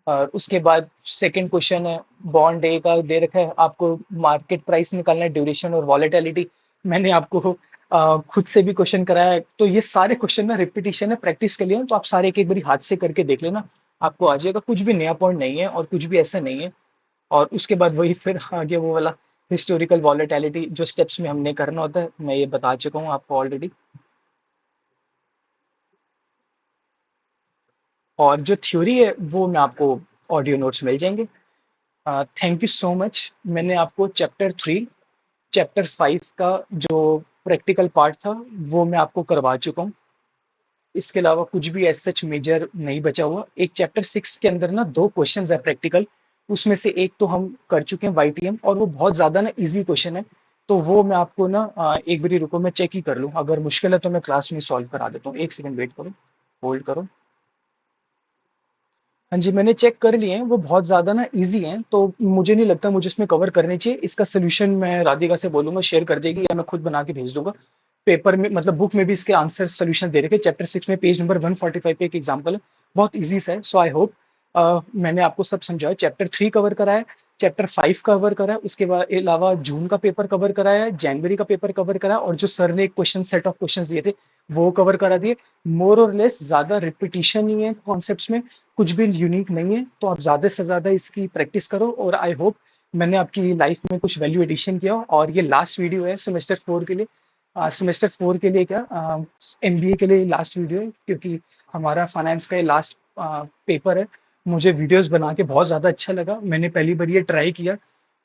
और उसके बाद सेकंड क्वेश्चन है, बॉन्ड ए का दे रखा है आपको, मार्केट प्राइस निकालना है, ड्यूरेशन और वॉलेटिलिटी। मैंने आपको खुद से भी क्वेश्चन कराया है। तो ये सारे क्वेश्चन ना रिपीटिशन है, प्रैक्टिस के लिए, तो आप सारे एक एक बारी हाथ से करके देख लेना, आपको आ जाएगा। कुछ भी नया पॉइंट नहीं है और कुछ भी ऐसा नहीं है। और उसके बाद वही फिर आगे वो वाला हिस्टोरिकल वॉलेटिलिटी जो स्टेप्स में हमने करना होता है, मैं ये बता चुका हूँ आपको ऑलरेडी। और जो थ्योरी है वो मैं आपको ऑडियो नोट्स मिल जाएंगे। Thank you so much. मैंने आपको चैप्टर 3 चैप्टर 5 का जो प्रैक्टिकल पार्ट था वो मैं आपको करवा चुका हूँ। इसके अलावा कुछ भी एज सच मेजर नहीं बचा हुआ। एक चैप्टर 6 के अंदर ना दो क्वेश्चन है प्रैक्टिकल, उसमें से एक तो हम कर चुके हैं वाईटीएम, और वो बहुत ज्यादा ना इजी क्वेश्चन है। तो वो मैं आपको ना एक बारी रुको, मैं चेक ही कर लूँ, अगर मुश्किल है तो मैं क्लास में सॉल्व करा देता हूँ। एक सेकंड वेट करो, होल्ड करो। हाँ जी, मैंने चेक कर लिए हैं, वो बहुत ज़्यादा ना इजी हैं, तो मुझे नहीं लगता मुझे इसमें कवर करने चाहिए। इसका सोल्यूशन मैं राधिका से बोलूंगा शेयर कर देगी, या मैं खुद बना के भेज दूंगा। पेपर में मतलब बुक में भी इसके आंसर सोल्यूशन दे रखे, चैप्टर 6 में पेज नंबर 145 पे एक एग्जाम्पल है, बहुत ईजी सा है। सो आई होप मैंने आपको सब समझाया। चैप्टर 3 कवर करा है, चैप्टर 5 कवर करा है, उसके बाद अलावा जून का पेपर कवर कराया है, जनवरी का पेपर कवर करा, और जो सर ने एक क्वेश्चन सेट ऑफ क्वेश्चंस दिए थे वो कवर करा दिए। मोर और लेस ज्यादा रिपीटिशन नहीं है कॉन्सेप्ट्स में, कुछ भी यूनिक नहीं है, तो आप ज्यादा से ज्यादा इसकी प्रैक्टिस करो, और आई होप मैंने आपकी लाइफ में कुछ वैल्यू एडिशन किया हो। और ये लास्ट वीडियो है सेमेस्टर 4 के लिए। सेमेस्टर 4 के लिए क्या, एमबीए के लिए लास्ट वीडियो है, क्योंकि हमारा फाइनेंस का ये लास्ट पेपर है। मुझे वीडियोस बना के बहुत ज़्यादा अच्छा लगा, मैंने पहली बार ये ट्राई किया,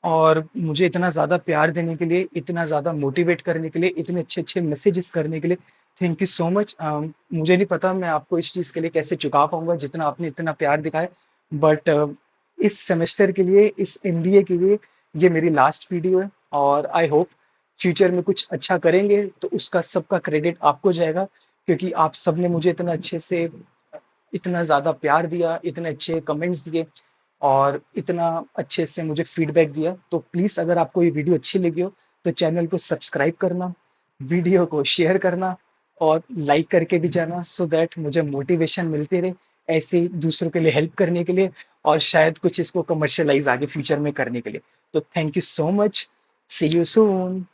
और मुझे इतना ज़्यादा प्यार देने के लिए, इतना ज़्यादा मोटिवेट करने के लिए, इतने अच्छे अच्छे मैसेजेस करने के लिए थैंक यू सो मच। मुझे नहीं पता मैं आपको इस चीज़ के लिए कैसे चुका पाऊंगा जितना आपने इतना प्यार दिखाया, बट इस सेमेस्टर के लिए, इस एमबीए के लिए ये मेरी लास्ट वीडियो है, और आई होप फ्यूचर में कुछ अच्छा करेंगे तो उसका सबका क्रेडिट आपको जाएगा, क्योंकि आप सब ने मुझे इतना अच्छे से, इतना ज़्यादा प्यार दिया, इतने अच्छे कमेंट्स दिए, और इतना अच्छे से मुझे फीडबैक दिया। तो प्लीज़ अगर आपको ये वीडियो अच्छी लगी हो तो चैनल को सब्सक्राइब करना, वीडियो को शेयर करना, और लाइक करके भी जाना, सो दैट मुझे मोटिवेशन मिलती रहे ऐसे ही दूसरों के लिए हेल्प करने के लिए, और शायद कुछ इसको कमर्शियलाइज आगे फ्यूचर में करने के लिए। तो thank you so much, see you soon.